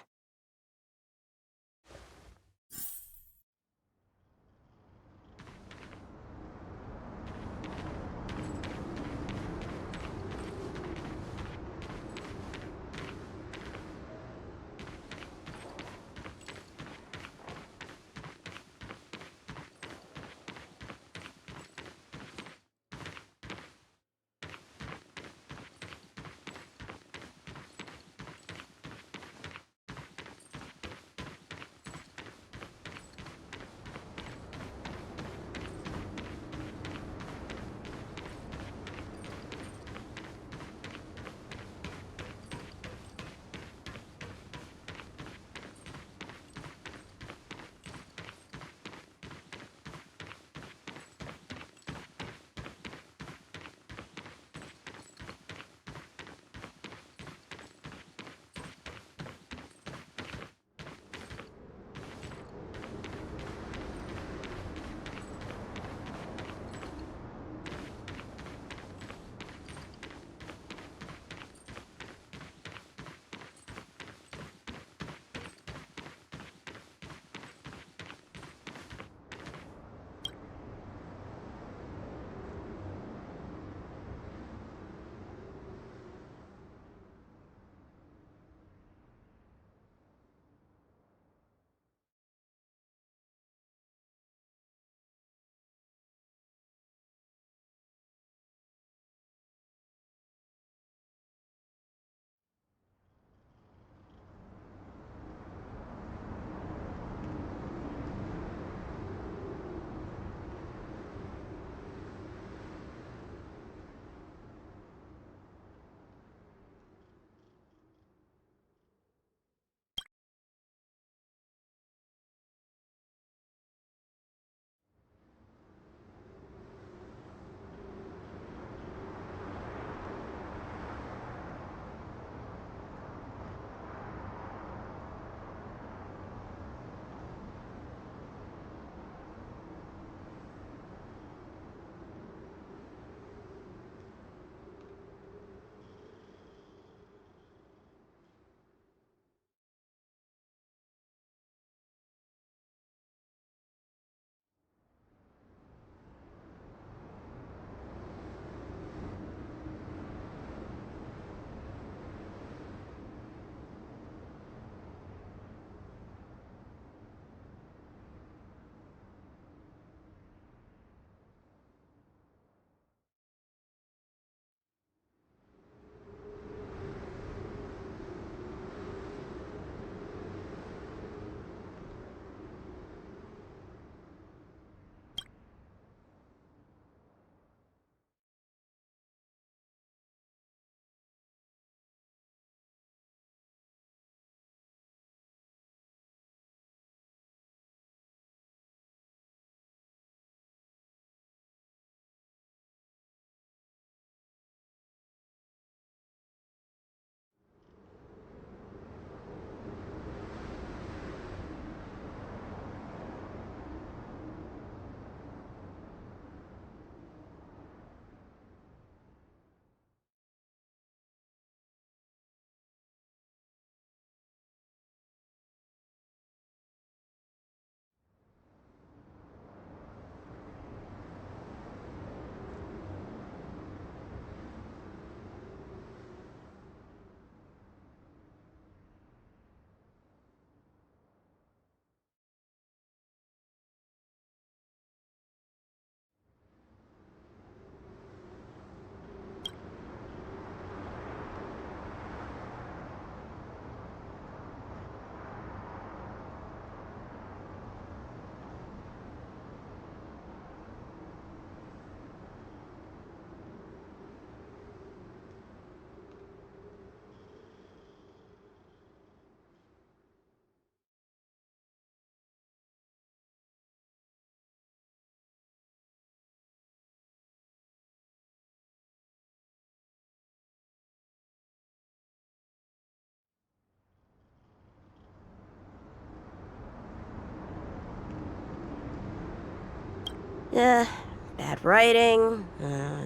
Bad writing,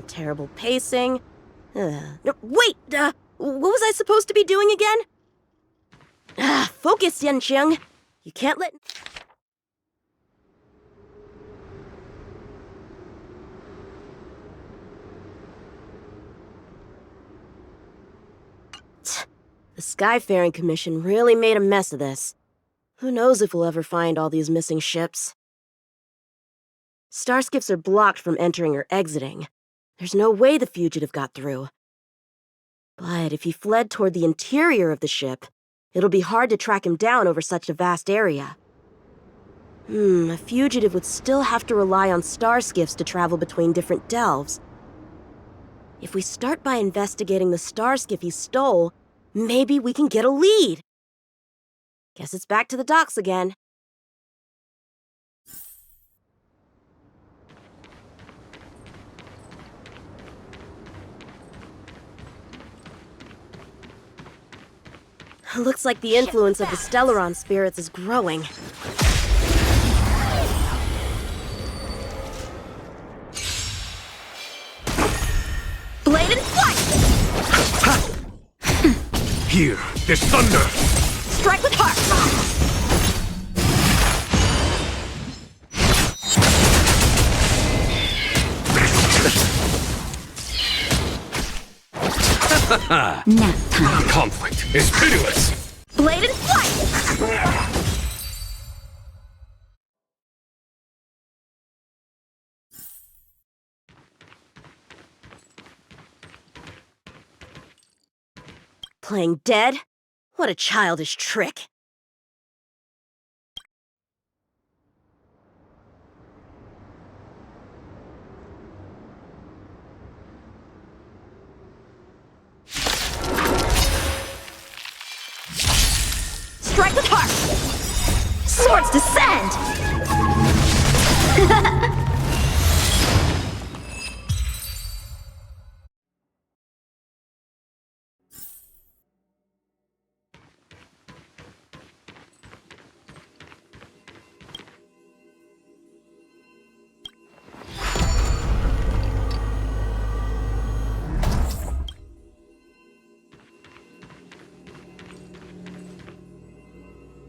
terrible pacing. No, wait! What was I supposed to be doing again? Focus, Yanxiang. You can't let... The Skyfaring Commission really made a mess of this. Who knows if we'll ever find all these missing ships? Starskips are blocked from entering or exiting. There's no way the fugitive got through. But if he fled toward the interior of the ship, it'll be hard to track him down over such a vast area. A fugitive would still have to rely on starskiffs to travel between different delves. If we start by investigating the starskiff he stole, maybe we can get a lead. Guess it's back to the docks again. Looks like the influence of the Stellaron spirits is growing. Blade and flight! Here, there's thunder! Strike with heart! Nap time. Conflict is pitiless! Blade and flight! Playing dead? What a childish trick. Strike with heart! Swords descend!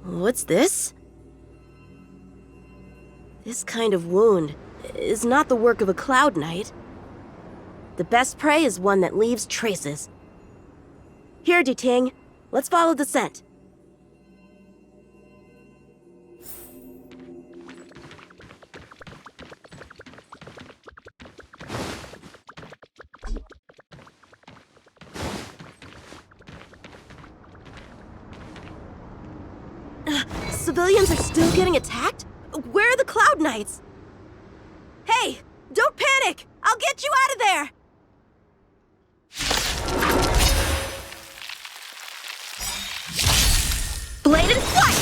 What's this? This kind of wound is not the work of a Cloud Knight. The best prey is one that leaves traces. Here, Duting. Let's follow the scent. Civilians are still getting attacked? Where are the Cloud Knights? Hey, don't panic! I'll get you out of there! Blade and flight!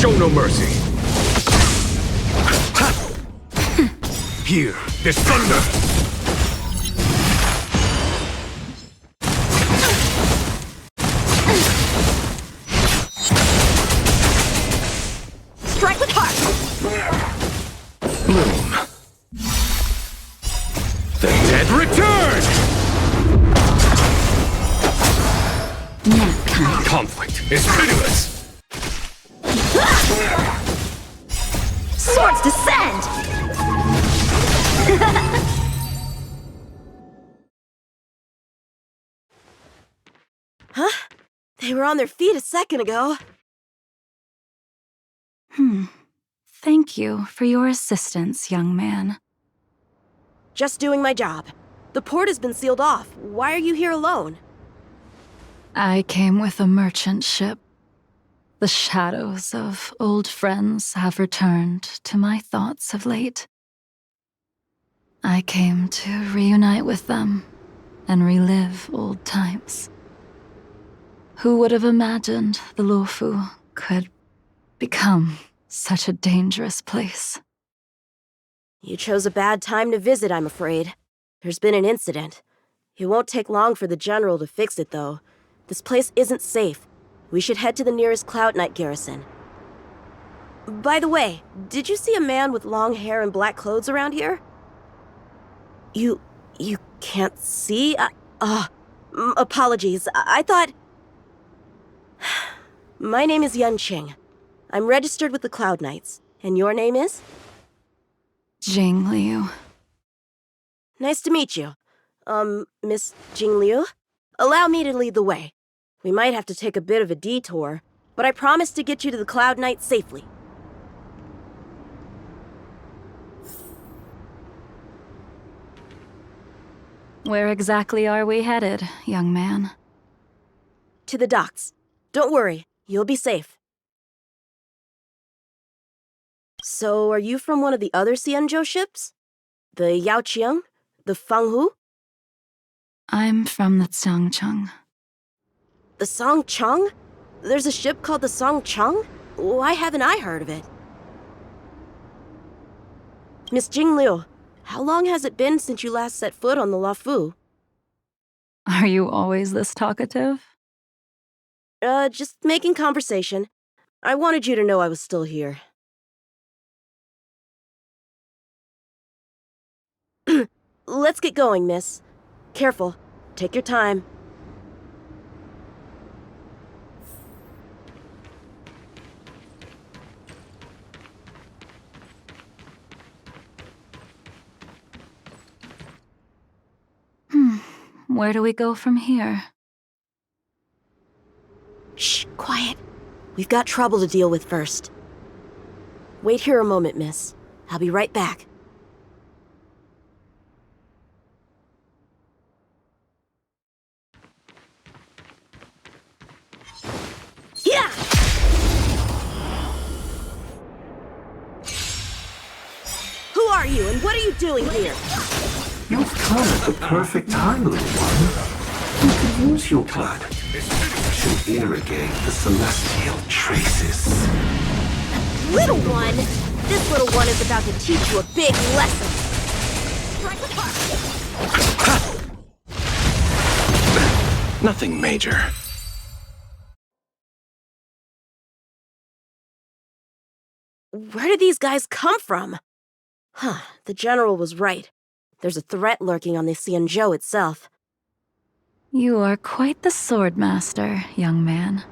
Show no mercy! Here, there's thunder! Strike with heart! Bloom. The dead return! Nap time. Conflict is pitiless! Swords descend! Huh? They were on their feet a second ago. Thank you for your assistance, young man. Just doing my job. The port has been sealed off. Why are you here alone? I came with a merchant ship. The shadows of old friends have returned to my thoughts of late. I came to reunite with them and relive old times. Who would have imagined the Luofu could become such a dangerous place? You chose a bad time to visit, I'm afraid. There's been an incident. It won't take long for the General to fix it, though. This place isn't safe. We should head to the nearest Cloud Knight garrison. By the way, did you see a man with long hair and black clothes around here? You can't see? Apologies. I thought... My name is Yun Qing. I'm registered with the Cloud Knights. And your name is? Jing Liu. Nice to meet you. Miss Jing Liu? Allow me to lead the way. We might have to take a bit of a detour, but I promise to get you to the Cloud Knights safely. Where exactly are we headed, young man? To the docks. Don't worry, you'll be safe. So, are you from one of the other Xianzhou ships? The Yaoqiang? The Fanghu? I'm from the Xiangcheng. The Songcheng? There's a ship called the Songcheng? Why haven't I heard of it? Miss Jing Liu, how long has it been since you last set foot on the Luofu? Are you always this talkative? Just making conversation. I wanted you to know I was still here. Let's get going, miss. Careful. Take your time. Where do we go from here? Shh, quiet. We've got trouble to deal with first. Wait here a moment, miss. I'll be right back. Yeah! Who are you, and what are you doing here? You've come at the perfect time, little one. You can use your blood to irrigate the celestial traces. Little one? This little one is about to teach you a big lesson. Nothing major. Where did these guys come from? The general was right. There's a threat lurking on the Xianzhou itself. You are quite the swordmaster, young man.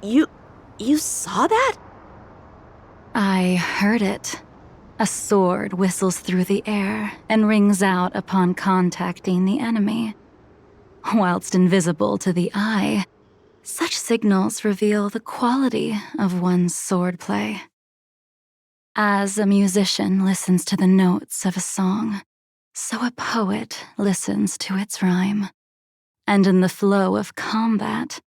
You saw that? I heard it. A sword whistles through the air and rings out upon contacting the enemy. Whilst invisible to the eye, such signals reveal the quality of one's swordplay. As a musician listens to the notes of a song, so a poet listens to its rhyme. And in the flow of combat,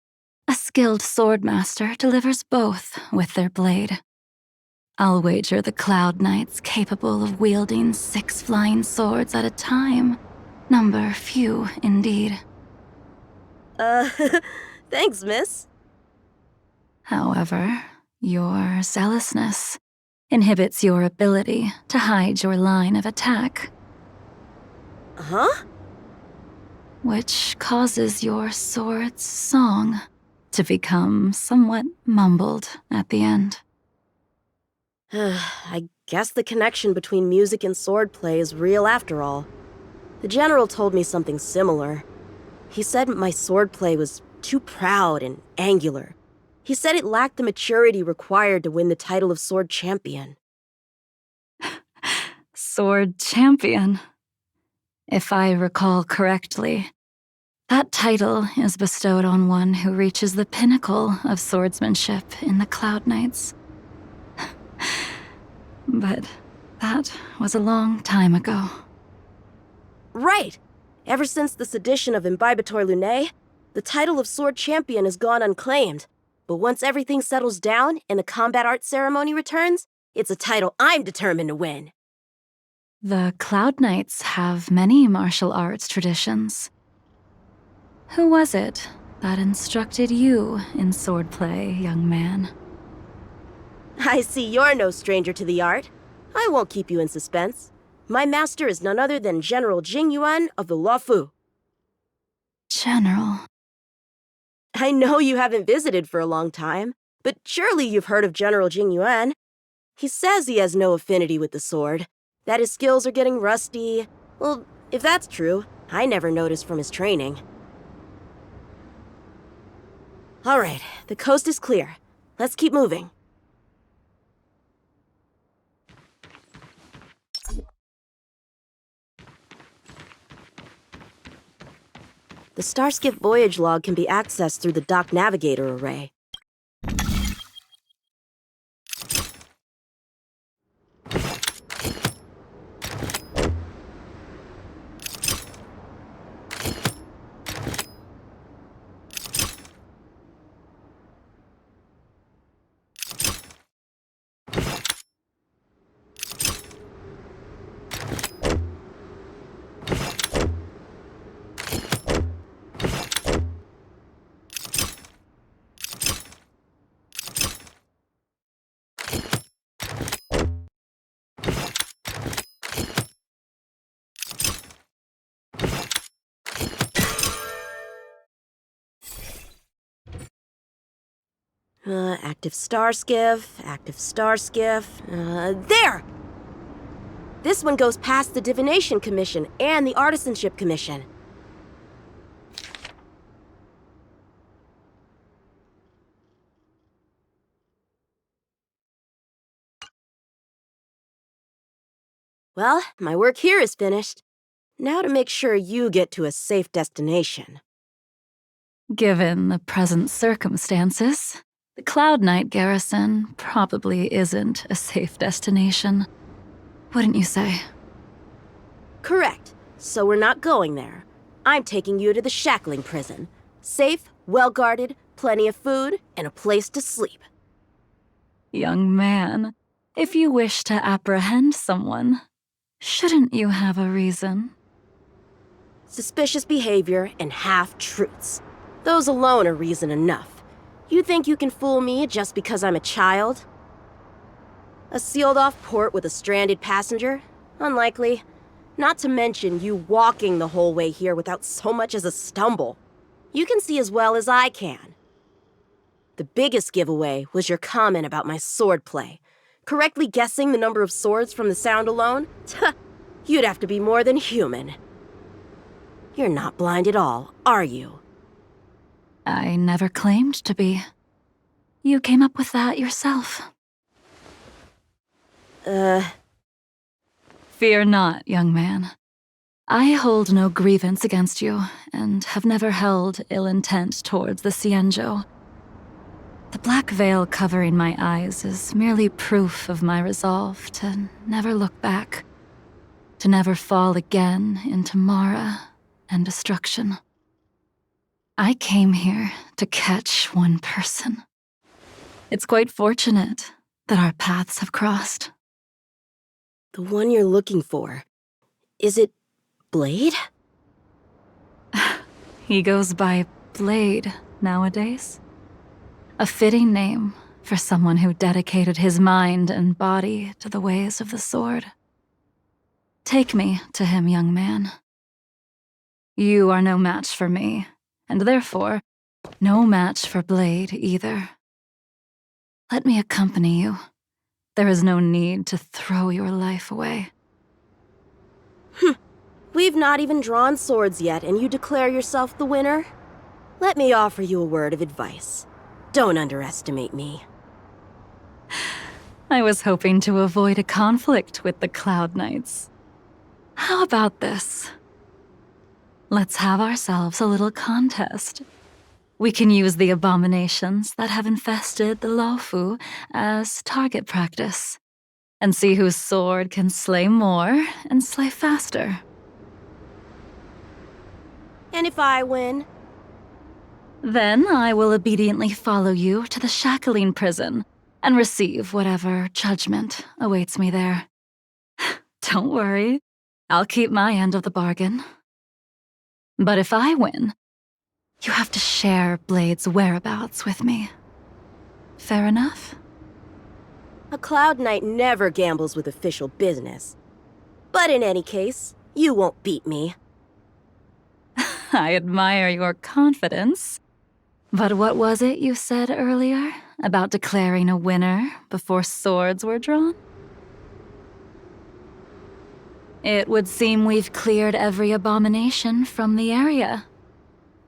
a skilled swordmaster delivers both with their blade. I'll wager the Cloud Knights capable of wielding 6 flying swords at a time number few indeed. Thanks, miss. However, your zealousness inhibits your ability to hide your line of attack. Huh? Which causes your sword's song to become somewhat mumbled at the end. I guess the connection between music and swordplay is real after all. The general told me something similar. He said my swordplay was too proud and angular. He said it lacked the maturity required to win the title of Sword Champion. Sword Champion? If I recall correctly, that title is bestowed on one who reaches the pinnacle of swordsmanship in the Cloud Knights. But that was a long time ago. Right! Ever since the sedition of Imbibitor Lunae, the title of Sword Champion has gone unclaimed. But once everything settles down and the combat art ceremony returns, it's a title I'm determined to win. The Cloud Knights have many martial arts traditions. Who was it that instructed you in swordplay, young man? I see you're no stranger to the art. I won't keep you in suspense. My master is none other than General Jing Yuan of the Luofu. General. I know you haven't visited for a long time. But surely you've heard of General Jingyuan. He says he has no affinity with the sword, that his skills are getting rusty. Well, if that's true, I never noticed from his training. All right, the coast is clear. Let's keep moving. The Starskip voyage log can be accessed through the dock navigator array. Active Starskiff. There! This one goes past the Divination Commission and the Artisanship Commission. Well, my work here is finished. Now to make sure you get to a safe destination. Given the present circumstances, the Cloud Knight garrison probably isn't a safe destination. Wouldn't you say? Correct. So we're not going there. I'm taking you to the shackling prison. Safe, well-guarded, plenty of food, and a place to sleep. Young man, if you wish to apprehend someone, shouldn't you have a reason? Suspicious behavior and half-truths. Those alone are reason enough. You think you can fool me just because I'm a child? A sealed-off port with a stranded passenger? Unlikely. Not to mention you walking the whole way here without so much as a stumble. You can see as well as I can. The biggest giveaway was your comment about my swordplay. Correctly guessing the number of swords from the sound alone? You'd have to be more than human. You're not blind at all, are you? I never claimed to be. You came up with that yourself. Fear not, young man. I hold no grievance against you, and have never held ill intent towards the Xianzhou. The black veil covering my eyes is merely proof of my resolve to never look back, to never fall again into Mara and destruction. I came here to catch one person. It's quite fortunate that our paths have crossed. The one you're looking for. Is it Blade? He goes by Blade nowadays. A fitting name for someone who dedicated his mind and body to the ways of the sword. Take me to him, young man. You are no match for me, and therefore, no match for Blade either. Let me accompany you. There is no need to throw your life away. We've not even drawn swords yet, and you declare yourself the winner? Let me offer you a word of advice. Don't underestimate me. I was hoping to avoid a conflict with the Cloud Knights. How about this? Let's have ourselves a little contest. We can use the abominations that have infested the Luofu as target practice, and see whose sword can slay more and slay faster. And if I win? Then I will obediently follow you to the shackling prison and receive whatever judgment awaits me there. Don't worry, I'll keep my end of the bargain. But if I win, you have to share Blade's whereabouts with me. Fair enough? A Cloud Knight never gambles with official business. But in any case, you won't beat me. I admire your confidence. But what was it you said earlier about declaring a winner before swords were drawn? It would seem we've cleared every abomination from the area.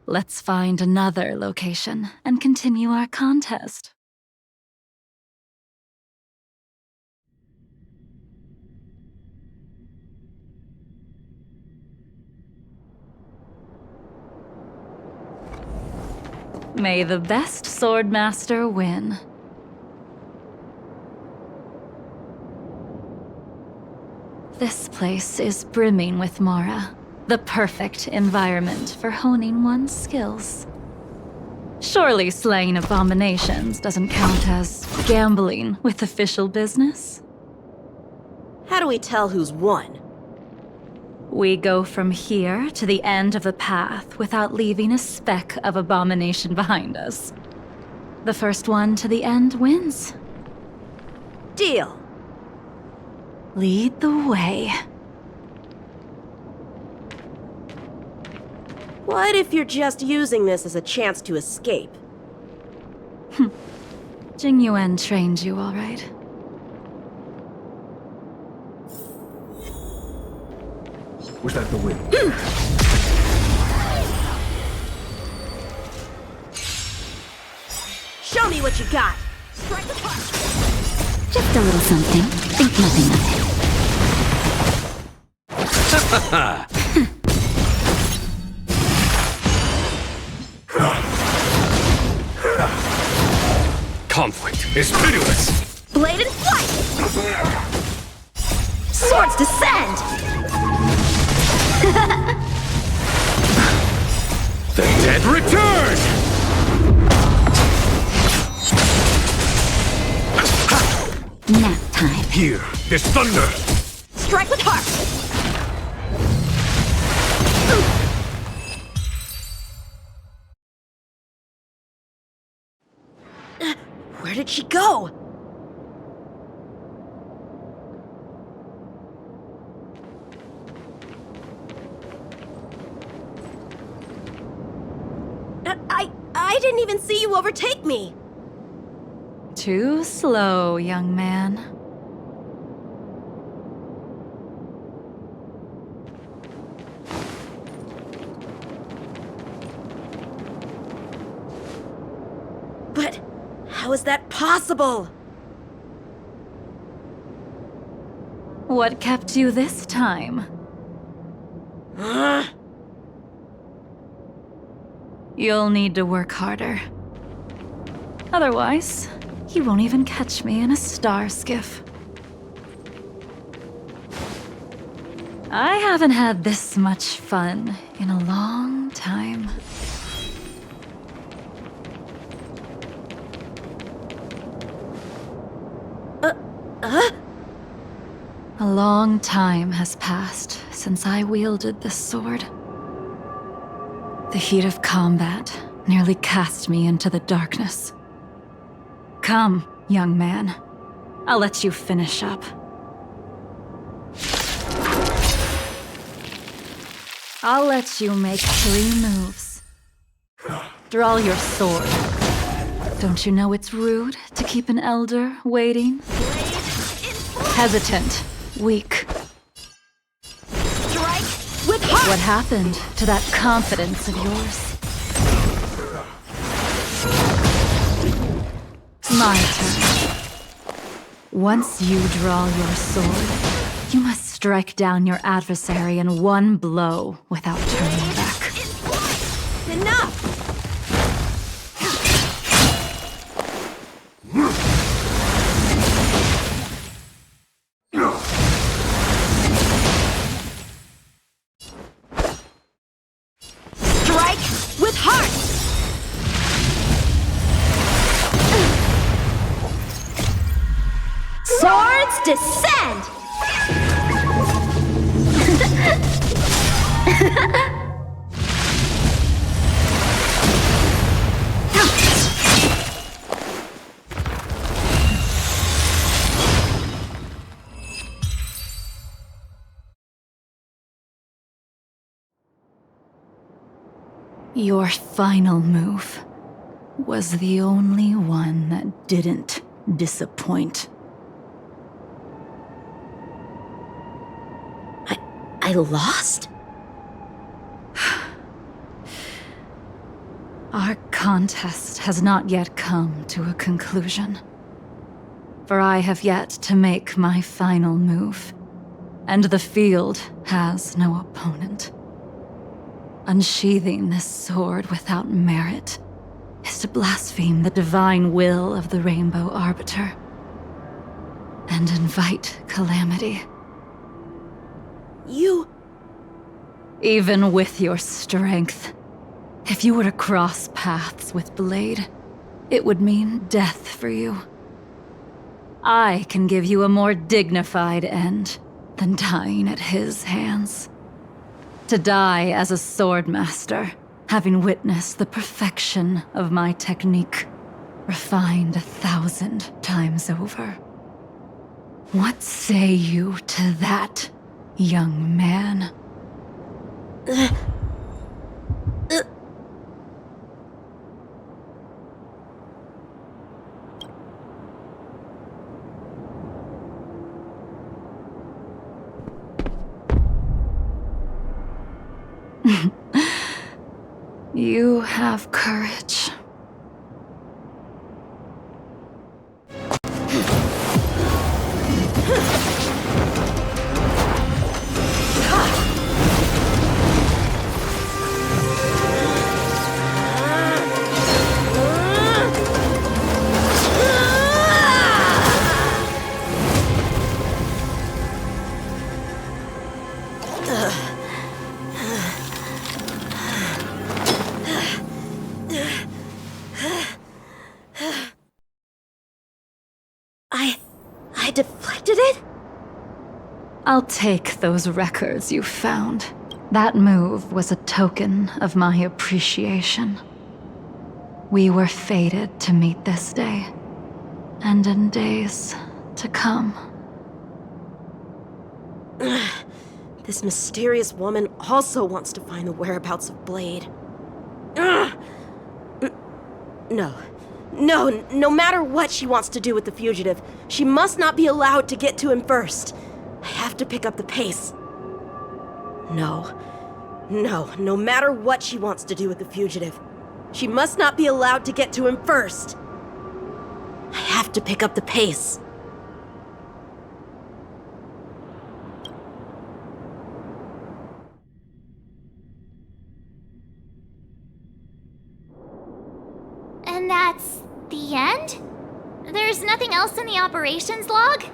Let's find another location and continue our contest. May the best swordmaster win. This place is brimming with Mara, the perfect environment for honing one's skills. Surely slaying abominations doesn't count as gambling with official business? How do we tell who's won? We go from here to the end of the path without leaving a speck of abomination behind us. The first one to the end wins. Deal. Lead the way. What if you're just using this as a chance to escape? Jing Yuan trained you all right. Was that the wind? Show me what you got! Just a little something. Think nothing of it. Conflict is pitiless! Blade and flight! Swords descend! The dead return! Nap time. Here, this thunder! Strike with heart! Where did she go? I didn't even see you overtake me! Too slow, young man. But how is that possible? What kept you this time? You'll need to work harder. Otherwise, you won't even catch me in a star skiff. I haven't had this much fun in a long time. A long time has passed since I wielded this sword. The heat of combat nearly cast me into the darkness. Come, young man. I'll let you finish up. I'll let you make 3 moves. Draw your sword. Don't you know it's rude to keep an elder waiting? Hesitant, weak. Strike with heart! What happened to that confidence of yours? My turn. Once you draw your sword, you must strike down your adversary in one blow without turning back. Enough! Strike with heart! Swords descend! Your final move. was the only one that didn't disappoint. I lost? Our contest has not yet come to a conclusion. For I have yet to make my final move, and the field has no opponent. Unsheathing this sword without merit is to blaspheme the divine will of the Rainbow Arbiter and invite calamity. You... Even with your strength, if you were to cross paths with Blade, it would mean death for you. I can give you a more dignified end than dying at his hands. To die as a swordmaster, having witnessed the perfection of my technique, refined 1,000 times over. What say you to that, young man? You have courage. I deflected it? I'll take those records you found. That move was a token of my appreciation. We were fated to meet this day, and in days to come. This mysterious woman also wants to find the whereabouts of Blade. No matter what she wants to do with the fugitive, she must not be allowed to get to him first. I have to pick up the pace. No matter what she wants to do with the fugitive, she must not be allowed to get to him first. I have to pick up the pace. And that's the end? There's nothing else in the operations log?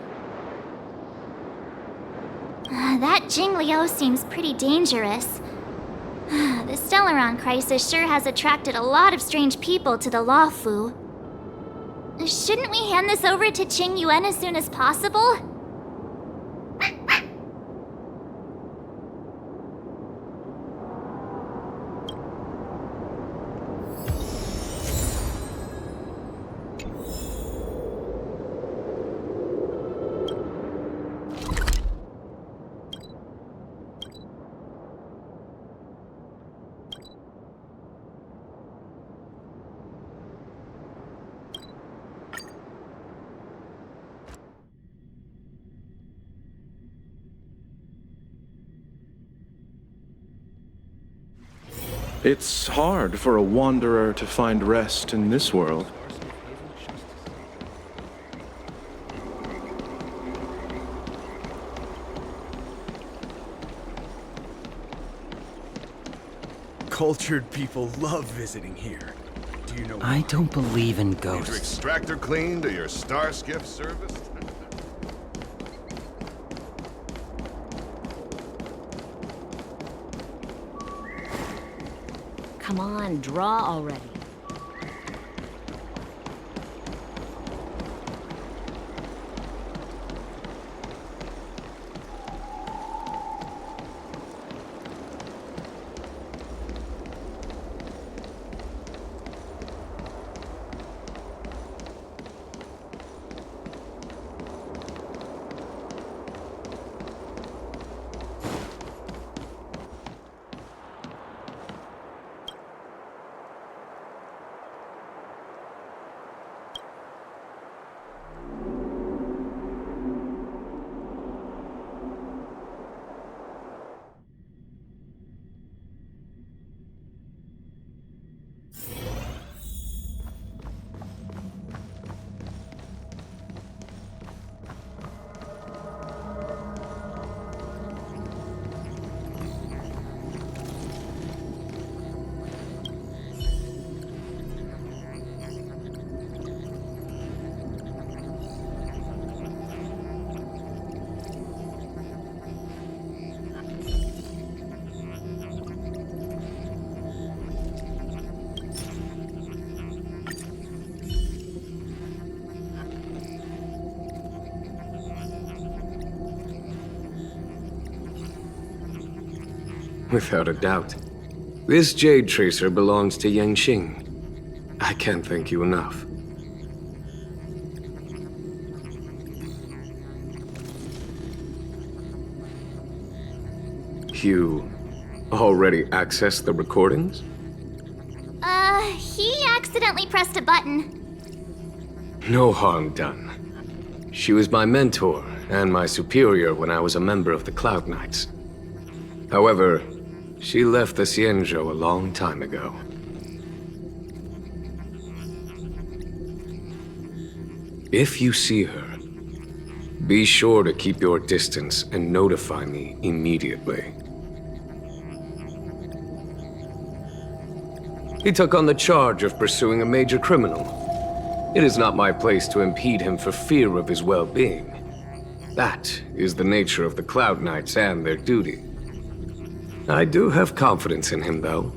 That Jing Liu seems pretty dangerous. The Stellaron crisis sure has attracted a lot of strange people to the Luofu. Shouldn't we hand this over to Qing Yuan as soon as possible? It's hard for a wanderer to find rest in this world. Cultured people love visiting here. Do you know? I don't believe in Need your ghosts. extractor cleaned or your star skiff serviced? Come on, draw already. Without a doubt. This jade tracer belongs to Yangqing. I can't thank you enough. You already accessed the recordings? He accidentally pressed a button. No harm done. She was my mentor and my superior when I was a member of the Cloud Knights. However, she left the Xianzhou a long time ago. If you see her, be sure to keep your distance and notify me immediately. He took on the charge of pursuing a major criminal. It is not my place to impede him for fear of his well-being. That is the nature of the Cloud Knights and their duty. I do have confidence in him, though.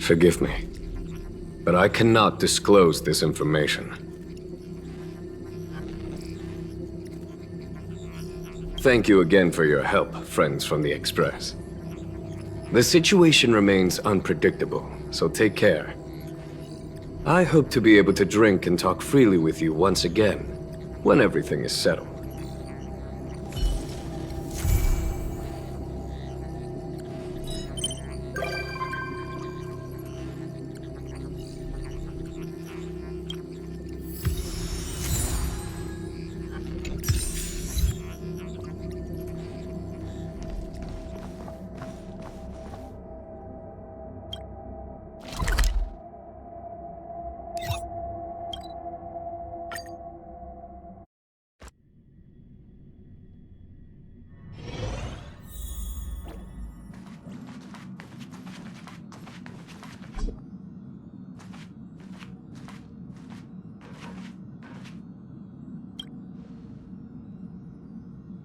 Forgive me, but I cannot disclose this information. Thank you again for your help, friends from the Express. The situation remains unpredictable, so take care. I hope to be able to drink and talk freely with you once again, when everything is settled.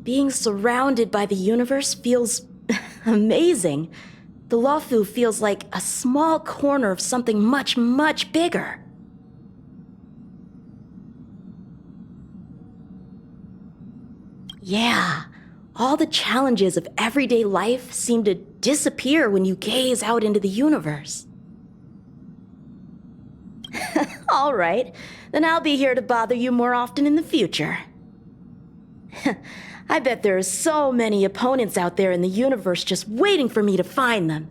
Being surrounded by the universe feels amazing. The Luofu feels like a small corner of something much, much bigger. Yeah, all the challenges of everyday life seem to disappear when you gaze out into the universe. All right, then I'll be here to bother you more often in the future. I bet there are so many opponents out there in the universe just waiting for me to find them.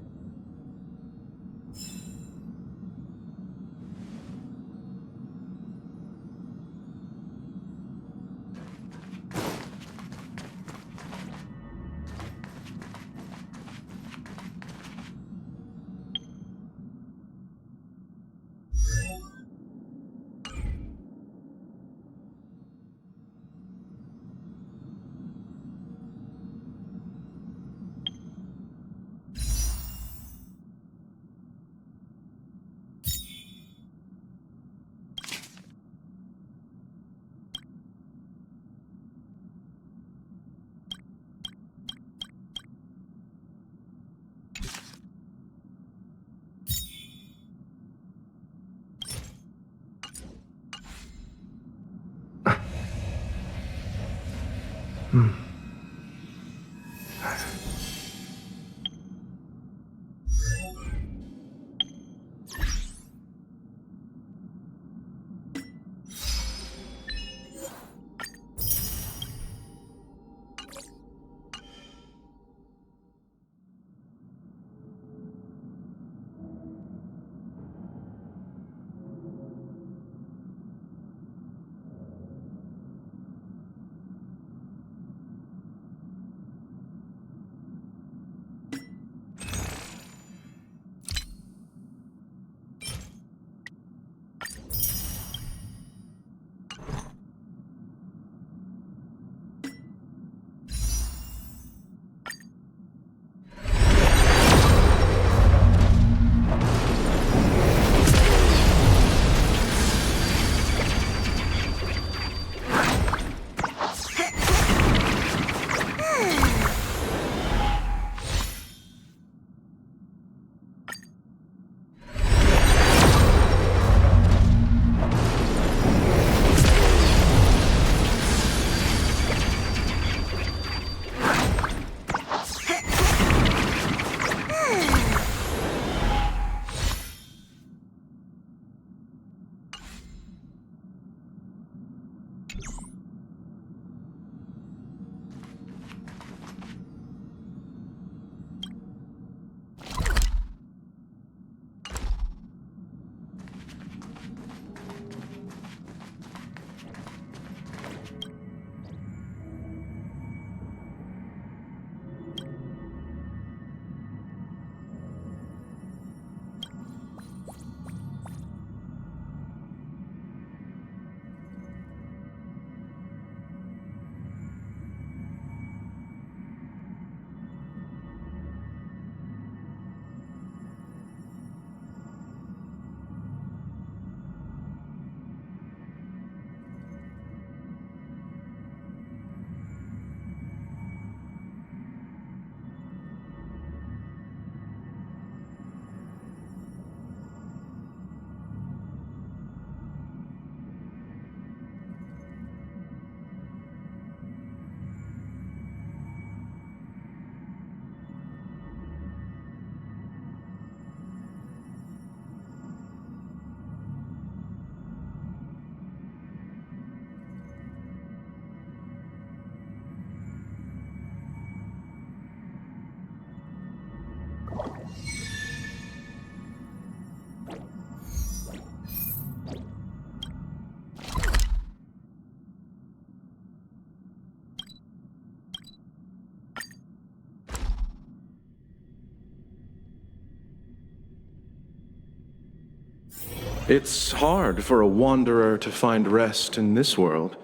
It's hard for a wanderer to find rest in this world.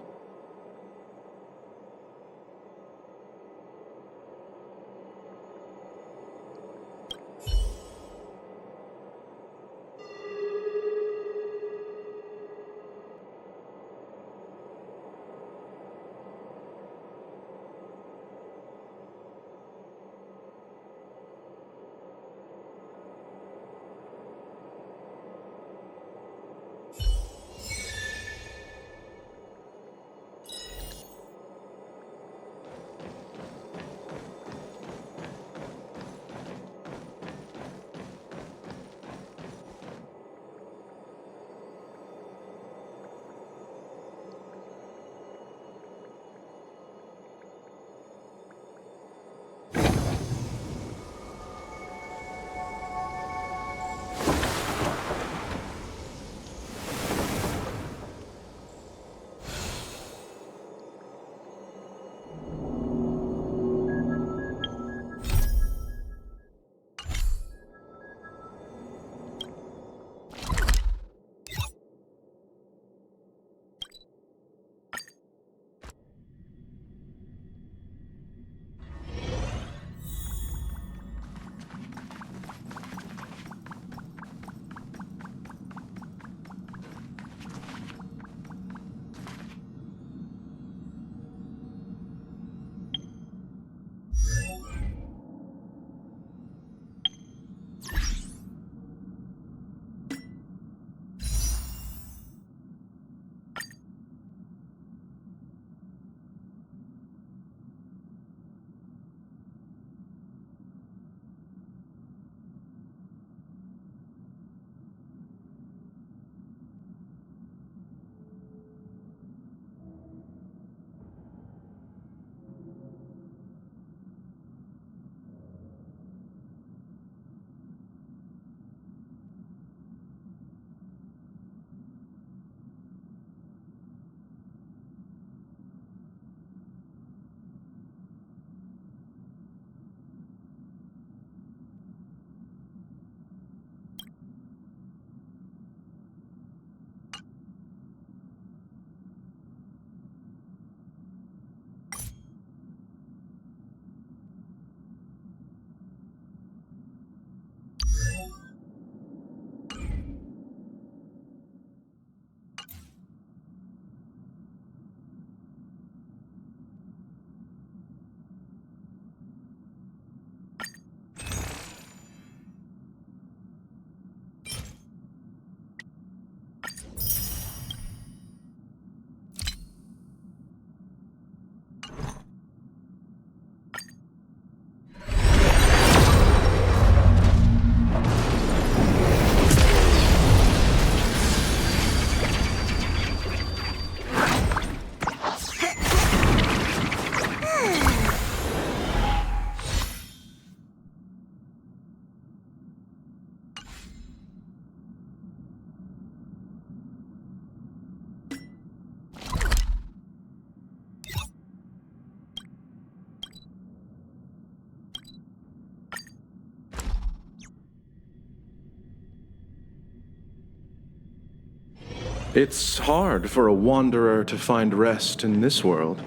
It's hard for a wanderer to find rest in this world.